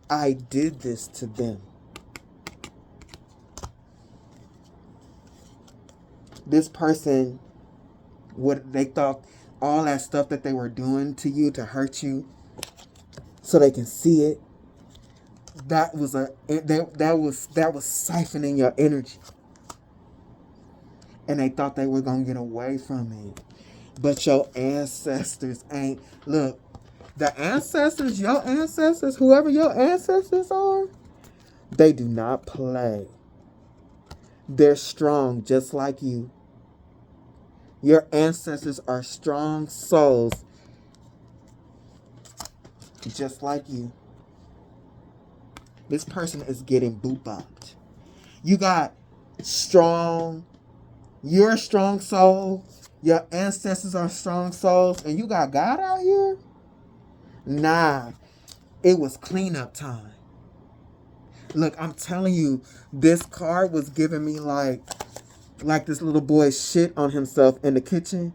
I did this to them. This person, what they thought, all that stuff that they were doing to you to hurt you so they can see it, that was siphoning your energy. And they thought they were going to get away from it. But your ancestors ain't. Look, the ancestors, your ancestors, whoever your ancestors are, they do not play. They're strong just like you. Your ancestors are strong souls just like you. This person is getting boot-bopped. You got strong. You're a strong soul. Your ancestors are strong souls. And you got God out here? Nah. It was cleanup time. Look, I'm telling you, this card was giving me like this little boy shit on himself in the kitchen.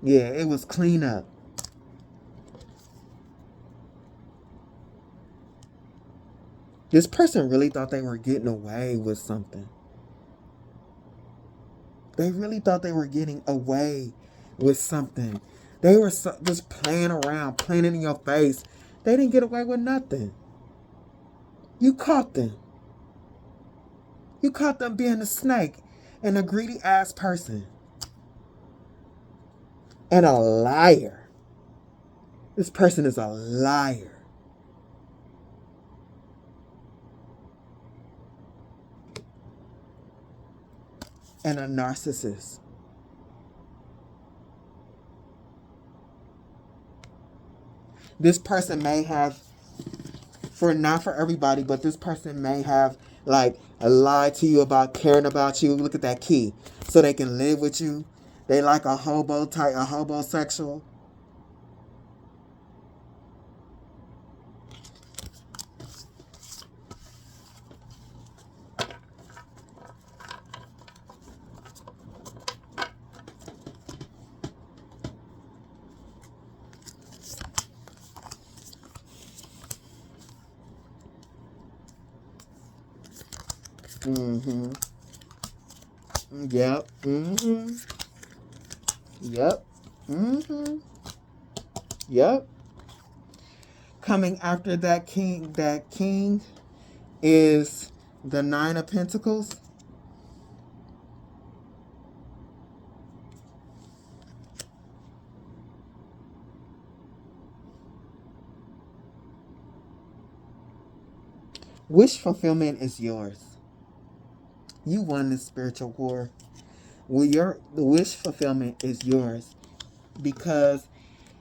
Yeah, it was cleanup. This person really thought they were getting away with something. They really thought they were getting away with something. They were just playing around, playing it in your face. They didn't get away with nothing. You caught them. You caught them being a snake and a greedy ass person. And a liar. This person is a liar. And a narcissist. This person may have, not for everybody, but this person may have like lied to you about caring about you. Look at that key. So they can live with you. They like a hobo type, a hobosexual. Mm-hmm. Yep. Mm-hmm. Yep. Mm-hmm. Yep. Coming after that king is the Nine of Pentacles. Wish fulfillment is yours. You won this spiritual war. Well, the wish fulfillment is yours because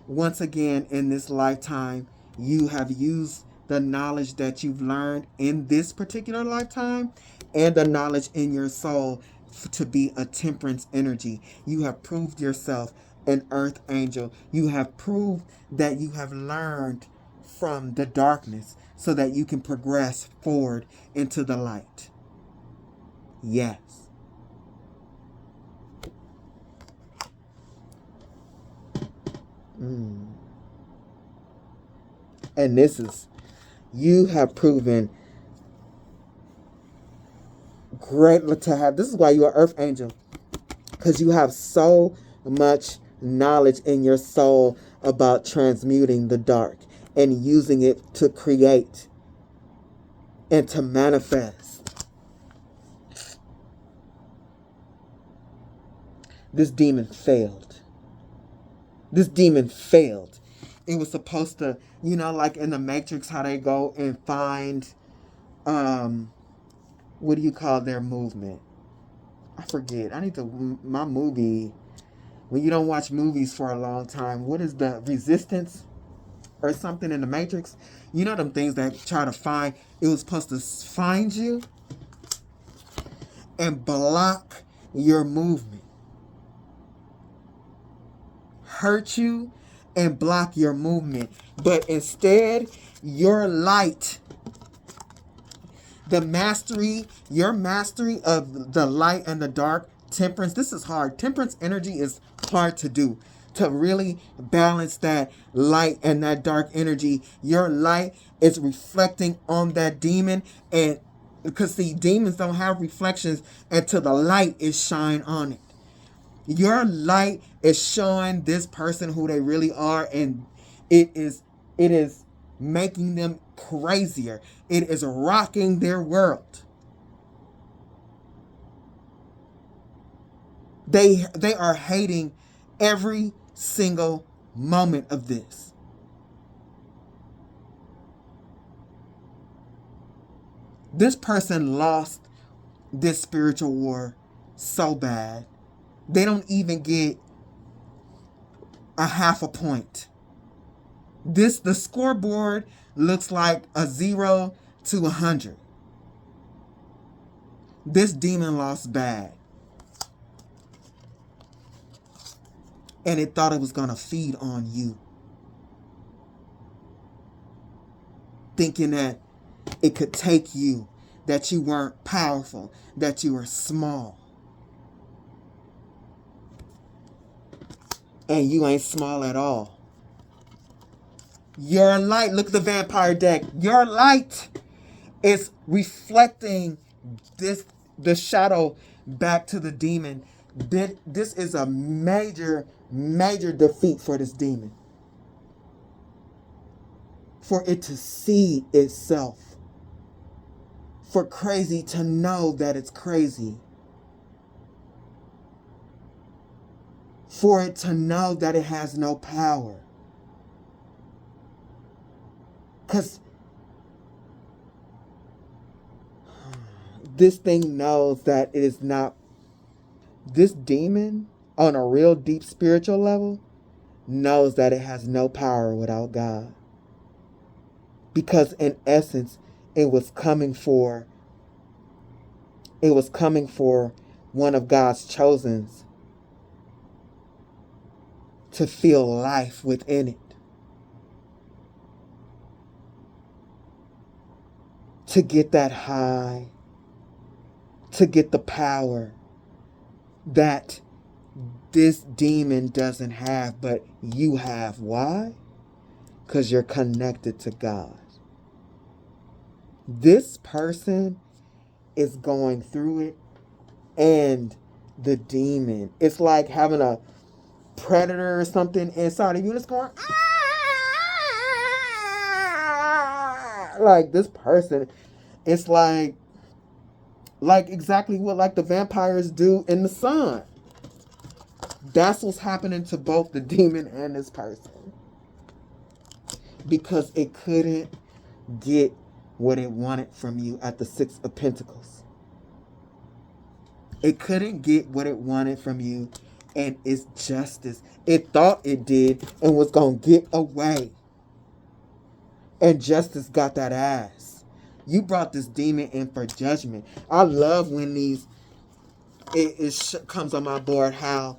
once again in this lifetime, you have used the knowledge that you've learned in this particular lifetime and the knowledge in your soul to be a temperance energy. You have proved yourself an earth angel. You have proved that you have learned from the darkness so that you can progress forward into the light. Yes. And you have proven great to have. This is why you're an earth angel. Because you have so much knowledge in your soul about transmuting the dark and using it to create and to manifest. This demon failed. This demon failed. It was supposed to, like in the Matrix, how they go and find, what do you call their movement? I forget. I need my movie. When you don't watch movies for a long time, what is the resistance or something in the Matrix? You know them things that try to find. It was supposed to find you and block your movement. Hurt you and block your movement. But instead, your light, your mastery of the light and the dark, temperance, this is hard. Temperance energy is hard to do. To really balance that light and that dark energy, your light is reflecting on that demon. And because see, demons don't have reflections until the light is shine on it. Your light is showing this person who they really are, and it is making them crazier. It is rocking their world. They are hating every single moment of this. This person lost this spiritual war so bad. They don't even get a half a point. The scoreboard looks like a 0 to 100. This demon lost bad. And it thought it was going to feed on you. Thinking that it could take you, that you weren't powerful, that you were small. And you ain't small at all. Your light, look at the vampire deck. Your light is reflecting the shadow back to the demon. This is a major, major defeat for this demon. For it to see itself for crazy to know that it's crazy. For it to know that it has no power. Because this thing knows that it is not, this demon on a real deep spiritual level knows that it has no power without God. Because in essence, it was coming for one of God's chosens to feel life within it. To get that high. To get the power that this demon doesn't have, but you have. Why? Because you're connected to God. This person is going through it, and the demon, it's like having a predator or something inside of you that's going, ah! Like this person, it's like exactly what like the vampires do in the sun. That's what's happening to both the demon and this person. Because it couldn't get what it wanted from you at the Six of Pentacles. It couldn't get what it wanted from you, and it's justice. It thought it did and was going to get away. And justice got that ass. You brought this demon in for judgment. I love when it comes on my board how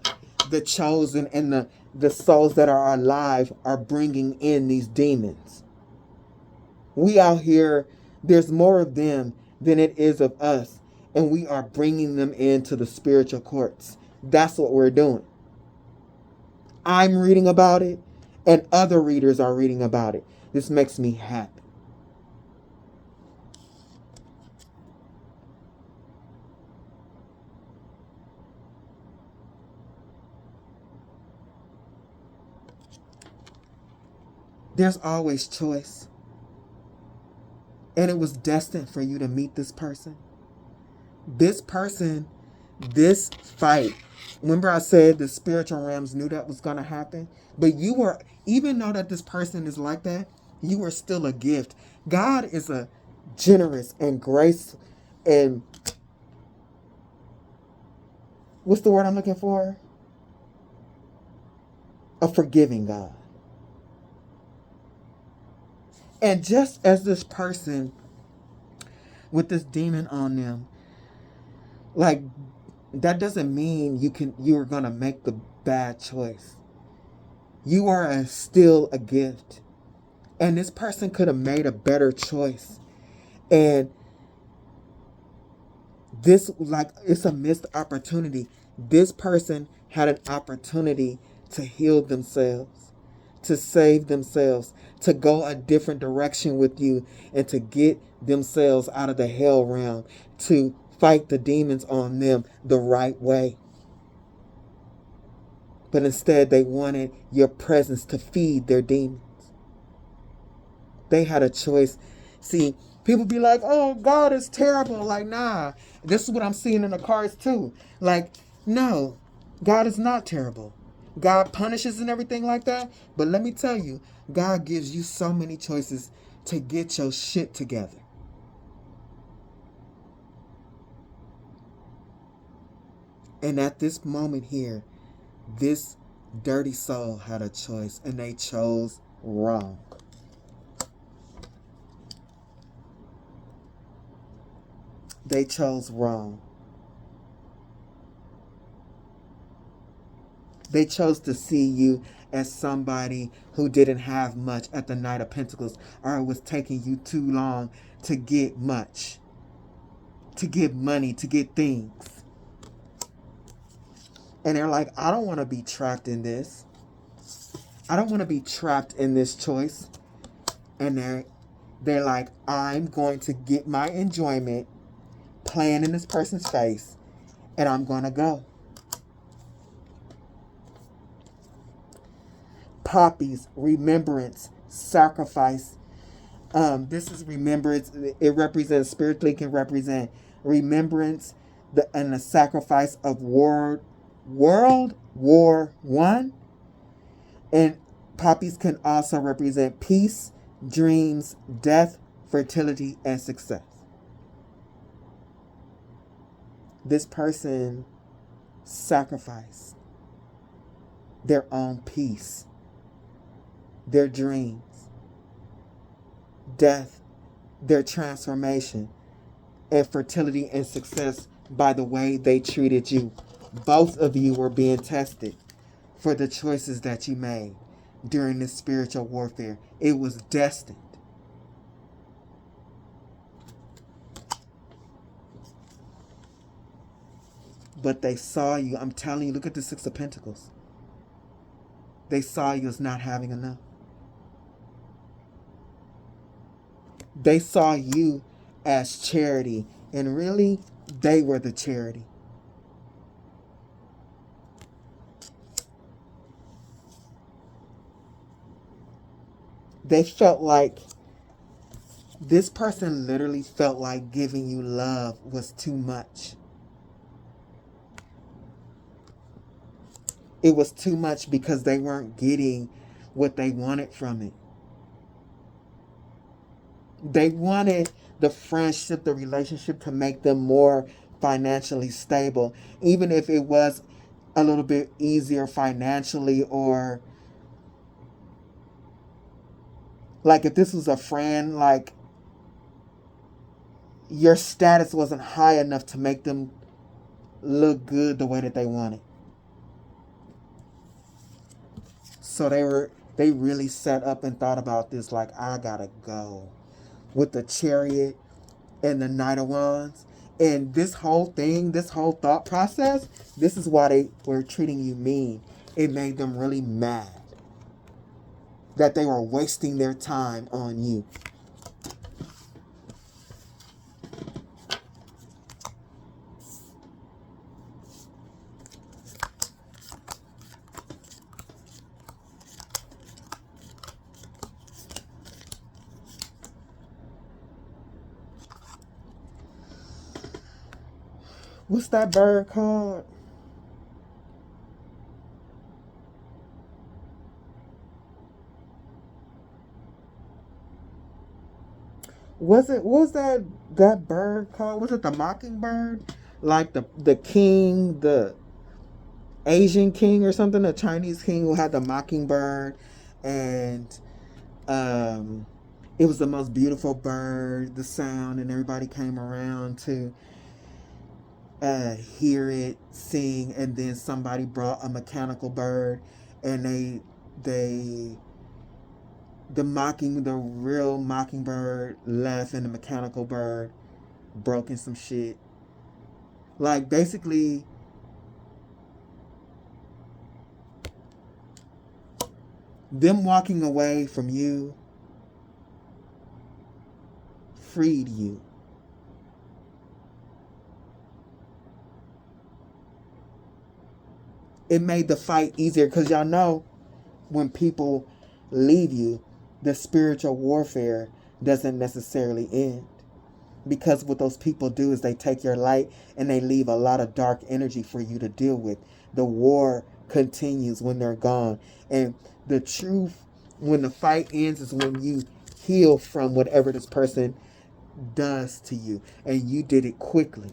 the chosen and the souls that are alive are bringing in these demons. We out here, there's more of them than it is of us. And we are bringing them into the spiritual courts. That's what we're doing. I'm reading about it, and other readers are reading about it. This makes me happy. There's always choice. And it was destined for you to meet this person. This person, this fight. Remember I said the spiritual realms knew that was going to happen? But you were, even though that this person is like that, you were still a gift. God is a generous and grace and what's the word I'm looking for? A forgiving God. And just as this person with this demon on them, like, that doesn't mean you're going to make the bad choice. You are still a gift. And this person could have made a better choice. And this, like, it's a missed opportunity. This person had an opportunity to heal themselves, to save themselves, to go a different direction with you, and to get themselves out of the hell realm, to fight the demons on them the right way. But instead, they wanted your presence to feed their demons. They had a choice. See, people be like, oh, God is terrible. Like, nah. This is what I'm seeing in the cards too. Like, no, God is not terrible. God punishes and everything like that. But let me tell you, God gives you so many choices to get your shit together. And at this moment here, this dirty soul had a choice, and they chose wrong. They chose wrong. They chose to see you as somebody who didn't have much at the Knight of Pentacles, or it was taking you too long to get much, to get money, to get things. And they're like, I don't want to be trapped in this. I don't want to be trapped in this choice. And they're like, I'm going to get my enjoyment playing in this person's face, and I'm going to go. Poppies, remembrance, sacrifice, This is remembrance. It represents, spiritually can represent remembrance, and the sacrifice of World War One. And poppies can also represent peace, dreams, death, fertility, and success. This person sacrificed their own peace, their dreams, death, their transformation, and fertility and success by the way they treated you. Both of you were being tested for the choices that you made during this spiritual warfare. It was destined. But they saw you. I'm telling you, look at the Six of Pentacles. They saw you as not having enough. They saw you as charity. And really, they were the charity. They felt like, this person literally felt like giving you love was too much. It was too much because they weren't getting what they wanted from it. They wanted the friendship, the relationship to make them more financially stable, even if it was a little bit easier financially, or like if this was a friend, like your status wasn't high enough to make them look good the way that they wanted. So they really set up and thought about this, like, I gotta go. With the Chariot and the Knight of Wands. And this whole thing, this whole thought process, this is why they were treating you mean. It made them really mad that they were wasting their time on you. What's that bird called? What was that bird called? Was it the mockingbird? Like the king, the Asian king or something, the Chinese king who had the mockingbird, and it was the most beautiful bird, the sound, and everybody came around to hear it sing, and then somebody brought a mechanical bird, and the real mockingbird left, and the mechanical bird broke in some shit. Like, basically, them walking away from you freed you. It made the fight easier, because y'all know when people leave you, the spiritual warfare doesn't necessarily end. Because what those people do is they take your light and they leave a lot of dark energy for you to deal with. The war continues when they're gone. And the truth, when the fight ends, is when you heal from whatever this person does to you. And you did it quickly.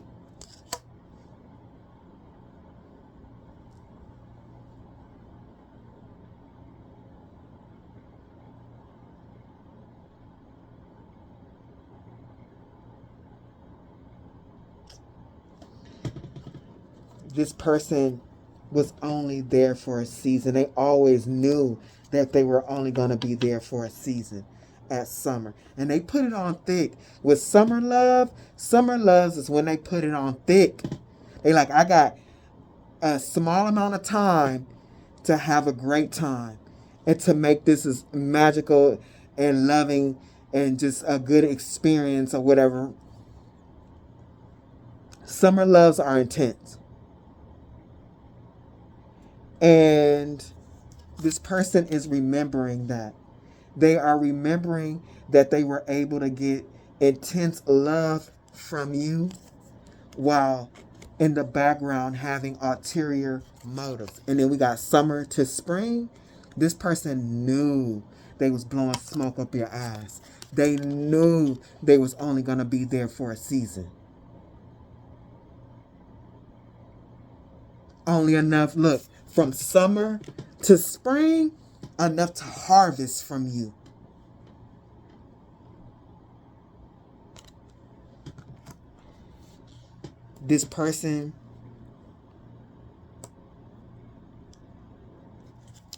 This person was only there for a season. They always knew that they were only going to be there for a season at summer. And they put it on thick. With summer loves is when they put it on thick. They like, I got a small amount of time to have a great time and to make this as magical and loving and just a good experience or whatever. Summer loves are intense. And this person is remembering that. They are remembering that they were able to get intense love from you while in the background having ulterior motives. And then we got summer to spring. This person knew they was blowing smoke up your ass. They knew they was only going to be there for a season. Only enough, look, from summer to spring, enough to harvest from you. This person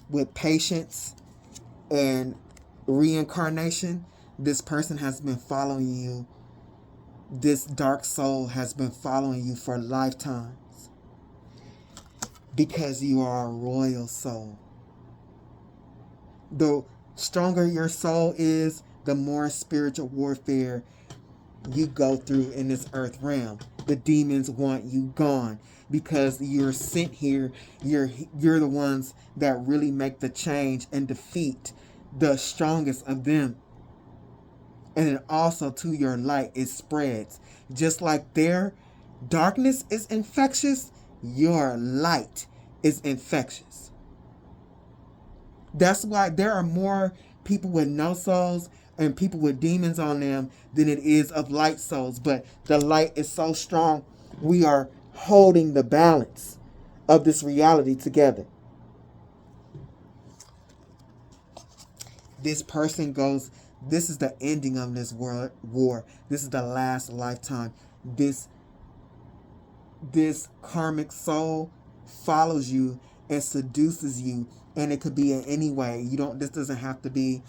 with patience and reincarnation, this person has been following you. This dark soul has been following you for lifetimes because you are a royal soul. The stronger your soul is, the more spiritual warfare you go through in this earth realm. The demons want you gone because you're sent here. You're the ones that really make the change and defeat the strongest of them. And then also to your light, it spreads. Just like their darkness is infectious, your light is infectious. That's why there are more people with no souls and people with demons on them than it is of light souls. But the light is so strong, we are holding the balance of this reality together. This person goes, this is the ending of this war. This is the last lifetime. This karmic soul follows you and seduces you, and it could be in any way. This doesn't have to be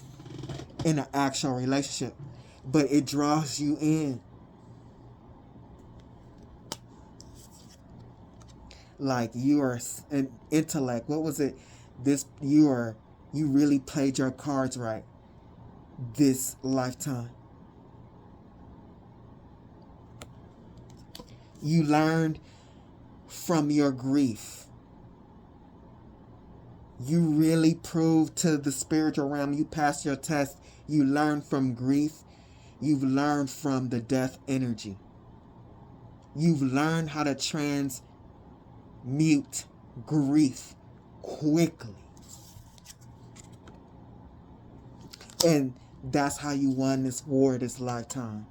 in an actual relationship, but it draws you in. Like you are an intellect. What was it? You really played your cards right this lifetime. You learned from your grief. You really proved to the spiritual realm. You passed your test. You learned from grief. You've learned from the death energy. You've learned how to transmute grief quickly. And that's how you won this war this lifetime.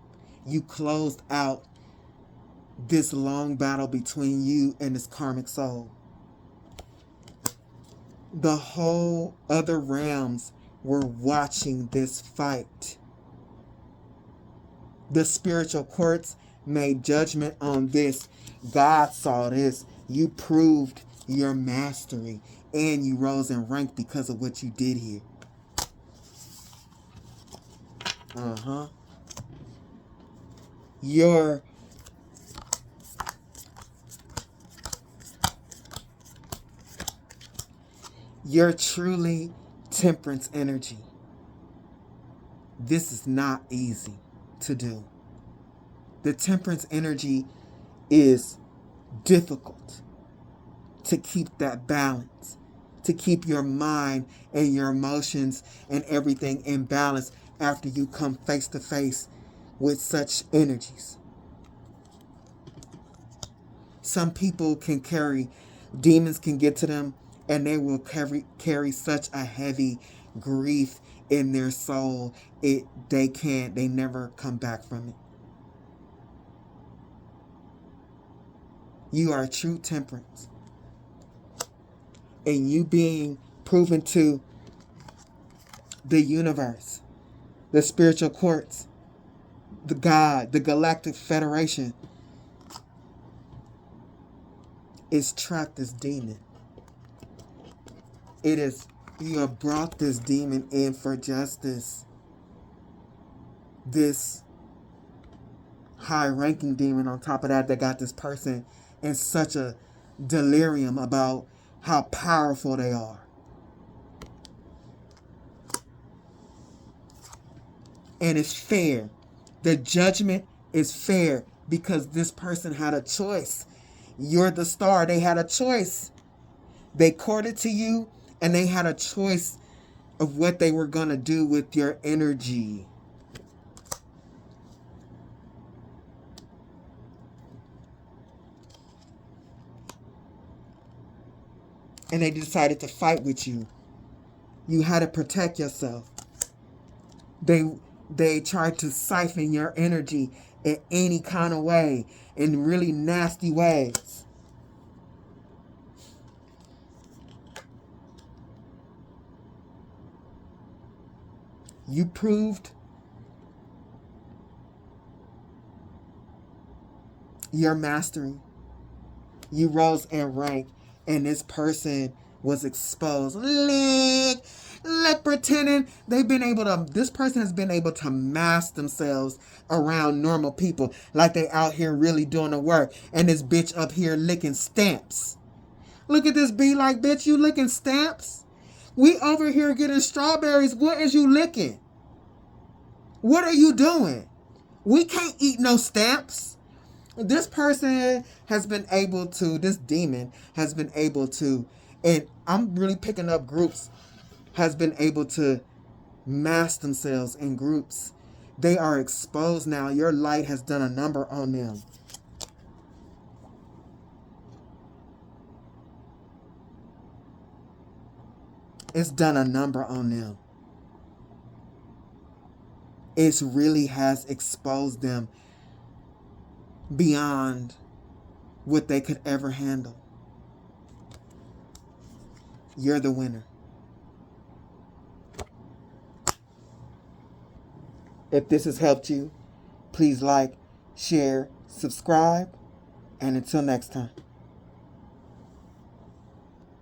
You closed out this long battle between you and this karmic soul. The whole other realms were watching this fight. The spiritual courts made judgment on this. God saw this. You proved your mastery and you rose in rank because of what you did here. You're truly temperance energy. This is not easy to do. The temperance energy is difficult to keep that balance, to keep your mind and your emotions and everything in balance after you come face to face with such energies. Some people can demons can get to them, and they will carry such a heavy grief in their soul. They never come back from it. You are true temperance. And you being proven to the universe, the spiritual courts, the God, the Galactic Federation, is trapped this demon. You have brought this demon in for justice. This high-ranking demon on top of that got this person in such a delirium about how powerful they are. And it's fair. The judgment is fair because this person had a choice. You're the star. They had a choice. They courted to you, and they had a choice of what they were going to do with your energy. And they decided to fight with you. You had to protect yourself. They tried to siphon your energy in any kind of way, in really nasty ways. You proved your mastery. You rose in rank, and this person was exposed. Look, pretending this person has been able to mask themselves around normal people, like they out here really doing the work, and this bitch up here licking stamps. Look at this, be like, bitch, you licking stamps? We over here getting strawberries. What is you licking? What are you doing? We can't eat no stamps. This person has been able to, this demon has been able to, and I'm really picking up groups, has been able to mask themselves in groups. They are exposed now. Your light has done a number on them. It's done a number on them. It really has exposed them beyond what they could ever handle. You're the winner. If this has helped you, please like, share, subscribe, and until next time.